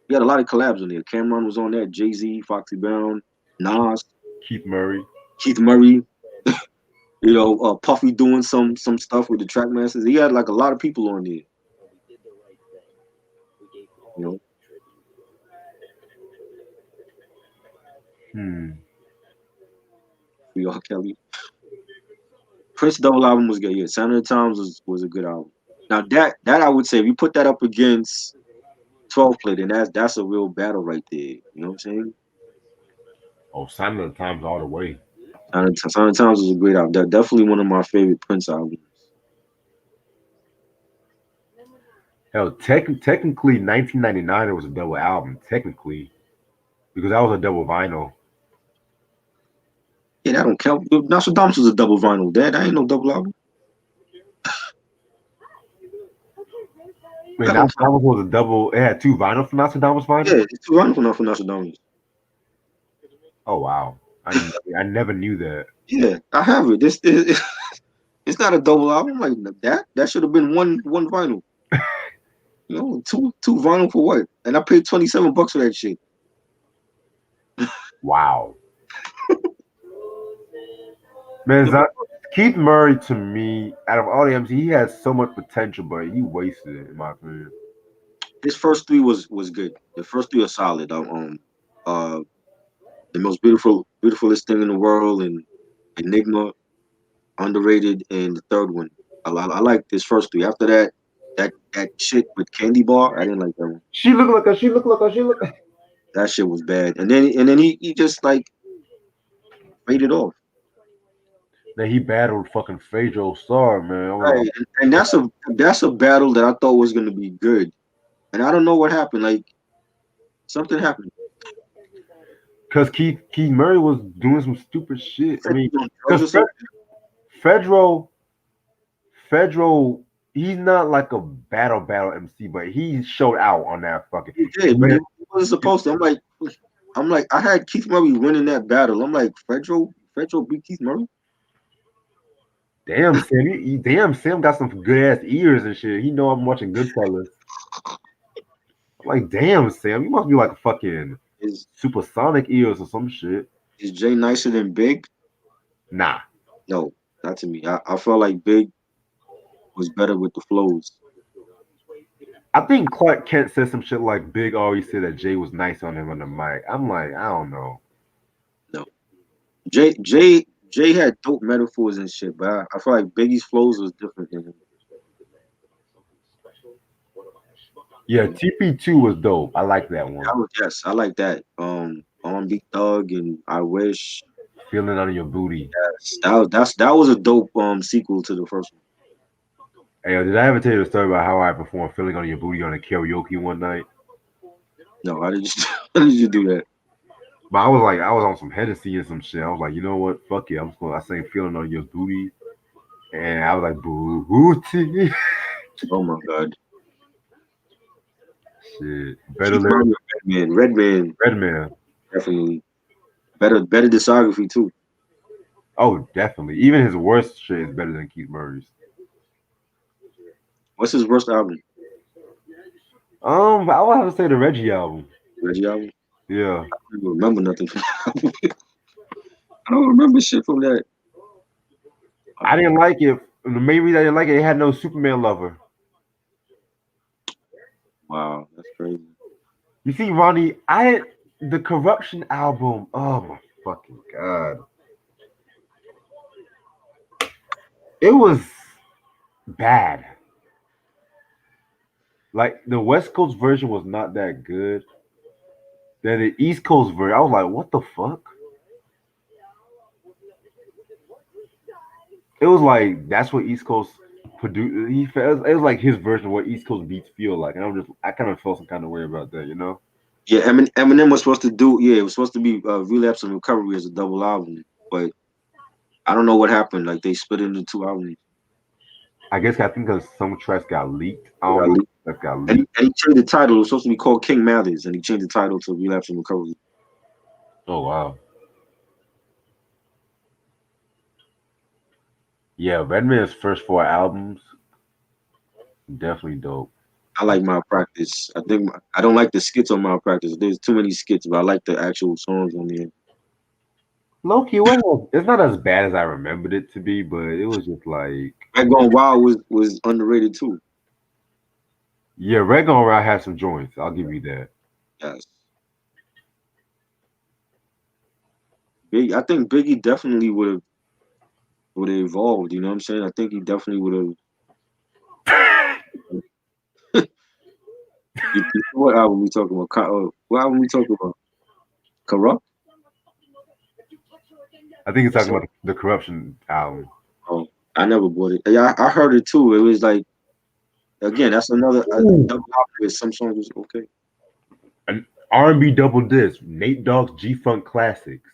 He had a lot of collabs on there. Cameron was on there. Jay-Z, Foxy Brown, Nas, Keith Murray. Keith Murray. Puffy doing some stuff with the Trackmasters. He had like a lot of people on there. You know, Hmm. for R. Kelly. Prince double album was good. Yeah, Sign of the Times was a good album. Now that I would say, if you put that up against 12 Play, then that's a real battle right there. You know what I'm saying? Oh, Sign of the Times all the way. Sign of the Times was a great album. Definitely one of my favorite Prince albums. Hell, technically, 1999 it was a double album. Technically, because that was a double vinyl. Yeah, that don't count. Nostradamus was a double vinyl. That ain't no double album. Wait, That don't count. Nostradamus was a double. It had two vinyl for Nostradamus vinyl. Yeah, it's too vinyl for Nostradamus. Oh wow, I never knew that. Yeah, I have it. This is it's not a double album like that. That should have been one vinyl. You know, two vinyl for what? And I paid $27 for that shit. Wow, man, Keith Murray to me, out of all the MCs, he has so much potential, but he wasted it in my opinion. His first 3 was good. The first 3 are solid. Uh, the most beautifulest thing in the world, and Enigma, underrated, and the third one. I like this first 3. After that shit with Candy Bar, I didn't like that one. She looked like her. She looked like her. She looked. That shit was bad. And then he just like faded off. That he battled fucking Pedro Star, man. I'm like, Right, and that's a battle that I thought was gonna be good, and I don't know what happened. Like something happened. because Keith Murray was doing some stupid shit. I Said mean, he on drugs or because something. Fedro, Fedro, he's not like a battle MC, but he showed out on that fucking. He did, but he wasn't supposed to. I'm like, I had Keith Murray winning that battle. I'm like, Fedro beat Keith Murray. Damn, Sam, damn, Sam got some good ass ears and shit. He know I'm watching Goodfellas. I'm like, damn, Sam, you must be like a fucking Is supersonic ears or some shit. is Jay nicer than Big? Nah, No, not to me. I felt like Big was better with the flows. I think Clark Kent said some shit like Big always said that Jay was nice on him on the mic. I'm like, I don't know. No, Jay had dope metaphors and shit, but I feel like Biggie's flows was different than him. Yeah, TP2 was dope. I like that one. Yes, I like that. On Big Thug and I Wish. Feeling on your booty. Yes, that was a dope sequel to the first one. Hey, did I ever tell you the story about how I performed "Feeling on Your Booty" on a karaoke one night? No, how did you how did you do that? But I was on some Hennessy and some shit. I was like, you know what? Fuck it. I sang "Feeling on Your Booty," and I was like, booty. Oh my god. Shit, better than Redman, definitely better discography too. Oh, definitely. Even his worst shit is better than Keith Murray's. What's his worst album? I would have to say the Reggie album. Reggie album? Yeah. I don't remember nothing from that. I don't remember shit from that. I didn't like it. The main reason I didn't like it had no Superman lover. Wow, that's crazy. You see, Ronnie, the Corruption album. Oh my fucking god. It was bad. Like the West Coast version was not that good. Then the East Coast version, I was like, what the fuck? It was like that's what East Coast produced. It was like his version of what East Coast beats feel like, and I kind of felt some kind of way about that, you know. Yeah, Eminem was supposed to do. Yeah, it was supposed to be Relapse and Recovery as a double album, but I don't know what happened. Like they split it into two albums. I guess I think because some tracks got leaked. I don't know. That got leaked. And he changed the title. It was supposed to be called King Mathers, and he changed the title to Relapse and Recovery. Oh wow. Yeah, Redman's first 4 albums, definitely dope. I like Malpractice. I think I don't like the skits on Malpractice. There's too many skits, but I like the actual songs on there. Low-key, it's not as bad as I remembered it to be, but it was just like Red Gone Wild was underrated too. Yeah, Red Gone Wild had some joints. I'll give you that. Yes. I think Biggie definitely would have evolved. You know what I'm saying? I think he definitely would have. What album we talking about? What album we talking about? Corrupt? I think he's talking about the Corruption album. Oh, I never bought it. Yeah, I heard it too. It was like, again, that's another double album with some songs was okay. An R&B double disc, Nate Dogg's G-Funk Classics.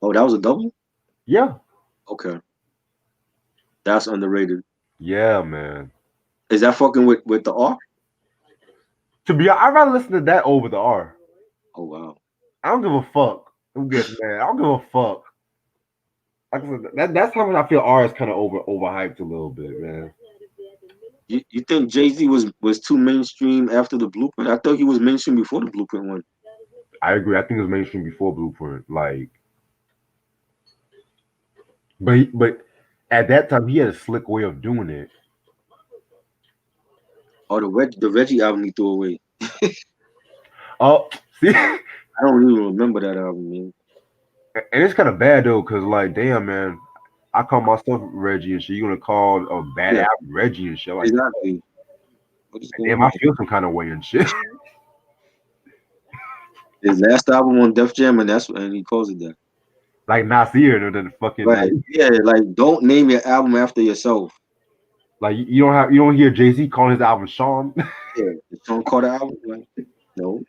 Oh, that was a double? Yeah. Okay. That's underrated. Yeah, man. Is that fucking with the R? To be honest, I'd rather listen to that over the R. Oh wow. I don't give a fuck. Who gets mad? I don't give a fuck. Like I said, that's how much I feel R is kind of overhyped a little bit, man. You think Jay-Z was too mainstream after the Blueprint? I thought he was mainstream before the Blueprint one. I agree. I think it was mainstream before Blueprint. Like, but at that time he had a slick way of doing it. Oh, the Reggie album he threw away. Oh, see, I don't even remember that album, man. And it's kind of bad though, cause like, damn, man, I call myself Reggie and shit. You gonna call a bad album Reggie and shit? Like, exactly. Damn, I feel some kind of way and shit. His last album on Def Jam, and he calls it that. like Nasir or the fucking Right. Yeah, like don't name your album after yourself. like you don't hear Jay-Z calling his album Sean. Yeah. The song called the album. Like, no.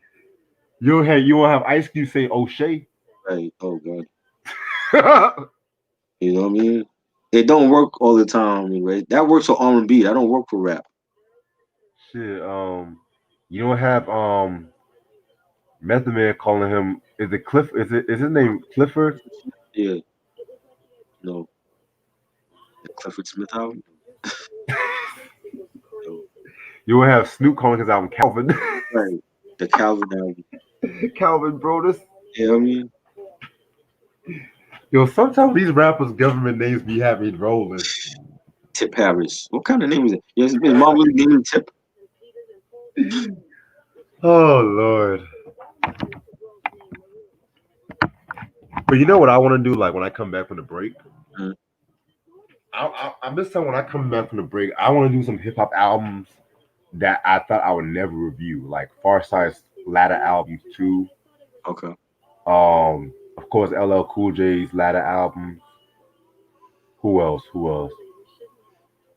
You don't have Ice Cube say O'Shea. Right. Oh god. You know what I mean? It don't work all the time, anyway. That works for R&B. That don't work for rap. Shit. You don't have Method Man calling him. Is it Cliff? Is his name Clifford? Yeah. No. The Clifford Smith album. No. You will have Snoop calling his album Calvin. Right. The Calvin album. Calvin, bro. This You know what I mean? yo. Sometimes these rappers' government names be having rolling. Tip Harris. What kind of name is it? Yes, his mom really named him Tip. Oh Lord. But you know what I want to do? Like when I come back from the break, Mhm. I'm this time when I come back from the break, I want to do some hip hop albums that I thought I would never review, like Farsight's latter albums too. Okay. Of course, LL Cool J's latter album. Who else? Who else?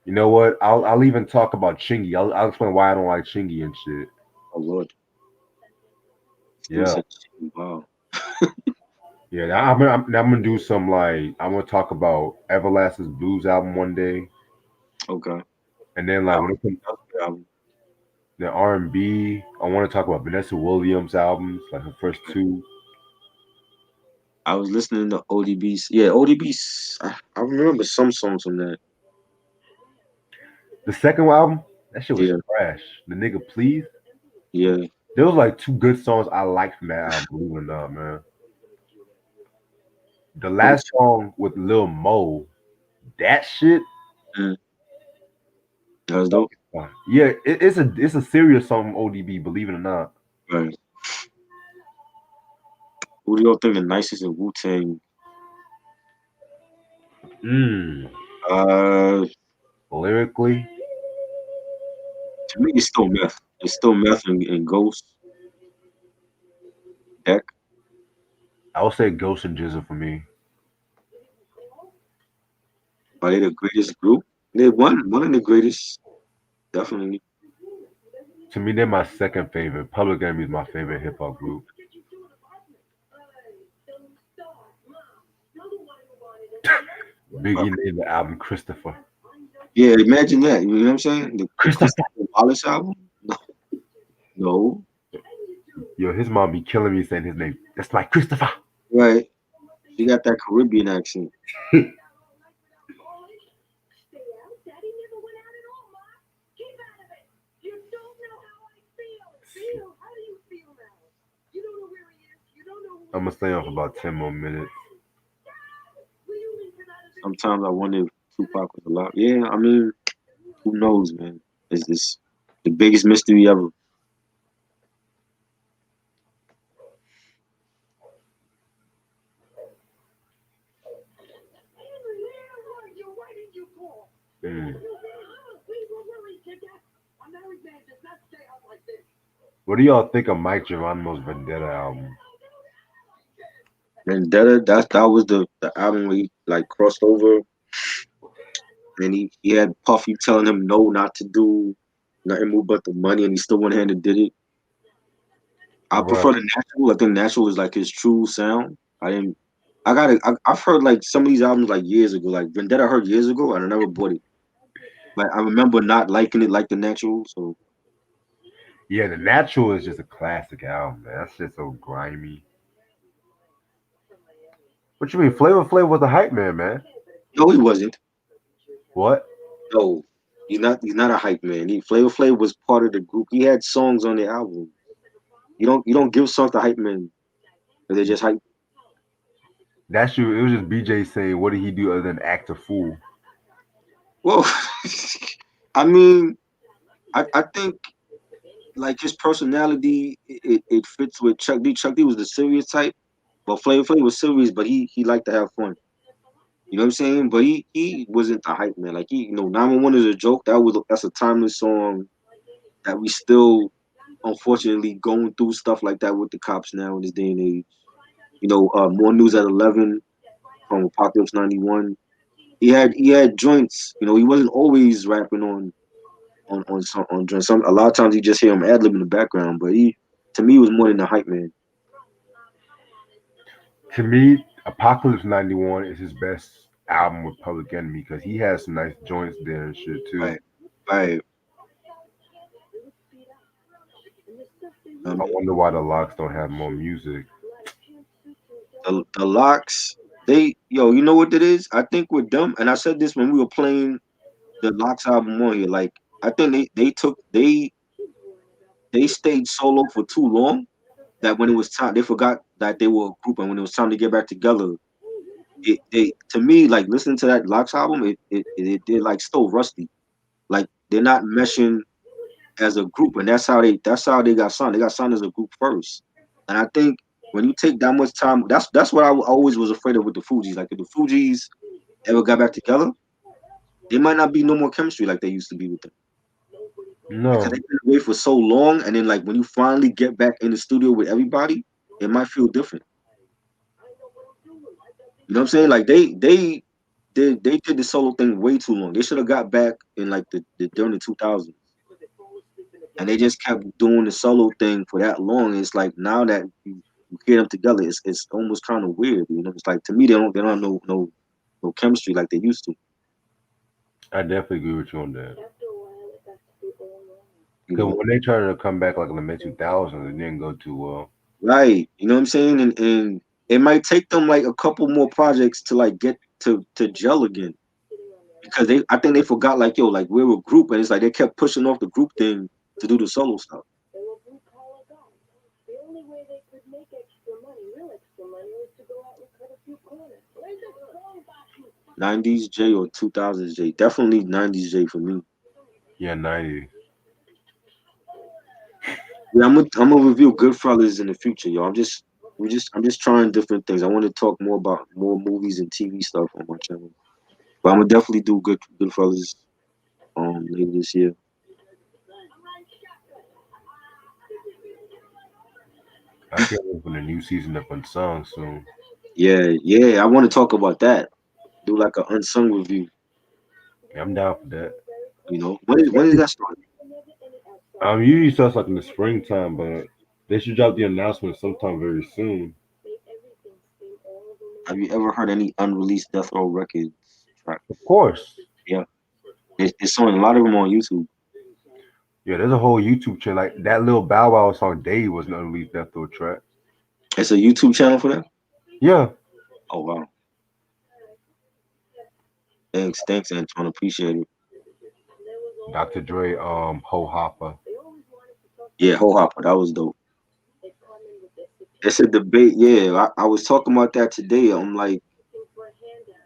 You know what? I'll even talk about Chingy. I'll explain why I don't like Chingy and shit. Oh Lord. Yeah, Wow. yeah. I'm gonna do some like I'm gonna talk about Everlast's Blues album one day, Okay. and then like when it comes Album. the R&B, I want to talk about Vanessa Williams albums, like her first two. I was listening to ODB's. Yeah, ODB's. I remember some songs from that. The second album, that shit was Yeah. trash. The nigga, please. Yeah. There was like two good songs I liked from that album, believe it or not, man. The last song with Lil Mo, that shit. Mm, that was dope. Yeah, it's a serious song from ODB, believe it or not. Right. Who do y'all think the nicest in Wu Tang? Mm. Uh, Lyrically, to me, it's still Meth. It's still Meth and Ghost. Deck. I would say Ghost and Jizzle for me. Are they the greatest group? They're one of the greatest, definitely. To me, they're my second favorite. Public Enemy is my favorite hip hop group. Biggie named the album Christopher. Yeah, imagine that. You know what I'm saying? The Christopher. Christopher Wallace album? No. Yo, his mom be killing me saying his name. That's my Christopher. Right. She got that Caribbean accent. I'm gonna stay on for about 10 more minutes. Sometimes I wonder if Tupac was alive. Yeah, I mean, who knows, man? Is this the biggest mystery ever? Mm. What do y'all think of Mike Geronimo's Vendetta album? Vendetta, that was the album where he like crossed over and he had Puffy telling him no not to do nothing more but the money and he still went ahead and did it. I Right. prefer the natural. I think natural is like his true sound. I've heard like some of these albums like years ago, like Vendetta I heard years ago and I never bought it. Like I remember not liking it like the natural, so Yeah, The Natural is just a classic album, man. That's just so grimy. What you mean? Flavor Flav was the hype man, man. no he wasn't. What? No, he's not a hype man. Flavor Flav was part of the group. He had songs on the album. You don't give songs to hype men. They're just hype. That's you. It was just BJ saying, what did he do other than act a fool? Well, I mean, I think like his personality it fits with Chuck D. Chuck D was the serious type, but Flavor Flav was serious, but he liked to have fun. You know what I'm saying? But he wasn't the hype man. Like 911 is a joke. That's a timeless song that we still unfortunately going through stuff like that with the cops now in this day and age. More news at 11. from Apocalypse 91. He had joints. You know, he wasn't always rapping on joints. A lot of times you just hear him ad lib in the background, but he to me was more than a hype man. To me, Apocalypse 91 is his best album with Public Enemy because he has some nice joints there and shit too. Right, right. I I mean, wonder why the Locks don't have more music. the Locks, you know what it is? I think with them, and I said this when we were playing the Locks album on here. Like, I think they stayed solo for too long. That when it was time, they forgot that they were a group, and when it was time to get back together, they to me like listening to that Locks album, they're like still rusty. Like they're not meshing as a group, and that's how they got signed. They got signed as a group first, and I think when you take that much time, that's what I always was afraid of with the Fugees. Like if the Fugees ever got back together, there might not be no more chemistry like they used to be with them because No, they've been away for so long, and then like when you finally get back in the studio with everybody, it might feel different. You know what I'm saying? Like they did the solo thing way too long. They should have got back in like the during the 2000s, and they just kept doing the solo thing for that long. It's like now that you get them together, it's almost kind of weird. You know, it's like to me they don't have no chemistry like they used to. I definitely agree with you on that. You Because know, when they tried to come back like in the mid 2000s, it didn't go too well. right? You know what I'm saying? And it might take them like a couple more projects to like get to gel again because I think they forgot like yo like we're a group and it's like they kept pushing off the group thing to do the solo stuff. 90s J or 2000s J, definitely 90s J for me. Yeah, 90. Yeah, I'm gonna review Goodfellas in the future, yo. I'm just trying different things. I want to talk more about more movies and TV stuff on my channel. But I'm gonna definitely do Goodfellas later this year. I can't wait for the new season of Unsung soon. Yeah, yeah, I want to talk about that. Do like an unsung review. Yeah, I'm down for that. You know, when is that starting? Usually starts like in the springtime, but they should drop the announcement sometime very soon. Have you ever heard any unreleased Death Row Records tracks? Of course. Yeah, it's on a lot of them on YouTube. Yeah, there's a whole YouTube channel. Like that little Bow Wow song Dave was an unreleased Death Row track. It's a YouTube channel for that. Yeah. Oh wow, thanks, Antoine. Appreciate it. Dr. Dre, Ho Hopper. Yeah, Ho Hopper, that was dope. It's a debate. Yeah, I was talking about that today. I'm like,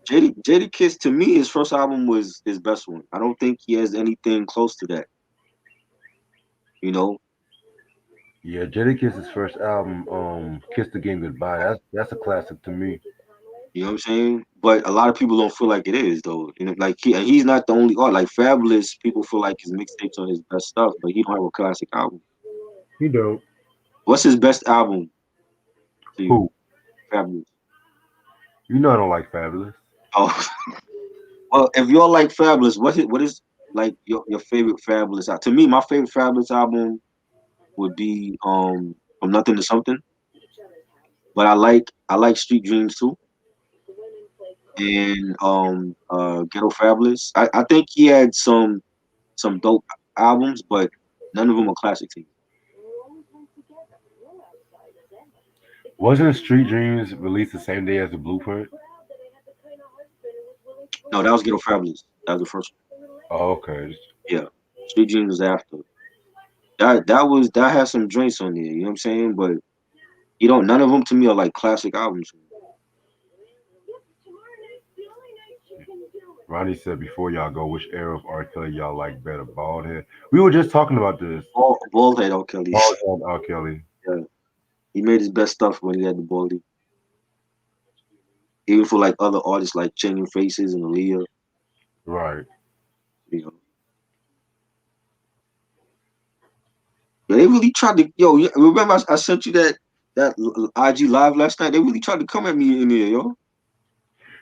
Jada Kiss to me, his first album was his best one. I don't think he has anything close to that. You know, Yeah, Jadakiss' first album, Kiss the Game Goodbye. That's a classic to me. you know what I'm saying. But a lot of people don't feel like it is though. You know, like and he's not the only art. Like Fabulous, people feel like his mixtapes are his best stuff, but he don't have a classic album. You don't. What's his best album to you? Who? Fabulous. You know I don't like Fabulous. Oh, well, if y'all like Fabulous, what is like your favorite Fabulous? To me, my favorite Fabulous album would be From Nothing to Something. But I like Street Dreams too, and Ghetto Fabulous. I think he had some dope albums, but none of them are classic to me. Wasn't Street Dreams released the same day as the Blueprint? No, that was Ghetto Fabulous. That was the first Oh, okay. one. Yeah, Street Dreams was after. That has some joints on there. You know what I'm saying? But none of them to me are like classic albums. Ronnie said before y'all go, which era of R. Kelly y'all like better? Bald head. We were just talking about this. Bald head R. Kelly. Bald head R. Kelly. Yeah, he made his best stuff when he had the baldy. Even for like other artists like Changing Faces and Aaliyah. Right. You know. Yeah, they really tried to. Yo, remember I sent you that IG live last night? They really tried to come at me in there, yo.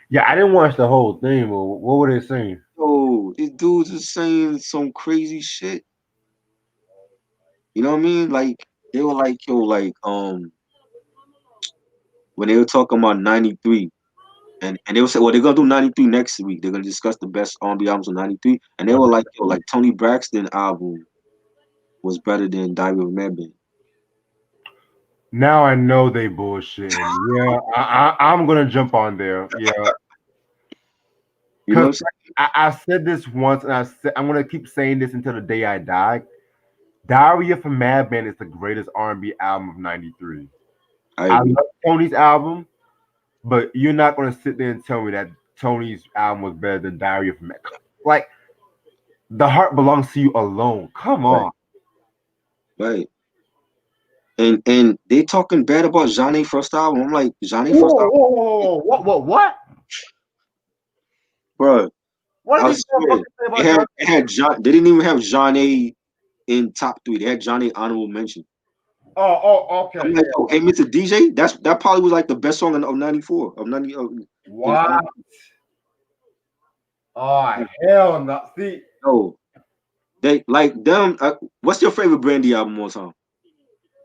Yeah, I didn't watch the whole thing, but what were they saying? Yo, these dudes are saying some crazy shit. You know what I mean? Like they were like, yo, like when they were talking about 93, and they were saying, well, they're gonna do 93 next week. They're gonna discuss the best R&B albums of 93. And they were like, yo, like Tony Braxton album was better than Diary of a Madman. Now I know they bullshitting. Yeah, I'm gonna jump on there. Yeah, You know because what I'm saying? I said this once, and I'm gonna keep saying this until the day I die. Diary of a Madman is the greatest R&B album of '93. I I agree. love Tony's album, but you're not gonna sit there and tell me that Tony's album was better than Diary of a Madman. Like The Heart Belongs to You alone. Come Right, on. right. And they talking bad about Johnny first album. I'm like, Johnny first Whoa, album, whoa, whoa, whoa, what? bro. What I did these swear motherfuckers say they about had John? they had John. They didn't even have Johnny in top three. They had Johnny honorable mention. Okay, I'm like, yeah. yo, hey, Mr. DJ, that probably was like the best song of '94 of '90. What? Oh, hell no. See, No, they like them. What's your favorite Brandy album all time?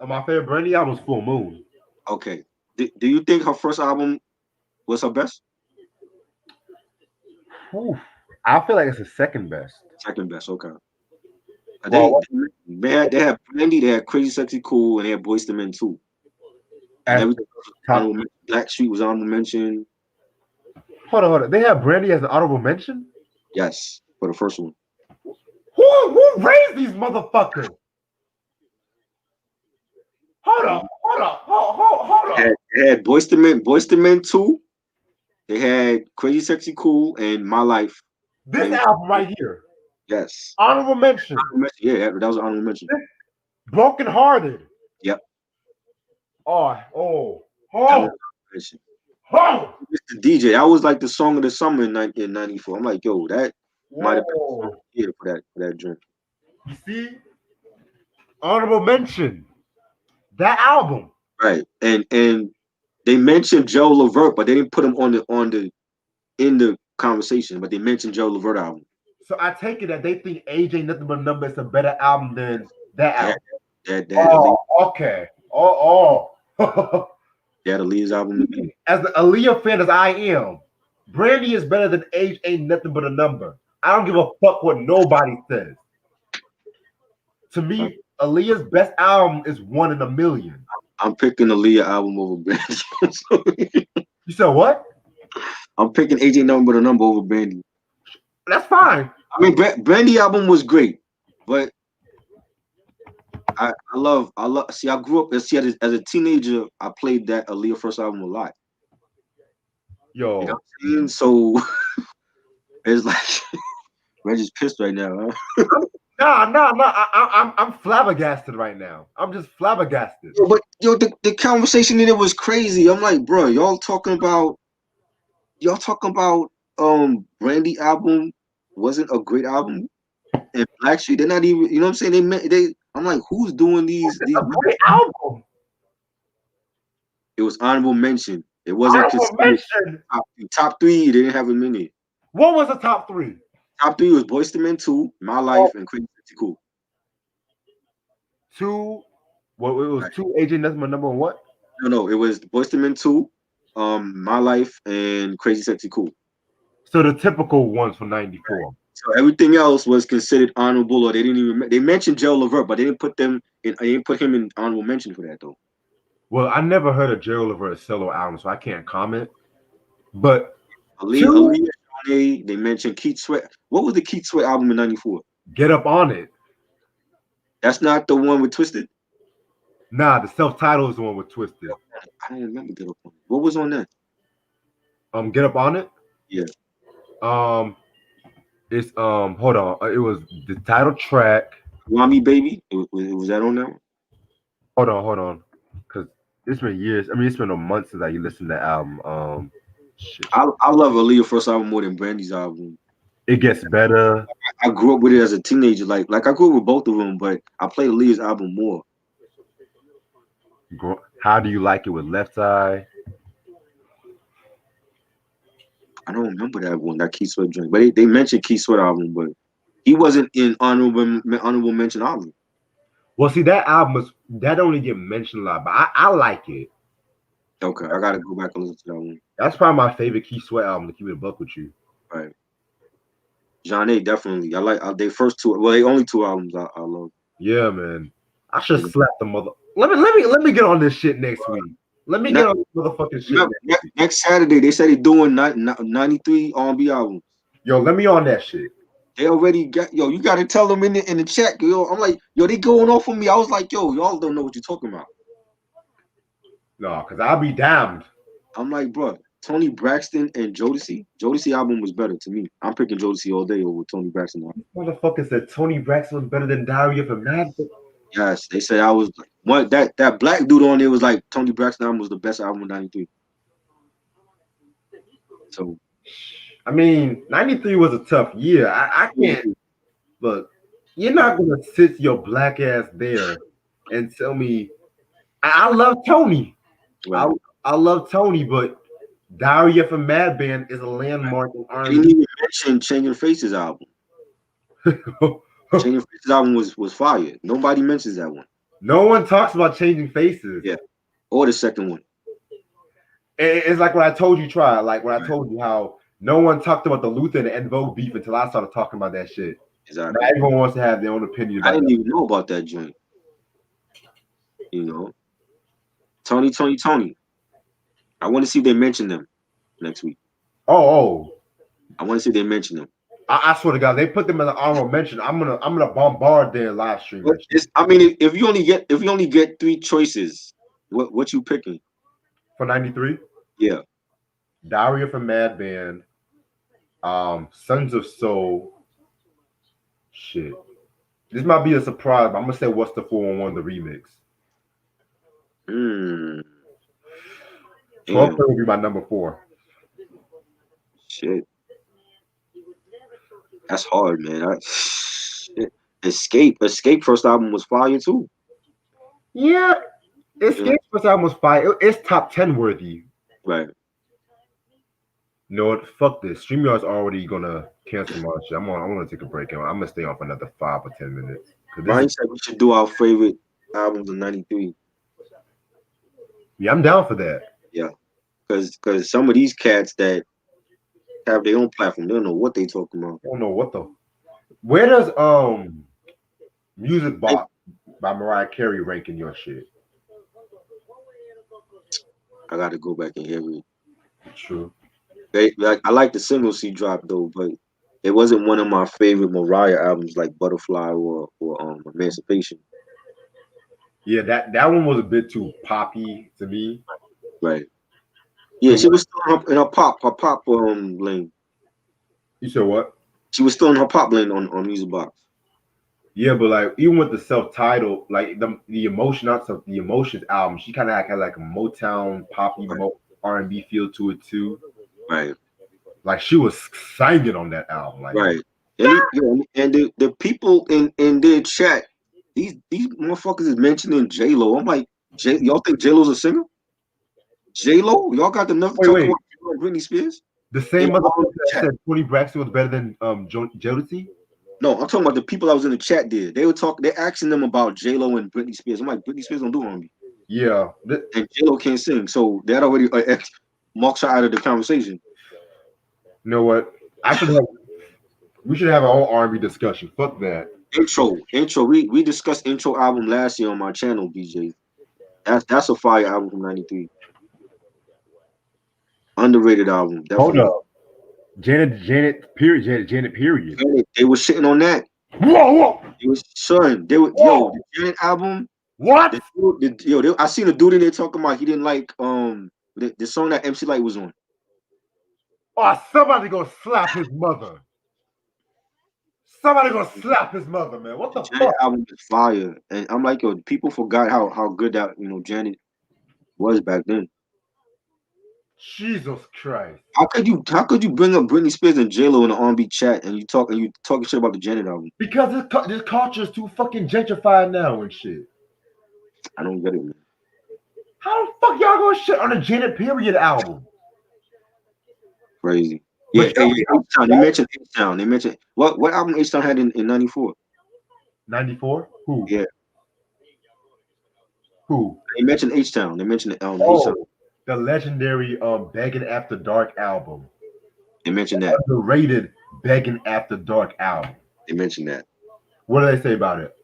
my favorite Brandy album was Full Moon. Okay, do you think her first album was her best? Oof. I feel like it's the second best. Second best. Okay. They Well, they had Brandy, they had Crazy Sexy Cool, and they had Boyz II Men too. And as everything else was top, honorable mention. Black Street was honorable mention. hold on. They have Brandy as an honorable mention? Yes, for the first one. Who raised these motherfuckers? Hold on. They had Boyz II Men 2. They had Crazy Sexy Cool and My Life. This They, album right here, yes. honorable mention. Yeah, that was an honorable mention. Broken Hearted. Yep. Oh, That was an honorable mention. Mr. DJ, that was like the song of the summer in '94. I'm like, yo, that might have been the song of the year for that drink. You see, honorable mention. That album. Right. And they mentioned Joe Levert, but they didn't put him on the in the conversation, but they mentioned Joe Levert album. So I take it that they think Age Ain't Nothing But a Number is a better album than that album. That Okay. Oh. they had Aaliyah's album. As the Aaliyah fan as I am, Brandy is better than Age Ain't Nothing But a Number. I don't give a fuck what nobody says. To me, Aaliyah's best album is One in a Million. I'm picking Aaliyah album over Brandy. You said what? I'm picking AJ Nothing But a Number over Brandy. That's fine. I mean, Brandy album was great, but I love. See, I grew up. See, as a teenager, I played that Aaliyah first album a lot. Yo. You know what I'm saying? So it's like Reggie's pissed right now. Huh? No. I'm flabbergasted right now. I'm just flabbergasted. But the conversation in it was crazy. I'm like, bro, y'all talking about Brandy album wasn't a great album, and Black Street, they're not even. You know what I'm saying? They. I'm like, who's doing these? It's a great album. It was honorable mention. It wasn't top three. They didn't have a minute. What was the top three? Top three was Boyz II Men 2, My Life, and Crazy Sexy Cool. Two. Well, it was two. AJ Nothing But Number what? No, it was Boyz II Men 2, My Life, and Crazy Sexy Cool. So the typical ones for '94. So everything else was considered honorable, or they didn't even. They mentioned Joe Levert, but they didn't put them in. They didn't put him in honorable mention for that though. Well, I never heard of Joe Levert solo album, so I can't comment. But Aaliyah, they mentioned Keith Sweat. What was the Keith Sweat album in '94? Get Up On It. That's not the one with Twisted. Nah, the self-title is the one with Twisted. I don't remember Get Up On It. What was on that? Get Up On It. Yeah. It's hold on. It was the title track. Wami Baby. Was that on that one? Hold on. Because it's been years. I mean, it's been a month since I listened to that album. Shit. I love Aaliyah's first album more than Brandy's album. It gets better. I grew up with it as a teenager. Like I grew up with both of them, but I played Aaliyah's album more. How Do You Like It with Left Eye? I don't remember that one, that Keith Sweat joint. But they mentioned Keith Sweat album, but he wasn't in honorable mention album. Well, see, that album was that only get mentioned a lot, but I like it. Okay, I gotta go back and listen to that one. That's probably my favorite Keith Sweat album, to keep it a buck with you. Right. John A. definitely. I like they first two. Well, they only two albums I love. Yeah, man. I should slap the mother. Let me get on this shit next week. Let me get on this motherfucking shit. Next Saturday, they said they're doing 93 R&B albums. Yo, let me on that shit. They already got you got to tell them in the chat. Yo, I'm like, yo, they going off on me. I was like, yo, y'all don't know what you're talking about. No, because I'll be damned. I'm like, bro, Tony Braxton and Jodeci. Jodeci album was better to me. I'm picking Jodeci all day over Tony Braxton album. Motherfucker said Tony Braxton was better than Diary of a Mad. Yes, they said I was one that black dude on there was like Tony Braxton album was the best album of '93. So, I mean, '93 was a tough year. I can't. Look, you're not gonna sit your black ass there and tell me. I love Tony. right. I love Tony, but Diary of a Mad Band is a landmark in I didn't even mention Changing Faces album. Changing Faces album was fire. Nobody mentions that one. No one talks about Changing Faces. Yeah, or the second one. It's like when I told you, try. Like when I told you how no one talked about the Luther and the En Vogue beef until I started talking about that shit. Exactly. Now everyone wants to have their own opinion about I didn't even know about that joint. You know, Tony. I want to see if they mention them next week. Oh. I want to see if they mention them. I swear to God, they put them in the honorable mention. I'm gonna bombard their live stream. I mean, if you only get three choices, what you picking for '93? Yeah, Diary of a Mad Band, Sons of Soul. Shit, this might be a surprise, but I'm gonna say What's the 411 the remix. 12 would be my number 4. Shit. That's hard, man. Escape first album was fire too. Yeah, Escape first album was fire. It's top 10 worthy. Right. You know what? Fuck this. StreamYard's already gonna cancel my shit. I'm gonna take a break. I'm gonna stay on for another 5 or 10 minutes. Brian said we should do our favorite albums of '93. Yeah, I'm down for that. Yeah, because some of these cats that have their own platform, they don't know what they talking about. I don't know what the. Where does Music Box by Mariah Carey rank in your shit? I got to go back and hear it. True. I like the single she dropped though, but it wasn't one of my favorite Mariah albums like Butterfly or Emancipation. Yeah, that one was a bit too poppy to me. Right. Yeah, she was still in her pop lane. You said what? She was still in her pop lane on Music Box. Yeah, but like even with the self-titled, like the Emotions album, she kind of had like a Motown poppy R&B feel to it too. Right. Like she was singing on that album. Like, right. And the people in their chat, these motherfuckers is mentioning J-Lo. I'm like, y'all think J-Lo's a singer? J-Lo? Y'all got enough to talk about Britney Spears? The same motherfucker that said Tony Braxton was better than Jodeci? No, I'm talking about the people that was in the chat there. They're asking them about J-Lo and Britney Spears. I'm like, Britney Spears don't do R&B. Yeah. And J-Lo can't sing. So that already marks her out of the conversation. You know what? We should have our own R&B discussion. Fuck that. Intro. We discussed Intro album last year on my channel, BJ. That's a fire album from '93. Underrated album. Definitely. Hold up. Janet period. They were shitting on that. Whoa. It was the Janet album. What? I seen a dude in there talking about he didn't like the song that MC Lyte was on. Oh, somebody gonna slap his mother. Somebody gonna slap his mother, man. What the fuck? Album is fire, and I'm like, yo, people forgot how good that Janet was back then. Jesus Christ! How could you bring up Britney Spears and J-Lo in the R&B chat and you talking shit about the Janet album? Because this culture is too fucking gentrified now and shit. I don't get it, man. How the fuck y'all gonna shit on a Janet period album? Crazy. Yeah, But hey, H-Town. They mentioned H-Town. They mentioned what album H-Town had in '94. 94? Who? Yeah, Who? they mentioned H-Town. They mentioned H-Town. Oh, the legendary Begging After Dark album. They mentioned that. Underrated Begging After Dark album. They mentioned that. What do they say about it?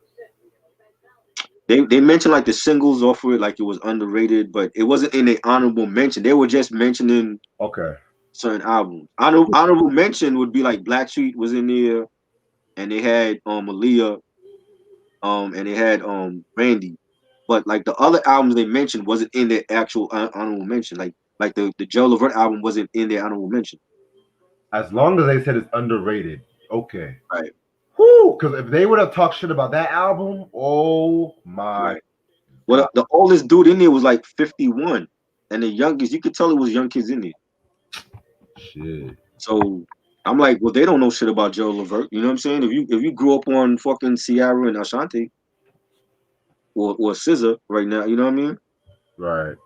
They mentioned like the singles off of it, like it was underrated, but it wasn't in the honorable mention. They were just mentioning Okay. certain albums. Honorable mention would be like Blackstreet was in there, and they had Aaliyah, and they had Randy. But like the other albums they mentioned wasn't in their actual honorable mention. Like the Joe Levert album wasn't in their honorable mention. As long as they said it's underrated, okay. Right. Whoo! Because if they would have talked shit about that album, oh my. Right. Well, the oldest dude in there was like 51, and the youngest, you could tell it was young kids in there. Shit. So I'm like, well, they don't know shit about Joe Levert. You know what I'm saying? If you grew up on fucking Ciara and Ashanti or SZA right now, you know what I mean? Right.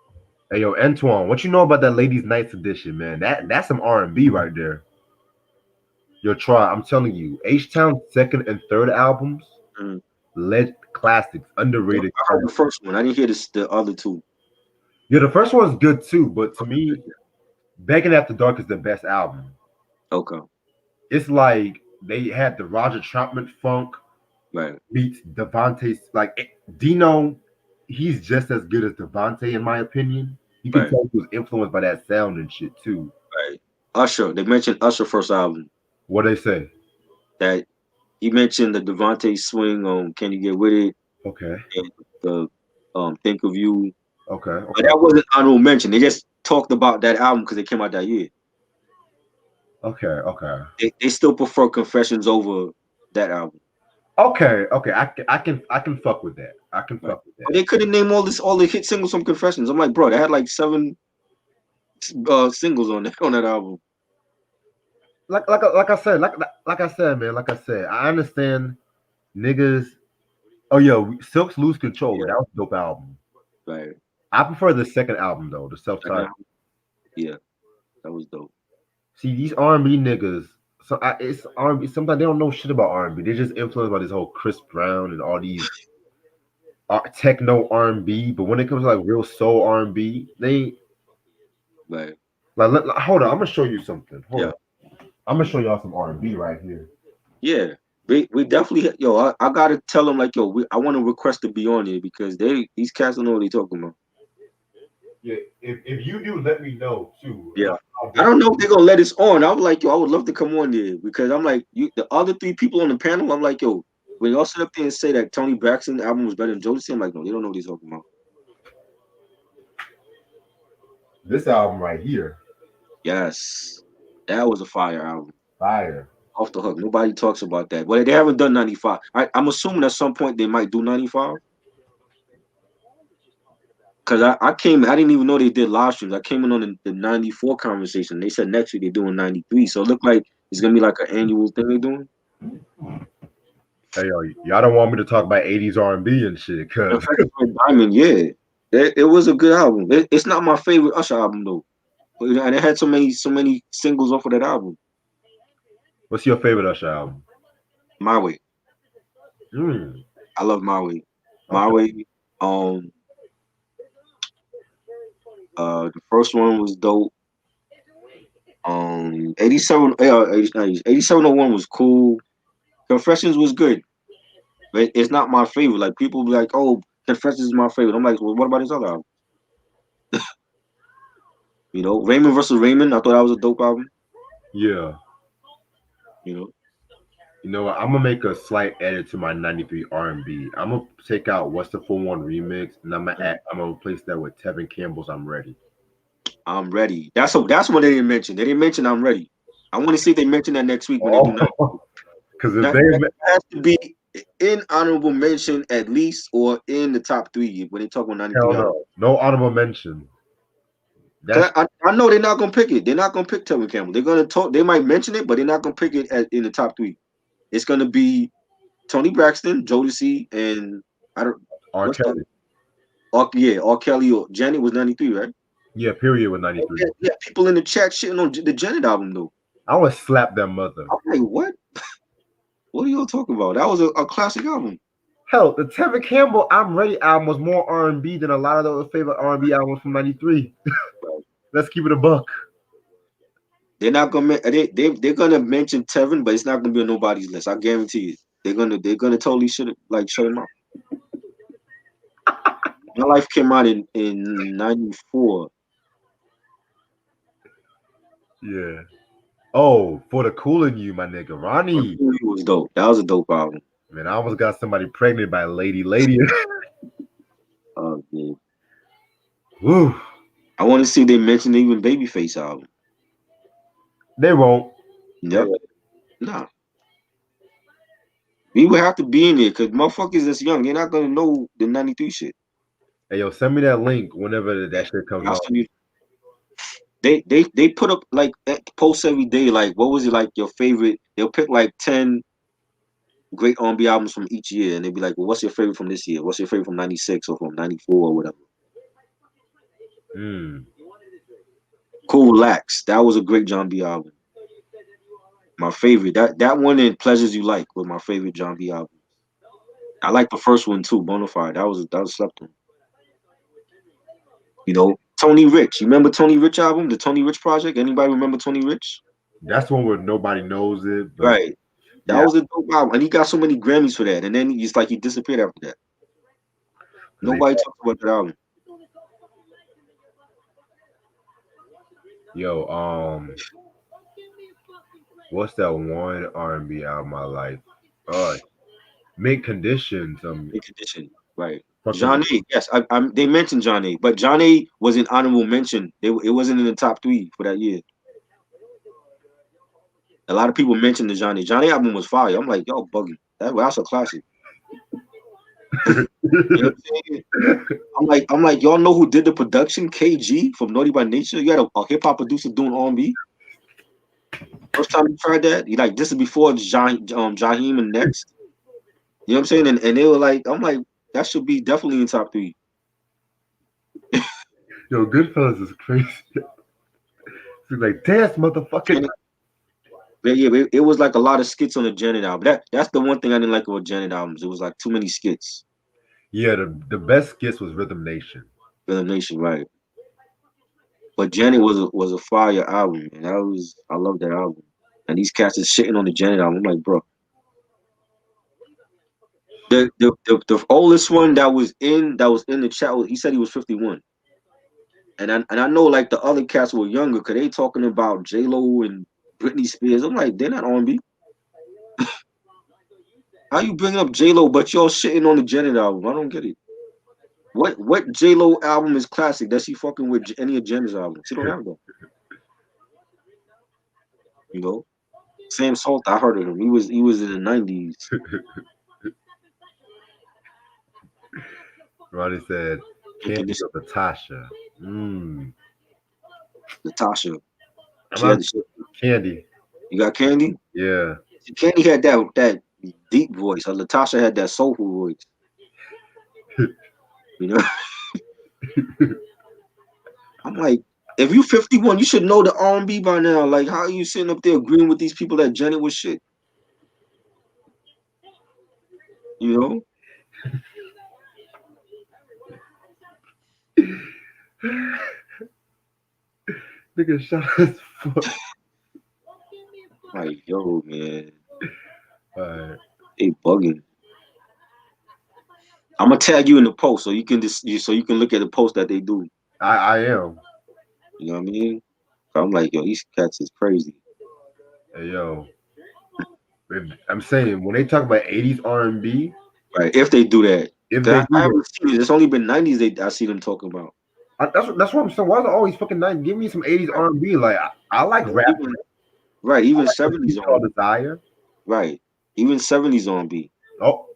Hey yo, Antoine, what you know about that Ladies Nights edition, man? That's some R&B right there. Yo, try. I'm telling you, H-Town's second and third albums, led classics, underrated. I heard the first one. I didn't hear the other two. Yeah, the first one's good too, but to me, Begging After Dark is the best album. Okay. It's like they had the Roger Troutman funk Right. meets Devontae. Like Dino, he's just as good as Devontae in my opinion. You can tell he was influenced by that sound and shit too. Right. Usher. They mentioned Usher first album. What they say? That he mentioned the Devontae swing on "Can You Get With It." Okay. And the "Think of You." Okay. But that wasn't honorable mention. They just talked about that album because it came out that year. Okay. Okay. They still prefer Confessions over that album. Okay. I can fuck with that. I can fuck with that. But they couldn't name all the hit singles from Confessions. I'm like, bro, they had like 7 singles on that album. Like I said, man. Like I said, I understand niggas. Oh yo, Silk's Lose Control. Yeah. That was a dope album. Right. I prefer the second album though, the self-titled. Yeah, that was dope. See, these R&B niggas, it's R&B. Sometimes they don't know shit about R&B. They're just influenced by this whole Chris Brown and all these techno R&B. But when it comes to like real soul R&B, they right. Like hold on, I'm gonna show you something. Hold on. I'm gonna show y'all some R&B right here. Yeah, we definitely I gotta tell them like I want to request to be on here because these cats don't know what they talking about. Yeah, if you do, let me know too. Yeah, I don't know if they're gonna let us on. I was like, I would love to come on there because I'm like, the other 3 people on the panel. I'm like, when y'all sit up there and say that Tony Braxton album was better than Jodeci, I'm like, no, they don't know what they're talking about. This album right here. Yes, that was a fire album. Fire. Off the hook. Nobody talks about that. Well, they haven't done 95. I'm assuming at some point they might do 95. Because I didn't even know they did live streams. I came in on the 94 conversation. They said next week they're doing 93. So it looked like it's going to be like an annual thing they're doing. Hey, y'all don't want me to talk about 80s R&B and shit. Cause Diamond, yeah. It was a good album. It's not my favorite Usher album, though. And it had so many singles off of that album. What's your favorite Usher album? My Way. I love My Way. My Way. The first one was dope. 8701 was cool. Confessions was good. But it's not my favorite. Like people be like, oh, Confessions is my favorite. I'm like, well, what about his other album? Raymond versus Raymond. I thought that was a dope album. Yeah. You know what? I'm gonna make a slight edit to my 93 R&B. I'm gonna take out What's the 4-1 remix, and I'm gonna replace that with Tevin Campbell's I'm Ready. I'm Ready. That's what they didn't mention. They didn't mention I'm Ready. I want to see if they mention that next week when they do that. Because that has to be in honorable mention at least, or in the top 3 when they talk about 93. No honorable mention. I know they're not gonna pick it. They're not gonna pick Tevin Campbell. They're gonna talk. They might mention it, but they're not gonna pick it in the top 3. It's gonna be Tony Braxton, Jodeci, and R. Kelly. R. Kelly or Janet was 93, right? Yeah, period with 93. Yeah, people in the chat shitting on the Janet album though. I would slap their mother. I'm like, what? What are y'all talking about? That was a classic album. Hell, the Tevin Campbell "I'm Ready" album was more R&B than a lot of those favorite R&B albums from '93. Let's keep it a buck. They're not gonna they're gonna mention Tevin, but it's not gonna be on nobody's list. I guarantee it. They're gonna totally shut him out. My Life came out in '94. Yeah. Oh, for the cooling you, my nigga, Ronnie. It was dope. That was a dope album. Man, I almost got somebody pregnant by Lady. Oh, dude. Woo. I want to see they mention even Babyface album. They won't. Yep. Nah. We would have to be in there because motherfuckers that's young, they're not gonna know the '93 shit. Hey, yo, send me that link whenever that shit comes out. They put up like posts every day. Like, what was it like your favorite? They'll pick like 10 great R&B albums from each year, and they'd be like, "Well, what's your favorite from this year? What's your favorite from '96 or from '94 or whatever?" Cool Lax. That was a great John B album. My favorite. That one and Pleasures You Like was my favorite John B album. I like the first one too, Bonafide. That was slept on. You know, Tony Rich. You remember Tony Rich album, the Tony Rich Project? Anybody remember Tony Rich? That's one where nobody knows it. But Right. That was a dope album, and he got so many Grammys for that. And then he's like he disappeared after that. Nobody talked about that album. Yo, what's that one R&B album I like? Mint Conditions. Mint Condition, right? John A. Yes, they mentioned John A. But John A. was an honorable mention. It wasn't in the top 3 for that year. A lot of people mentioned the John A. John A. album was fire. I'm like, y'all bugging. That's a classic. You know what I'm like, y'all know who did the production? KG from Naughty by Nature. You had a hip hop producer doing R&B. First time you tried that, you like this is before Jaheim and Next. You know what I'm saying? And they were like, I'm like, that should be definitely in top 3. Yo, Goodfellas is crazy. He's like, dance, motherfucker. Yeah, it was like a lot of skits on the Janet album. That's the one thing I didn't like about Janet albums. It was like too many skits. Yeah, the best skits was Rhythm Nation. Rhythm Nation, right? But Janet was a fire album, and I love that album. And these cats is shitting on the Janet album. I'm like, bro. The oldest one that was in the chat, he said he was 51. And I know like the other cats were younger because they talking about J-Lo and Britney Spears. I'm like, they're not R&B. How you bring up J-Lo but y'all shitting on the Janet album? I don't get it. What J-Lo album is classic that she fucking with any of Janet's albums? She don't have that. You know? Sam Salt, I heard of him. He was in the '90s. Ronnie said, Candy of Natasha. Natasha. Candy. You got Candy? Yeah. Candy had that deep voice. Natasha had that soulful voice. You know? I'm like, if you 51, you should know the R&B by now. Like, how are you sitting up there agreeing with these people that Janet was shit? You know? Nigga shot his foot. Like, yo, man. Right. They bugging. I'm gonna tag you in the post so you can look at the post that they do. I am. You know what I mean? I'm like, yo, these cats is crazy. Hey, yo. I'm saying when they talk about '80s R&B, right? If they do that, I haven't seen it. It's only been '90s. I see them talking about. That's what I'm saying. Why is it always fucking '90s? Give me some '80s R&B. Like I like rap. Right, even '70s R&B. Desire. Right, even '70s R&B. Oh,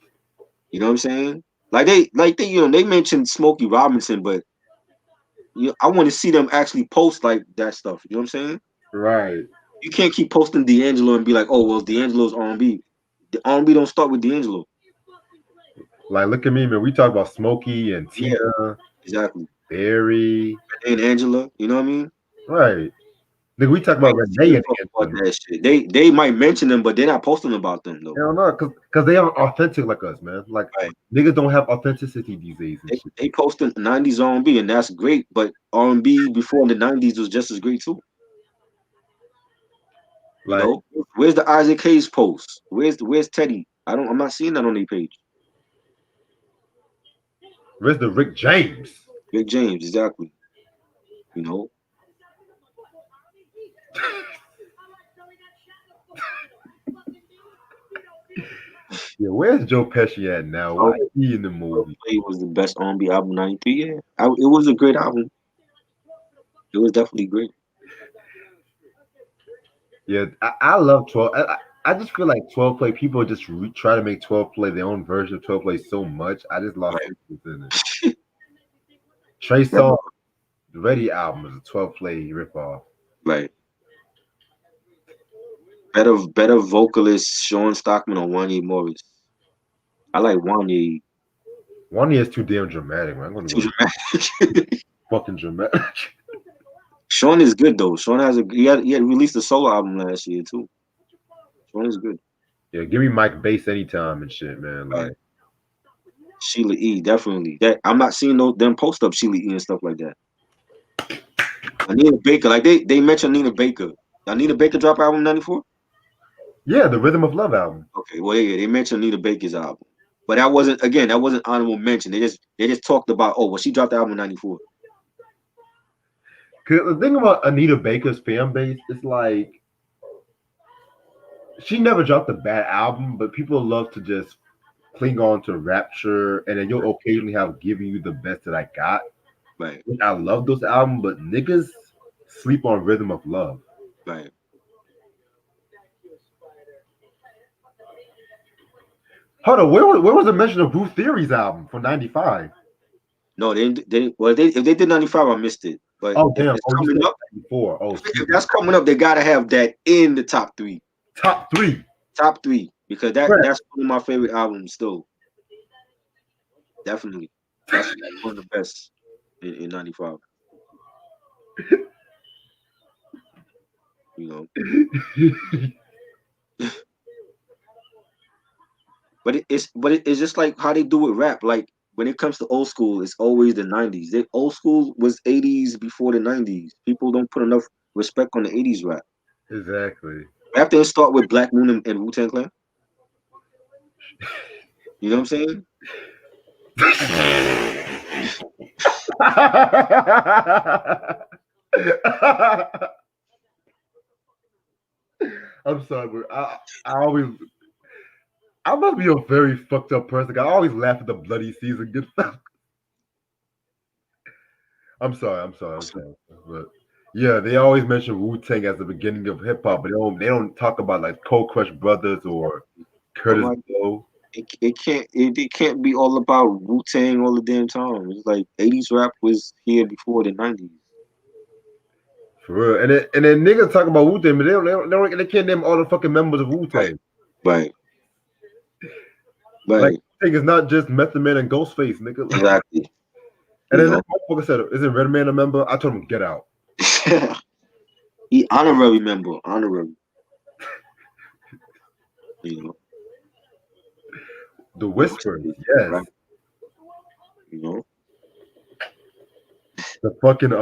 you know what I'm saying? Like they they mentioned Smokey Robinson, but I want to see them actually post like that stuff. You know what I'm saying? Right. You can't keep posting D'Angelo and be like, oh well, D'Angelo's R&B. The R&B don't start with D'Angelo. Like, look at me, man. We talk about Smokey and Tina. Yeah, exactly. Barry and Angela. You know what I mean? Right. Nigga, we talk about Renee and about that shit. They might mention them, but they're not posting about them though. Hell no, cause they aren't authentic like us, man. Like niggas don't have authenticity these days. And shit. They posting 90s R&B, and that's great. But R&B before the 90s was just as great too. Like, you know, where's the Isaac Hayes post? Where's Teddy? I'm not seeing that on their page. Where's the Rick James? Rick James, exactly. You know. Yeah, where's Joe Pesci at now? Why is he in the movie? It was the best R&B album '93. Yeah, it was a great album. It was definitely great. Yeah, I love 12. I just feel like 12 Play people just try to make 12 Play their own version of 12 Play so much. I just lost interest in it. Trey Songz, the Ready album is a 12 Play ripoff. Right. Better vocalist Sean Stockman or Wanya Morris. I like Wanya. Wanya is too damn dramatic, man. Too dramatic. Fucking dramatic. Sean is good though. Sean he had released a solo album last year too. Sean is good. Yeah, give me Mike Bass anytime and shit, man. Like Sheila E, definitely. That I'm not seeing them post up Sheila E and stuff like that. Anita Baker, like they mentioned Anita Baker. Anita Baker drop album '94? Yeah, the Rhythm of Love album. Okay, well yeah, they mentioned Anita Baker's album. But that wasn't honorable mention. They just talked about, well, she dropped the album in '94. Cause the thing about Anita Baker's fan base is like she never dropped a bad album, but people love to just cling on to Rapture, and then you'll occasionally have Giving You the Best That I Got. Right. I love those albums, but niggas sleep on Rhythm of Love. Right. Hold on, where was the mention of Ruth Theory's album from '95? No, if they did '95, I missed it. But damn, coming up, '94. Oh, if that's coming up, they gotta have that in the top three. Top three, because that's one of my favorite albums still. Definitely, that's one of the best in '95. You know. But it's just like how they do with rap. Like when it comes to old school, it's always the '90s. Old school was '80s before the '90s. People don't put enough respect on the '80s rap. Exactly. Rap didn't start with Black Moon and Wu-Tang Clan. You know what I'm saying? I'm sorry, but I must be a very fucked up person. I always laugh at the Bloody Season good stuff. I'm sorry. But yeah, they always mention Wu-Tang as the beginning of hip hop, but they don't talk about like Cold Crush Brothers or Curtis Blow. It can't be all about Wu-Tang all the damn time. It's like '80s rap was here before the '90s. For real, and then niggas talk about Wu-Tang, but they can't name all the fucking members of Wu-Tang. Right. Like it's not just Method Man and Ghostface, nigga. Exactly. And then that motherfucker said, "Isn't Redman a member?" I told him, "Get out." He honorary member, honorary. You know. The Whispers, yes. Right. You know. The fucking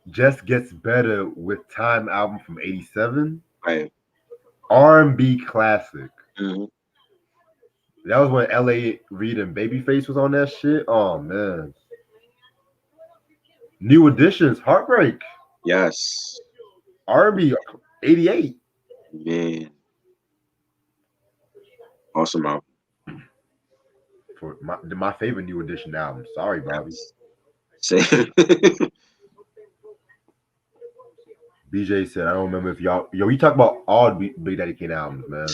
Just Gets Better with Time album from '87. Right. R&B classic. Mm-hmm. That was when L.A. Reid and Babyface was on that shit. Oh man. New Editions, Heartbreak. Yes. R&B '88. Man. Awesome album. For my favorite New Edition album. Sorry, Bobby. BJ said, I don't remember if we talk about all Big Daddy Kane albums, man.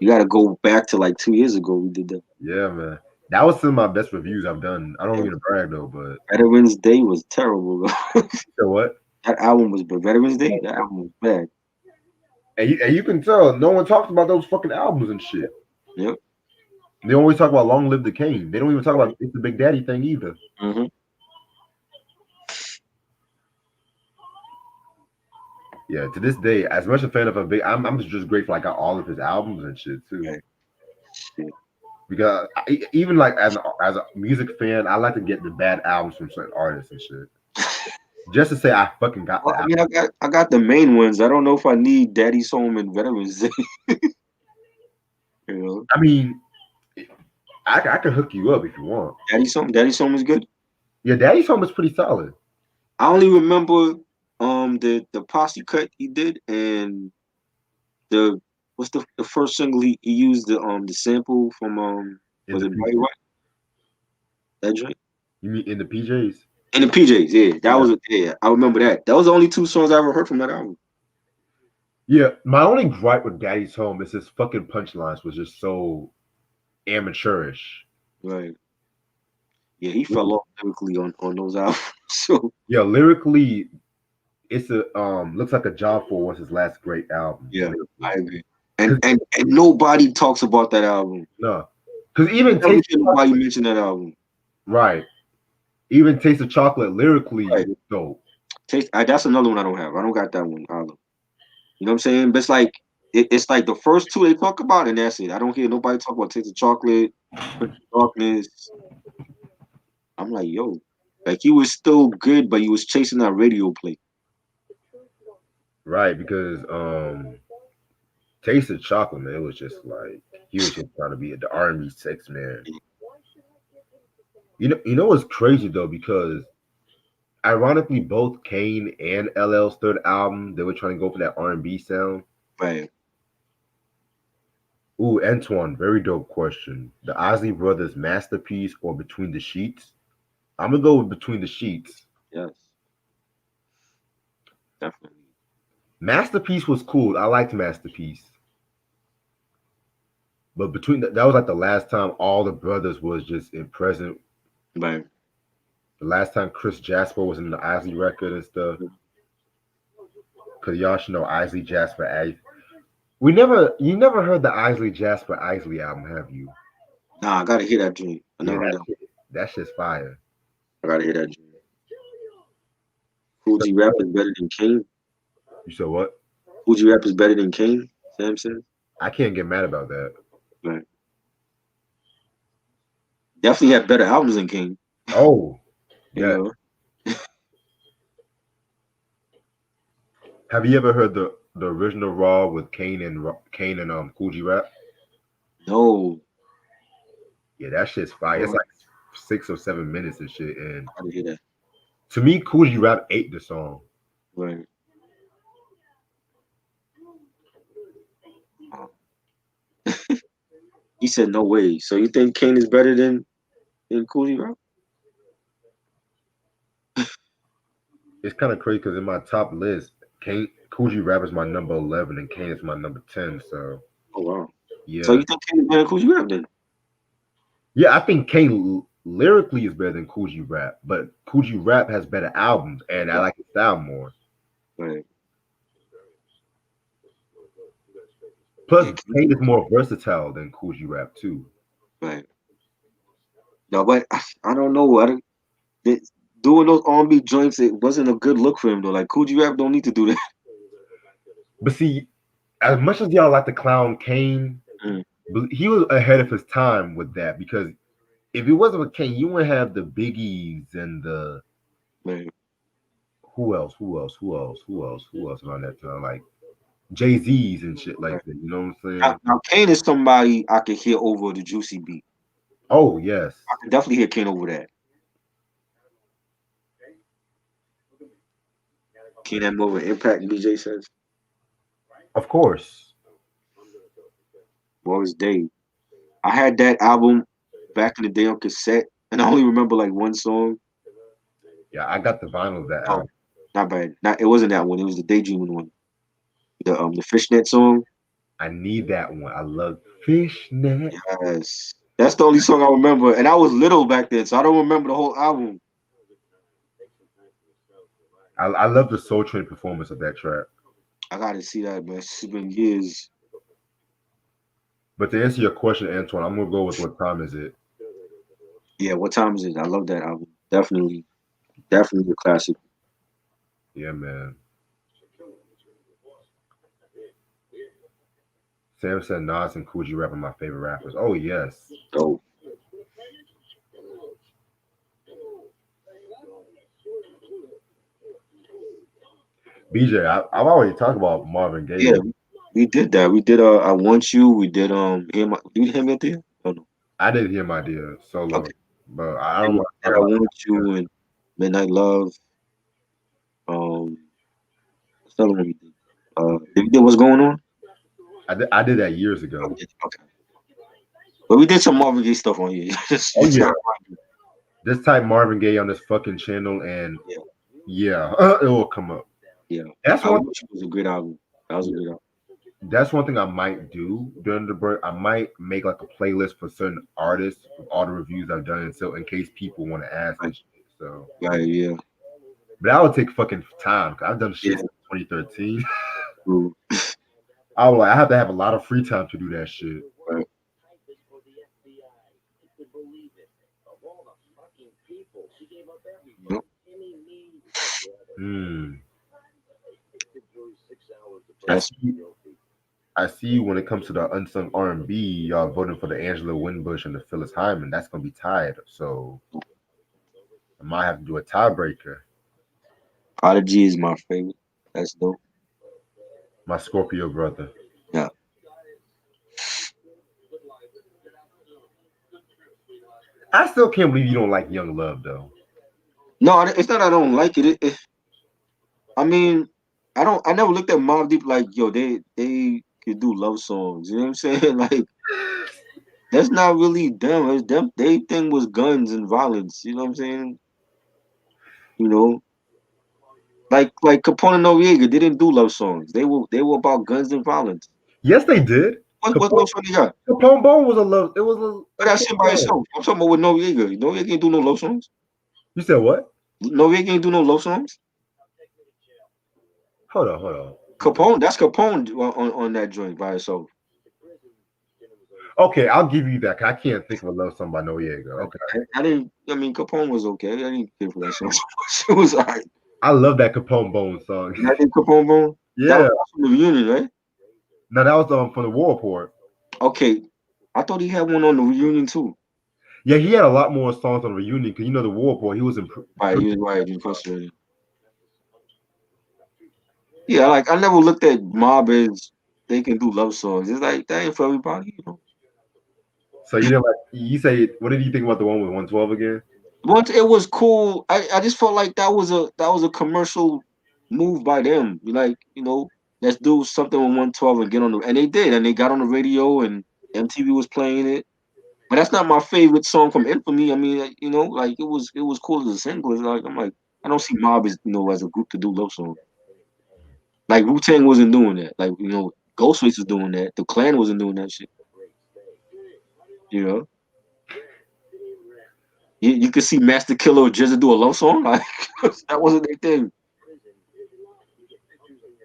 You gotta go back to like 2 years ago. We did that. Yeah, man. That was some of my best reviews I've done. I don't mean to brag though, but Veterans Day was terrible. So what? That album was bad. Veterans Day, that album was bad. And you can tell no one talks about those fucking albums and shit. Yep. They always talk about Long Live the King. They don't even talk about It's the Big Daddy thing either. Mm-hmm. Yeah, to this day, as much a fan of a big, I'm just grateful I got all of his albums and shit too. Right. Shit. Because even like as a music fan, I like to get the bad albums from certain artists and shit, just to say I fucking got Well, the I album. mean, I got the main ones. I don't know if I need Daddy's Home and Veterans Day. You know, I mean, I can hook you up if you want. Daddy's Home is good. Yeah, Daddy's Home is pretty solid. I only remember the posse cut he did and the what's the first single he used the sample from In was the it Barry PJ, White? That joint? you mean in the PJs? And the PJs, yeah. That Yeah. was yeah, I remember that. That was the only two songs I ever heard from that album. Yeah, my only gripe with Daddy's Home is his fucking punchlines was just so amateurish. Right. Yeah, he fell off lyrically on those albums. So Yeah, lyrically, it's a looks like a Job 4 was his last great album. yeah, Lyrically. I agree. And nobody talks about that album. No, because even Never Taste hear nobody mention that album. right, even Taste of Chocolate lyrically Right. was dope. That's another one I don't have. I don't got that one either. You know what I'm saying? But it's like it's like the first two they talk about, and that's it. I don't hear nobody talk about Taste of Chocolate, Prince of Darkness. I'm like, yo, like he was still good, but he was chasing that radio play. Right, because Taste of Chocolate, man, it was just like he was just trying to be the R&B sex man. You know what's crazy though, because ironically, both Kane and LL's third album, they were trying to go for that R&B sound. Right. Ooh, Antoine, very dope question. The Osley Brothers masterpiece or Between the Sheets? I'm gonna go with Between the Sheets. Yes. Definitely. Masterpiece was cool. I liked Masterpiece. But that was like the last time all the brothers was just in present. Right. The last time Chris Jasper was in the Isley record and stuff. Cause y'all should know Isley Jasper. You never heard the Isley Jasper Isley album, have you? Nah, I gotta hear that dream. I never heard that. That shit's fire. I gotta hear that dream. Fuji Rap is better than Kane. You said what? Fuji Rap is better than Kane. Samson. I can't get mad about that. Right. Definitely had better albums than Kane. Oh, You yeah. know? Have you ever heard the original Raw with Kane and Kool G Rap? No. Yeah, that shit's fire. It's like 6 or 7 minutes and shit. And I gotta hear that. to me, Kool G Rap ate the song. Right. He said no way. So you think Kane is better than Cooley Rap? It's kind of crazy because in my top list, Kool G Rap is my number 11 and Kane is my number 10. So Oh wow. yeah. So you think Kane is better than Cooley Rap then? Yeah, I think Kane lyrically is better than Kool G Rap, but Kool G Rap has better albums, and I like his style more. Right. Plus, Kane is more versatile than Kool G Rap too. Right. No, but I don't know. Doing those R&B joints, it wasn't a good look for him though. Like Kool G Rap don't need to do that. But see, as much as y'all like to clown Kane, he was ahead of his time with that, because if it wasn't with Kane, you wouldn't have the Biggies and the who else around that time, like Jay-Z's and shit like that. You know what I'm saying? Now Kane is somebody I could hear over the Juicy beat. Oh yes, I can definitely hear Kane over that. Kane had more of an impact, BJ says. Of course. Morris Day. I had that album back in the day on cassette, and I only remember like one song. Yeah, I got the vinyl of that album. Not bad. It wasn't that one. It was the Daydreaming one. The Fishnet song. I need that one. I love Fishnet. Yes. That's the only song I remember. And I was little back then, so I don't remember the whole album. I love the Soul Train performance of that track. I gotta see that, man. It's been years. But to answer your question, Antoine, I'm gonna go with What Time Is It? Yeah, What Time Is It? I love that album. Definitely a classic. Yeah, man. Sam said Nas and Coogee Rap are my favorite rappers. Oh yes. Dope. BJ, I've already talked about Marvin Gaye. Yeah, we did that. We did I Want You. We did did you hear me at the end? Oh no. I didn't hear my dear solo, Okay. but I don't want to And talk I about Want You and Midnight Love. What's the other one we did? Did we do What's Going On? I did that years Oh, ago. we did. Okay. But we did some Marvin Gaye stuff on here. Oh yeah. Just type Marvin Gaye on this fucking channel and yeah, it will come up. Yeah. That's I one. Want You was a great album. That was a great album. That's one thing I might do during the break. I might make like a playlist for certain artists with all the reviews I've done, so in case people want to ask and shit. So, Right, yeah. but that would take fucking time. 'Cause I've done shit Yeah. since 2013. True. I have to have a lot of free time to do that shit. Right. Yep. Yes. I see when it comes to the unsung R&B, y'all voting for the Angela Winbush and the Phyllis Hyman. That's gonna be tied. So I might have to do a tiebreaker. Prodigy is my favorite. That's dope. My Scorpio brother. Yeah. I still can't believe you don't like Young Love though. No, it's not I don't like it. I mean, I never looked at Mobb Deep like, yo, they could do love songs. You know what I'm saying? Like, that's not really them. It's them. They thing was guns and violence. You know what I'm saying? You know, like Capone and Noriega, they didn't do love songs. They were about guns and violence. Yes, they did. What love song they got? Capone Bone was a love. It was a. But that's him by himself. I'm talking about with Noriega. Noriega ain't do no love songs. You said what? Noriega ain't do no love songs. Hold on. Capone, that's Capone on that joint by himself. Okay, I'll give you that. 'Cause I can't think of a love song by Noriega. Okay. I mean, Capone was okay. I didn't care for that song. It was alright. I love that Capone Bone song. I think Capone Bone. Yeah. That was from the reunion, right? No, that was from the War Report. Okay, I thought he had one on the reunion too. Yeah, he had a lot more songs on the reunion because you know the War Report. He was in. Right, he was right. He was frustrated. Yeah, like I never looked at Mob as they can do love songs. It's like that ain't for everybody, you know. So you didn't like. You say, what did you think about the one with 112 again? Once it was cool, I just felt like that was a commercial move by them. Like, you know, let's do something with 112 and get on the, and they did, and they got on the radio and MTV was playing it. But that's not my favorite song from Infamy. I mean, you know, like it was cool as a single. It's like I'm like, I don't see Mob as, you know, as a group to do love songs. Like Wu-Tang wasn't doing that. Like, you know, Ghostface was doing that. The Clan wasn't doing that shit. You know? You could see Master Killer or Jizza do a love song. Like that wasn't their thing.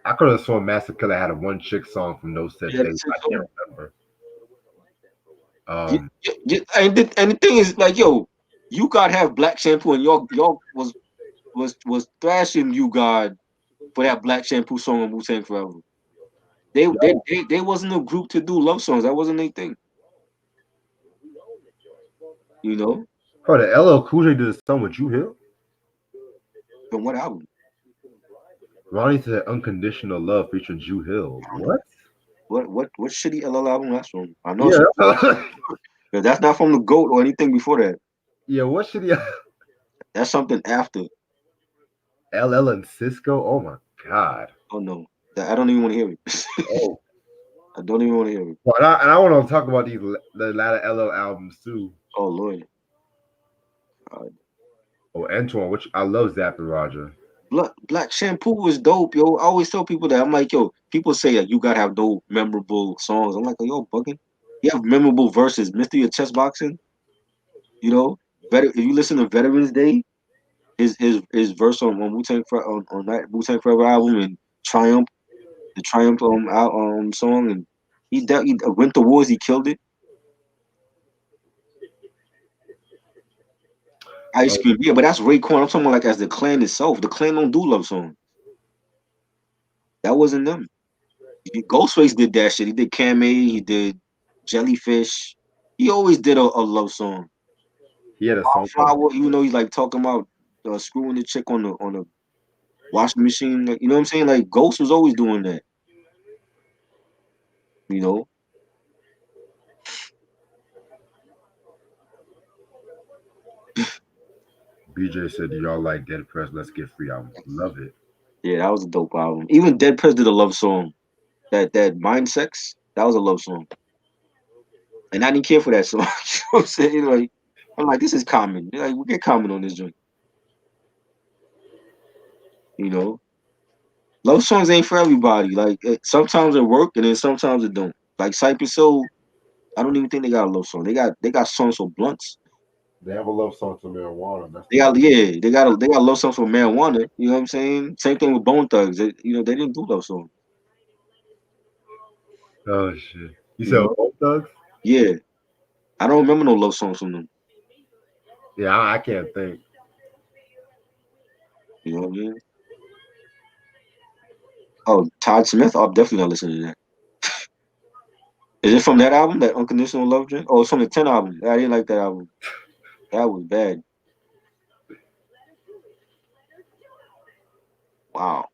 I could have sworn Master Killer had a one chick song from those set days. I can't remember. And the thing is, like, yo, you gotta have Black Shampoo, and y'all was thrashing you God for that Black Shampoo song on Wu-Tang Forever. They wasn't a group to do love songs. That wasn't their thing. You know? Oh, the LL Cool J did a song with Drew Hill? From what album? Ronnie said Unconditional Love featuring Drew Hill. What? What shitty LL album that's from? I know Yeah. that's not from the GOAT or anything before that. Yeah, what shitty? That's something after. LL and Cisco? Oh my God. Oh no. I don't even want to hear it. Oh. I don't even want to hear it. Well, and I want to talk about the latter LL albums too. Oh Lord. Oh, Antoine, which I love Zapp and Roger. Black Shampoo was dope, yo. I always tell people that. I'm like, yo, people say that you gotta have no memorable songs. I'm like, oh, yo, bugging. You have memorable verses. Mystery of Chess Boxing. You know, if you listen to Veterans Day, his verse on Wu-Tang on that Wu-Tang Forever album and Triumph, the Triumph song, and he went to wars. He killed it. Ice Cream, yeah, but that's Raekwon. I'm talking about like as the Clan itself. The Clan don't do love songs. That wasn't them. Ghostface did that shit. He did Cammy. He did Jellyfish. He always did a love song. He had a song Flower, called you know, he's like talking about screwing the chick on the washing machine. Like, you know what I'm saying? Like Ghost was always doing that. You know. BJ said, "Do y'all like Dead Press? Let's Get Free album. Love it." Yeah, that was a dope album. Even Dead Prez did a love song. That Mind Sex, that was a love song. And I didn't care for that song. You know what I'm saying? Like, I'm like, this is common. Like, we get common on this joint. You know? Love songs ain't for everybody. Like, sometimes it work and then sometimes it don't. Like Cypress Hill, I don't even think they got a love song. They got songs for blunts. They have a love song to Marijuana. That's They got they got love songs for marijuana. You know what I'm saying? Same thing with Bone Thugs. They didn't do love songs. Oh shit! You You said know? Bone Thugs? Yeah. I don't remember no love songs from them. Yeah, I can't think. You know what I mean? Oh, Todd Smith, I'm definitely not listening to that. Is it from that album, that Unconditional Love joint? Oh, it's from the 10 album. I didn't like that album. That was bad. Wow.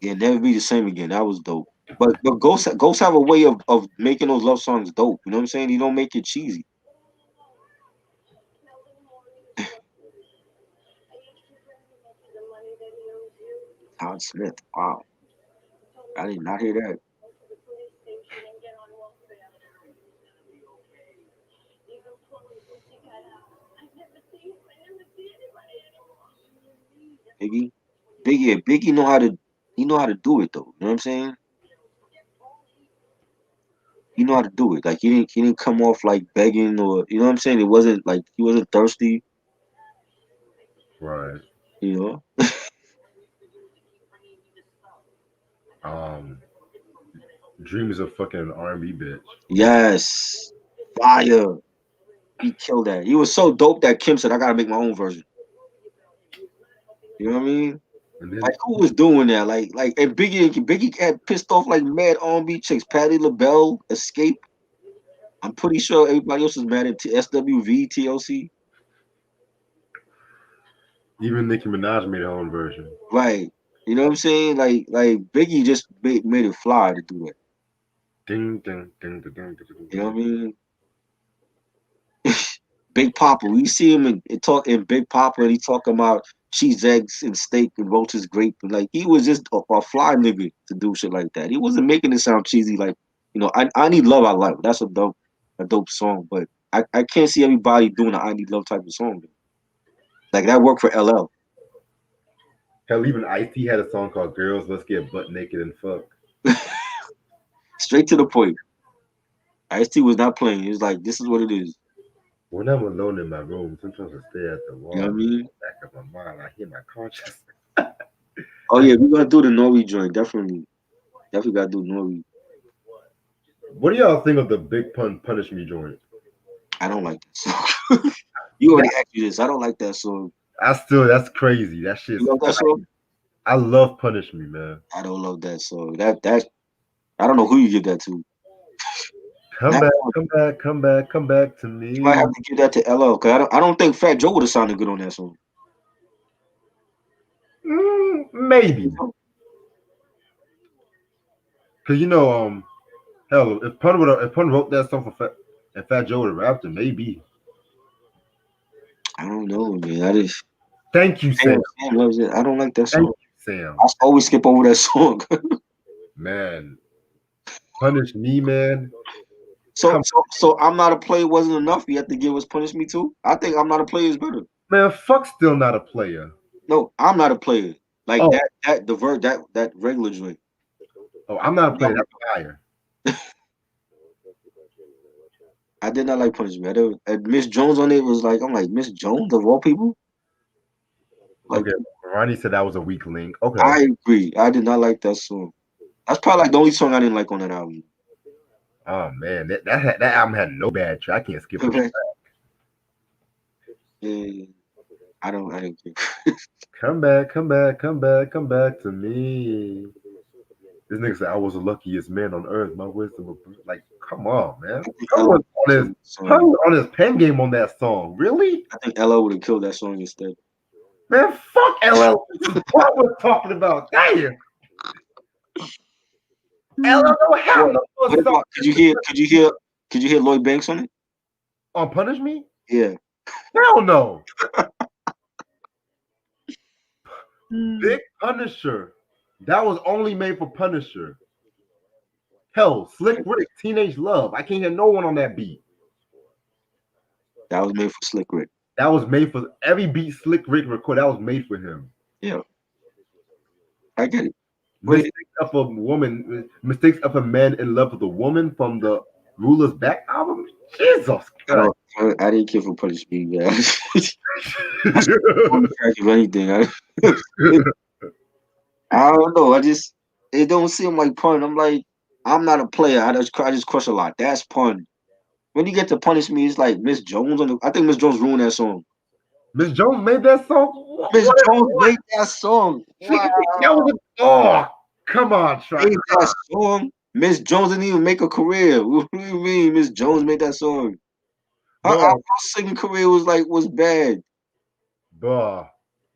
Yeah, Never Be the Same Again. That was dope. But Ghosts have a way of making those love songs dope. You know what I'm saying? You don't make it cheesy. Todd Smith. Wow. I did not hear that. Biggie. Biggie know how to do it though. You know what I'm saying? He know how to do it. Like he didn't come off like begging or you know what I'm saying? It wasn't like he wasn't thirsty, Right. you know. Um, Dream is a fucking R&B bitch. Yes. Fire. He killed that. He was so dope that Kim said, I gotta make my own version. You know what I mean? And then Like who was doing that? And Biggie had pissed off like mad R&B chicks. Patti LaBelle, Escape. I'm pretty sure everybody else was mad at SWV, TLC. even Nicki Minaj made her own version. Right. You know what I'm saying? Like Biggie just made it fly to do that. Ding ding ding ding ding ding You know what I ding. mean? Big Papa. We see him in Big Papa and he talking about cheese, eggs, and steak and roaches, grape. And like he was just a fly nigga to do shit like that. He wasn't making it sound cheesy. Like I need love. I like that's a dope song. But I can't see everybody doing an I need love type of song. Like that worked for LL. Hell, even Ice-T had a song called "Girls Let's Get Butt Naked and Fuck." Straight to the point. Ice-T was not playing. He was like, this is what it is. When I'm alone in my room, sometimes I stare at the You know what I wall. mean? Back of my mind, I hear my conscience. Oh yeah, we're gonna do the Nori joint. Definitely. Definitely gotta do Nori. What do y'all think of the Big Pun Punish Me joint? I don't like that song. You already That, asked me this. I don't like that song. that's crazy. That shit's You love that song? I love Punish Me, man. I don't love that song. That I don't know who you give that to. Come That back, one, come back, come back, come back to you might me. have to give that to LL because I don't think Fat Joe would have sounded good on that song. Maybe. Cause hell, if Pun wrote that song for Fat Joe would have rapped it, maybe. I don't know, man. I just Thank you, Sam. Sam loves it. I don't like that Thank song. you, Sam. I always skip over that song. Man, Punish Me, man. So I'm not a player wasn't enough. You have to give us Punish Me too. I think I'm not a player is better. Man, fuck still not a player. No, I'm not a player. Like Oh, that regular joint. I'm not a player. That's fire. I did not like Punish Me. Miss Jones on it was like I'm like Miss Jones of all people. Like Okay, Ronnie said that was a weak link. Okay. I agree. I did not like that song. That's probably like the only song I didn't like on that album. Oh man, that album had no bad track. I can't skip a track. Yeah. I don't care. Come back, come back, come back, come back to me. This nigga said I was the luckiest man on earth. My wisdom was like, come on, man. Pun was on his pen game on that song. Really? I think LL would have killed that song instead. Man, fuck LL. This is what we're talking about. Damn. LL don't have no song. Could you hear Lloyd Banks on it? On Punish Me? Yeah. Hell no. Big Punisher. That was only made for Punisher. Hell, Slick Rick, Teenage Love. I can't hear no one on that beat. That was made for Slick Rick. That was made for every beat Slick Rick recorded. That was made for him. Yeah. I get it. Mistakes of a woman, mistakes of a man in love with a woman from the Ruler's Back album. Jesus Christ. I didn't care for Punish Me, man. If anything, I don't know. It don't seem like Pun. I'm like, I'm not a player. I just crush a lot. That's Pun. When you get to Punish Me, it's like Miss Jones I think Miss Jones ruined that song. Miss Jones made that song. Miss Jones made that song. Wow. Oh, come on, Trey. Made that song. Miss Jones didn't even make a career. What do you mean? Miss Jones made that song. Her singing career was bad. Bruh.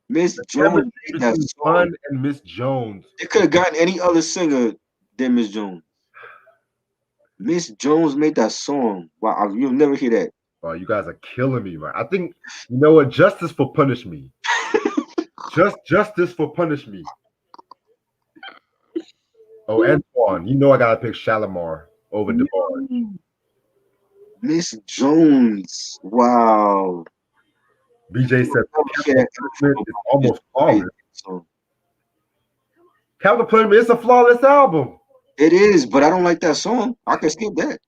Miss Jones made that song. And Miss Jones. They could have gotten any other singer than Miss Jones. Miss Jones made that song. Wow, you'll never hear that. Wow, you guys are killing me, man. I think you know what? Justice for Punish Me. Justice for Punish Me. Oh, Antoine, you know I gotta pick Shalimar over DeBarge. Miss Jones. Wow. BJ said it's almost flawless. Captain Punishment, it's a flawless album. It is, but I don't like that song. I can skip that.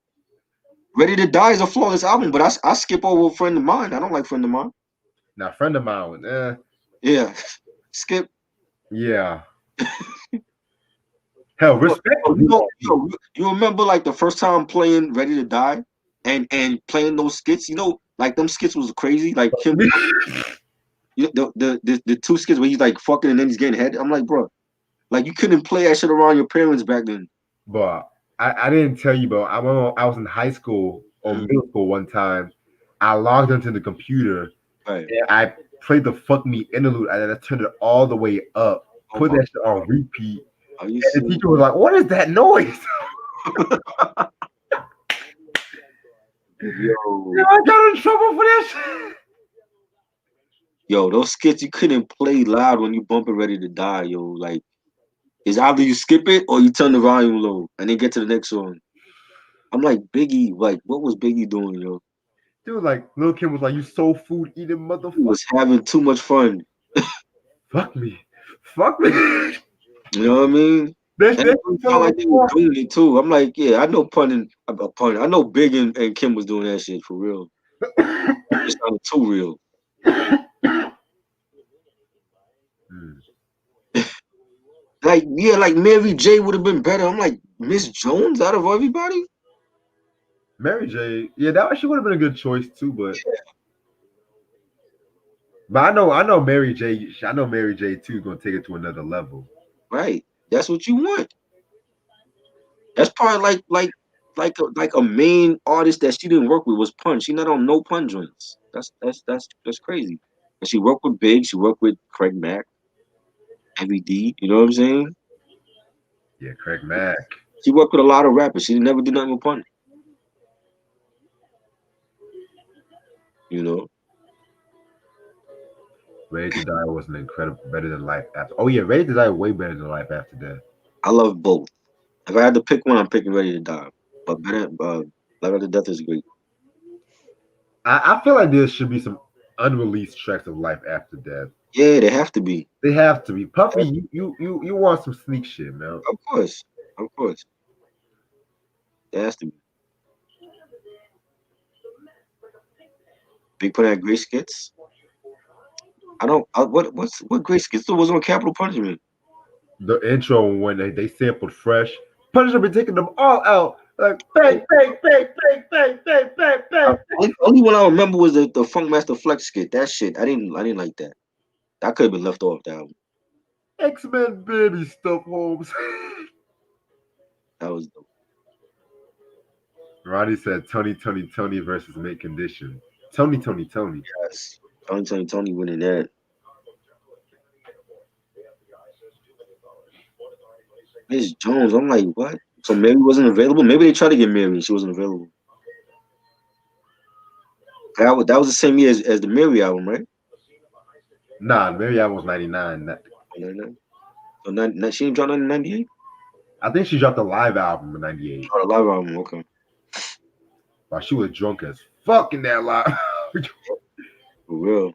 Ready to Die is a flawless album, but I skip over Friend of Mine. I don't like Friend of Mine. Now, Friend of Mine, Yeah. Skip. Yeah. Hell, respect. You remember like the first time playing Ready to Die and playing those skits? You know, like them skits was crazy. Like Kim, the two skits where he's like fucking and then he's getting head. I'm like, bro, like you couldn't play that shit around your parents back then. But I didn't tell you, bro. I was in high school or middle school one time. I logged into the computer. Right. And I played the Fuck Me interlude and I turned it all the way up, put that shit on repeat. And the teacher was like, "What is that noise?" Yo, I got in trouble for that shit. Yo, those skits you couldn't play loud when you bump it Ready to Die, yo. Like, it's either you skip it or you turn the volume low and then get to the next song. I'm like, Biggie, like, what was Biggie doing, yo? Dude, like, Lil' Kim was like, "You soul food eating motherfucker." He was having too much fun. Fuck me. Fuck me. You know what I mean? They felt like they were doing it too. I'm like, yeah, I know I know Big and Kim was doing that shit for real. It sounded too real. Like, yeah, like Mary J would have been better. I'm like, Miss Jones out of everybody? Mary J, yeah, she would have been a good choice too, but I know Mary J. I know Mary J too is gonna take it to another level. Right. That's what you want. That's probably like a main artist that she didn't work with was Pun. She not on no Pun joints. That's crazy. And she worked with Big. She worked with Craig Mack, Heavy D. You know what I'm saying? Yeah, Craig Mack. She worked with a lot of rappers. She never did nothing with Pun. You know. Ready to Die was an incredible, better than Life After. Oh yeah, Ready to Die way better than Life After Death. I love both. If I had to pick one, I'm picking Ready to Die. But better, Life After Death is great. I feel like there should be some unreleased tracks of Life After Death. Yeah, they have to be. They have to be. Puffy, you want some sneak shit, man. Of course. It has to be. Big Pun had great skits. What great skits was on Capital Punishment? The intro when they sampled Fresh. Punishment been taking them all out. Like bang, bang, bang, bang, bang, bang, bang, bang. Only one I remember was the Funkmaster Flex skit. That shit, I didn't like that. That could have been left off that album. X-Men baby stuff, Holmes. That was dope. Ronnie said Tony versus Mint Condition. Tony. Yes. Tony winning that. Miss Jones, I'm like, what? So Mary wasn't available? Maybe they tried to get Mary and she wasn't available. That was the same year as the Mary album, right? Nah, Mary album was 99. So she didn't drop in 98? I think she dropped a live album in 98. Oh, the live album, okay. While she was drunk as fuck in that live. For real.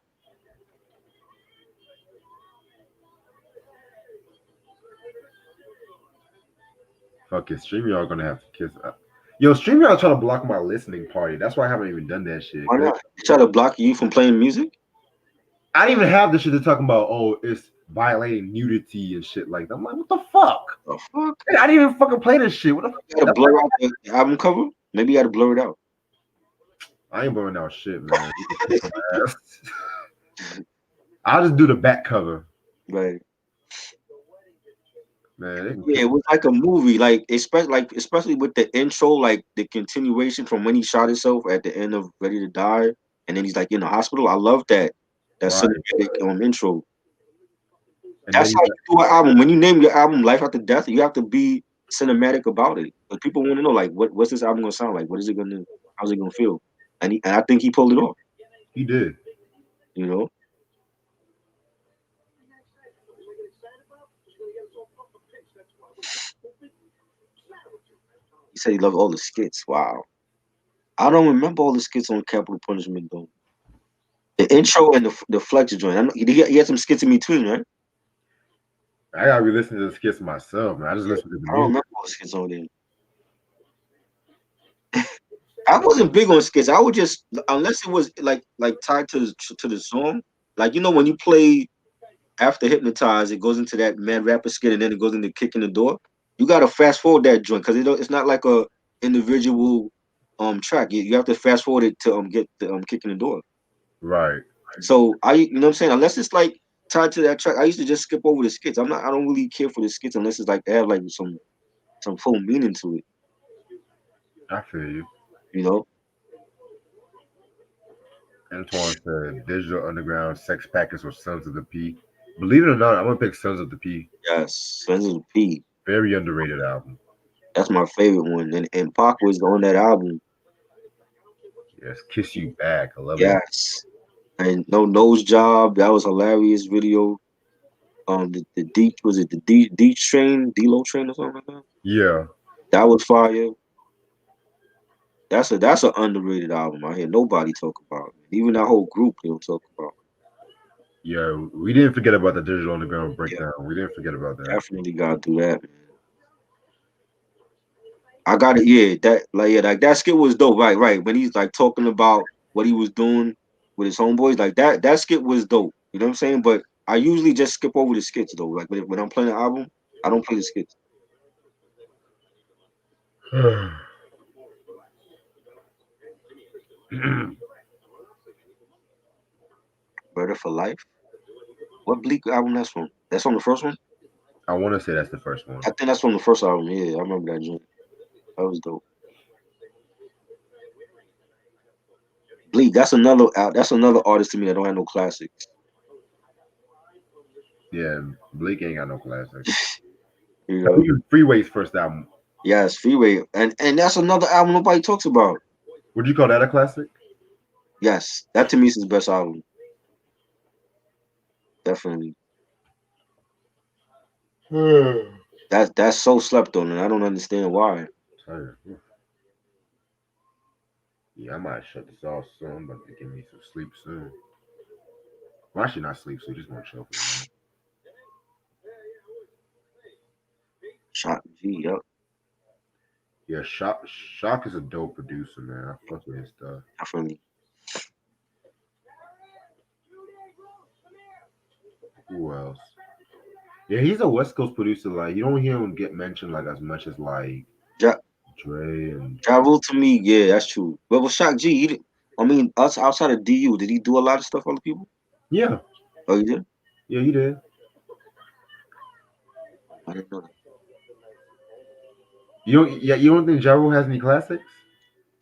Fuck it, StreamYard gonna have to kiss up. Yo, StreamYard trying to block my listening party. That's why I haven't even done that shit. Why not? They try to block you from playing music? I didn't even have the shit they're talking about. Oh, it's violating nudity and shit like that. I'm like, what the fuck? The fuck? Hey, I didn't even fucking play this shit. What the fuck? You gotta blur out the album cover? Maybe you gotta blur it out. I ain't blowing out shit, man. I'll just do the back cover. Right. Man, yeah, it was like a movie, especially with the intro, like the continuation from when he shot himself at the end of Ready to Die, and then he's like in the hospital. I love that cinematic intro. And that's how you do an album. When you name your album Life After Death, you have to be cinematic about it. But people want to know, like, what's this album gonna sound like? How's it gonna feel? And I think he pulled it off. He did. You know. He said he loved all the skits. Wow. I don't remember all the skits on Capital Punishment though. The intro and the Flex joint. I know he had some skits in between, right? I gotta be listening to the skits myself, man. I just listen to the music. I don't remember all the skits on there. I wasn't big on skits. I would just, unless it was like tied to the song. Like, you know, when you play After Hypnotize, it goes into that Mad Rapper skit and then it goes into Kicking the Door. You gotta fast forward that joint because it's not like a individual track. You have to fast forward it to get the Kicking the Door. Right. So you know what I'm saying? Unless it's like tied to that track, I used to just skip over the skits. I don't really care for the skits unless it's like they have like some full meaning to it. I feel you. You know? Antoine said Digital Underground, Sex Packets, or Sons of the P. Believe it or not, I'm gonna pick Sons of the P. Yes, Sons of the P. Very underrated album. That's my favorite one. And Pac was on that album. Yes, Kiss You Back. I love it. Yes. And No Nose Job, that was hilarious video. The D was it the D train, D-Lo train or something like that? Yeah. That was fire. That's an underrated album. I hear nobody talk about. Even that whole group they don't talk about. Yeah, we didn't forget about the Digital Underground breakdown. Yeah. We didn't forget about that. Definitely gotta do that, man. I got it. Yeah, that skit was dope. Right. When he's like talking about what he was doing with his homeboys, like that skit was dope. You know what I'm saying? But I usually just skip over the skits though. Like when I'm playing an album, I don't play the skits. Better for Life. What Bleak album that's from? That's on the first one? I want to say that's the first one. I think that's from the first album. Yeah, I remember that joint. That was dope. Bleak, that's another artist to me that don't have no classics. Yeah, Bleak ain't got no classics. You know? Freeway's first album. Yes, Freeway. And that's another album nobody talks about. Would you call that a classic? Yes. That to me is his best album. Definitely. That's so slept on, and I don't understand why. Yeah, I might shut this off soon. I'm about to give me some sleep soon. Well, I should not sleep, so just want to chill for a minute. Shock G, yep. Yeah, Shock is a dope producer, man. I fuck with his stuff. Definitely. Who else? Yeah, he's a West Coast producer. Like, you don't hear him get mentioned like as much as like Dre and Ja Rule to me, yeah, that's true. But with Shock G, I mean, outside of DU, did he do a lot of stuff for other people? yeah, Oh, he did? yeah, you did. I didn't know that. You don't think Ja Rule has any classics?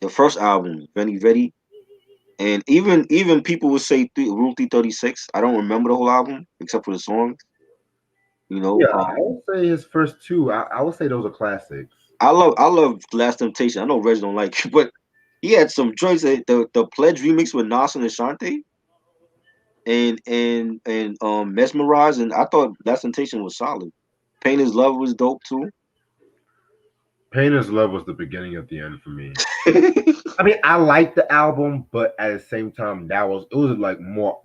The first album, Ready Ready, and even people would say Rule 336. I don't remember the whole album except for the songs. You know, Yeah, I would say his first two. I would say those are classics. I love Last Temptation. I know Reg don't like it, but he had some joints. The Pledge remix with Nas and Ashanti and Mesmerize, and I thought Last Temptation was solid. Pain is Love was dope too. Painter's Love was the beginning of the end for me. I mean, I liked the album, but at the same time, it was like more.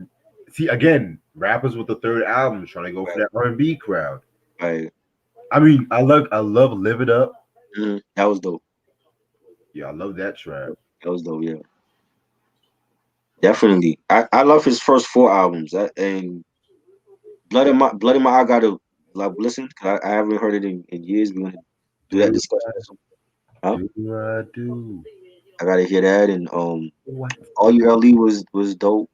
See, again, rappers with the third album trying to go for Right, that R&B crowd. right. I mean, I love Live It Up. That was dope. Yeah, I love that track. That was dope. Yeah, definitely. I love his first four albums. And Blood in My Eye. Gotta like listen because I haven't heard it in years. We're gonna do that Do discussion. Huh? I do? I gotta hear that. And What? All You LE was dope.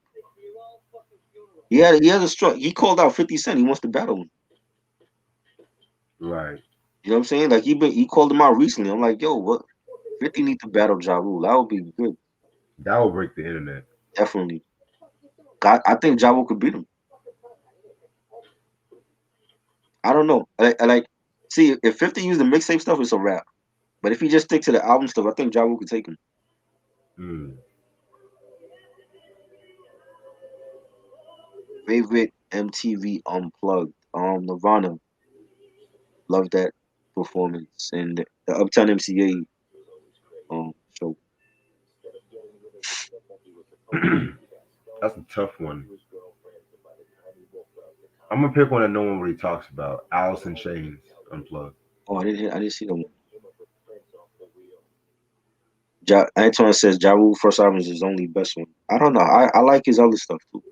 He had a strong. He called out 50 Cent. He wants to battle him. Right. You know what I'm saying? Like he called him out recently. I'm like, yo, what? 50 need to battle Ja Rule. That would be good. That will break the internet. Definitely. I think Ja Rule could beat him. I don't know. I like see if 50 used the mixtape stuff, it's a wrap. But if he just stick to the album stuff, I think Ja Rule could take him. Mm. Favorite MTV Unplugged. Nirvana. Love that performance and the Uptown MCA show. That's a tough one. I'm gonna pick one that no one really talks about. Alice in Chains Unplugged. Oh, I didn't see that one. Antoine says Ja Rule first album is his only best one. I don't know. I like his other stuff too.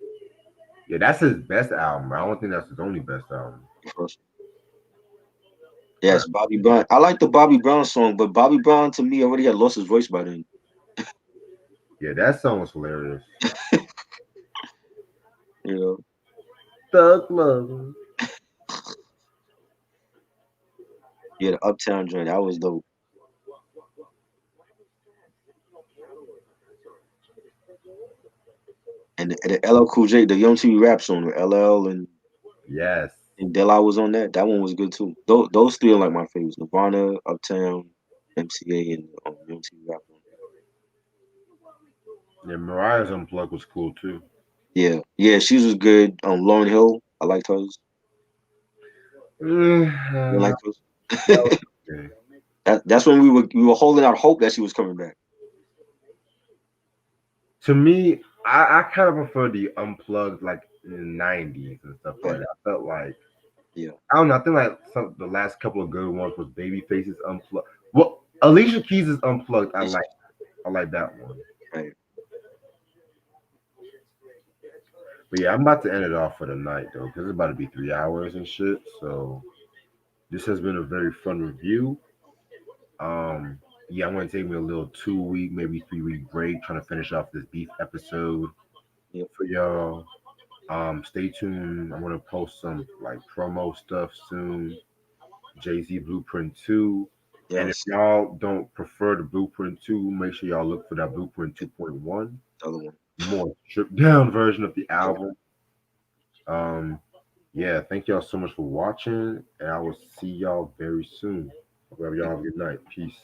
Yeah, that's his best album. I don't think that's his only best album. The first. But Yes, Bobby Brown. I like the Bobby Brown song, but Bobby Brown to me already had lost his voice by then. yeah, that song was hilarious. You know. Thug Love. Yeah, the Uptown joint, that was dope. And the LL Cool J, the Young TV rap song with LL Yes. and Dilla was on that. That one was good too. Those three are like my favorites: Nirvana, Uptown, MCA, and Young TV rap. Yeah, Mariah's Unplugged was cool too. Yeah, she was good. Lauren Hill, I liked hers. You That like hers? was okay. That's when we were holding out hope that she was coming back. To me, I kind of prefer the Unplugged like in the '90s and stuff like Right. that. I felt like Yeah. I don't know. I think like the last couple of good ones was Babyface's Unplugged. Well, Alicia Keys' Unplugged. I like that one. Right. But yeah, I'm about to end it off for the night though, because it's about to be 3 hours and shit. So this has been a very fun review. Um, yeah, I'm gonna take me a little 2 week, maybe 3 week break, trying to finish off this beef episode Yep. for y'all. Stay tuned. I'm gonna post some like promo stuff soon. Jay-Z Blueprint 2. And if Yes. y'all don't prefer the Blueprint 2, make sure y'all look for that Blueprint 2.1. The other one. More stripped down version of the Yeah. album. Um, yeah, thank y'all so much for watching, and I will see y'all very soon. Hope y'all have a good night. Peace.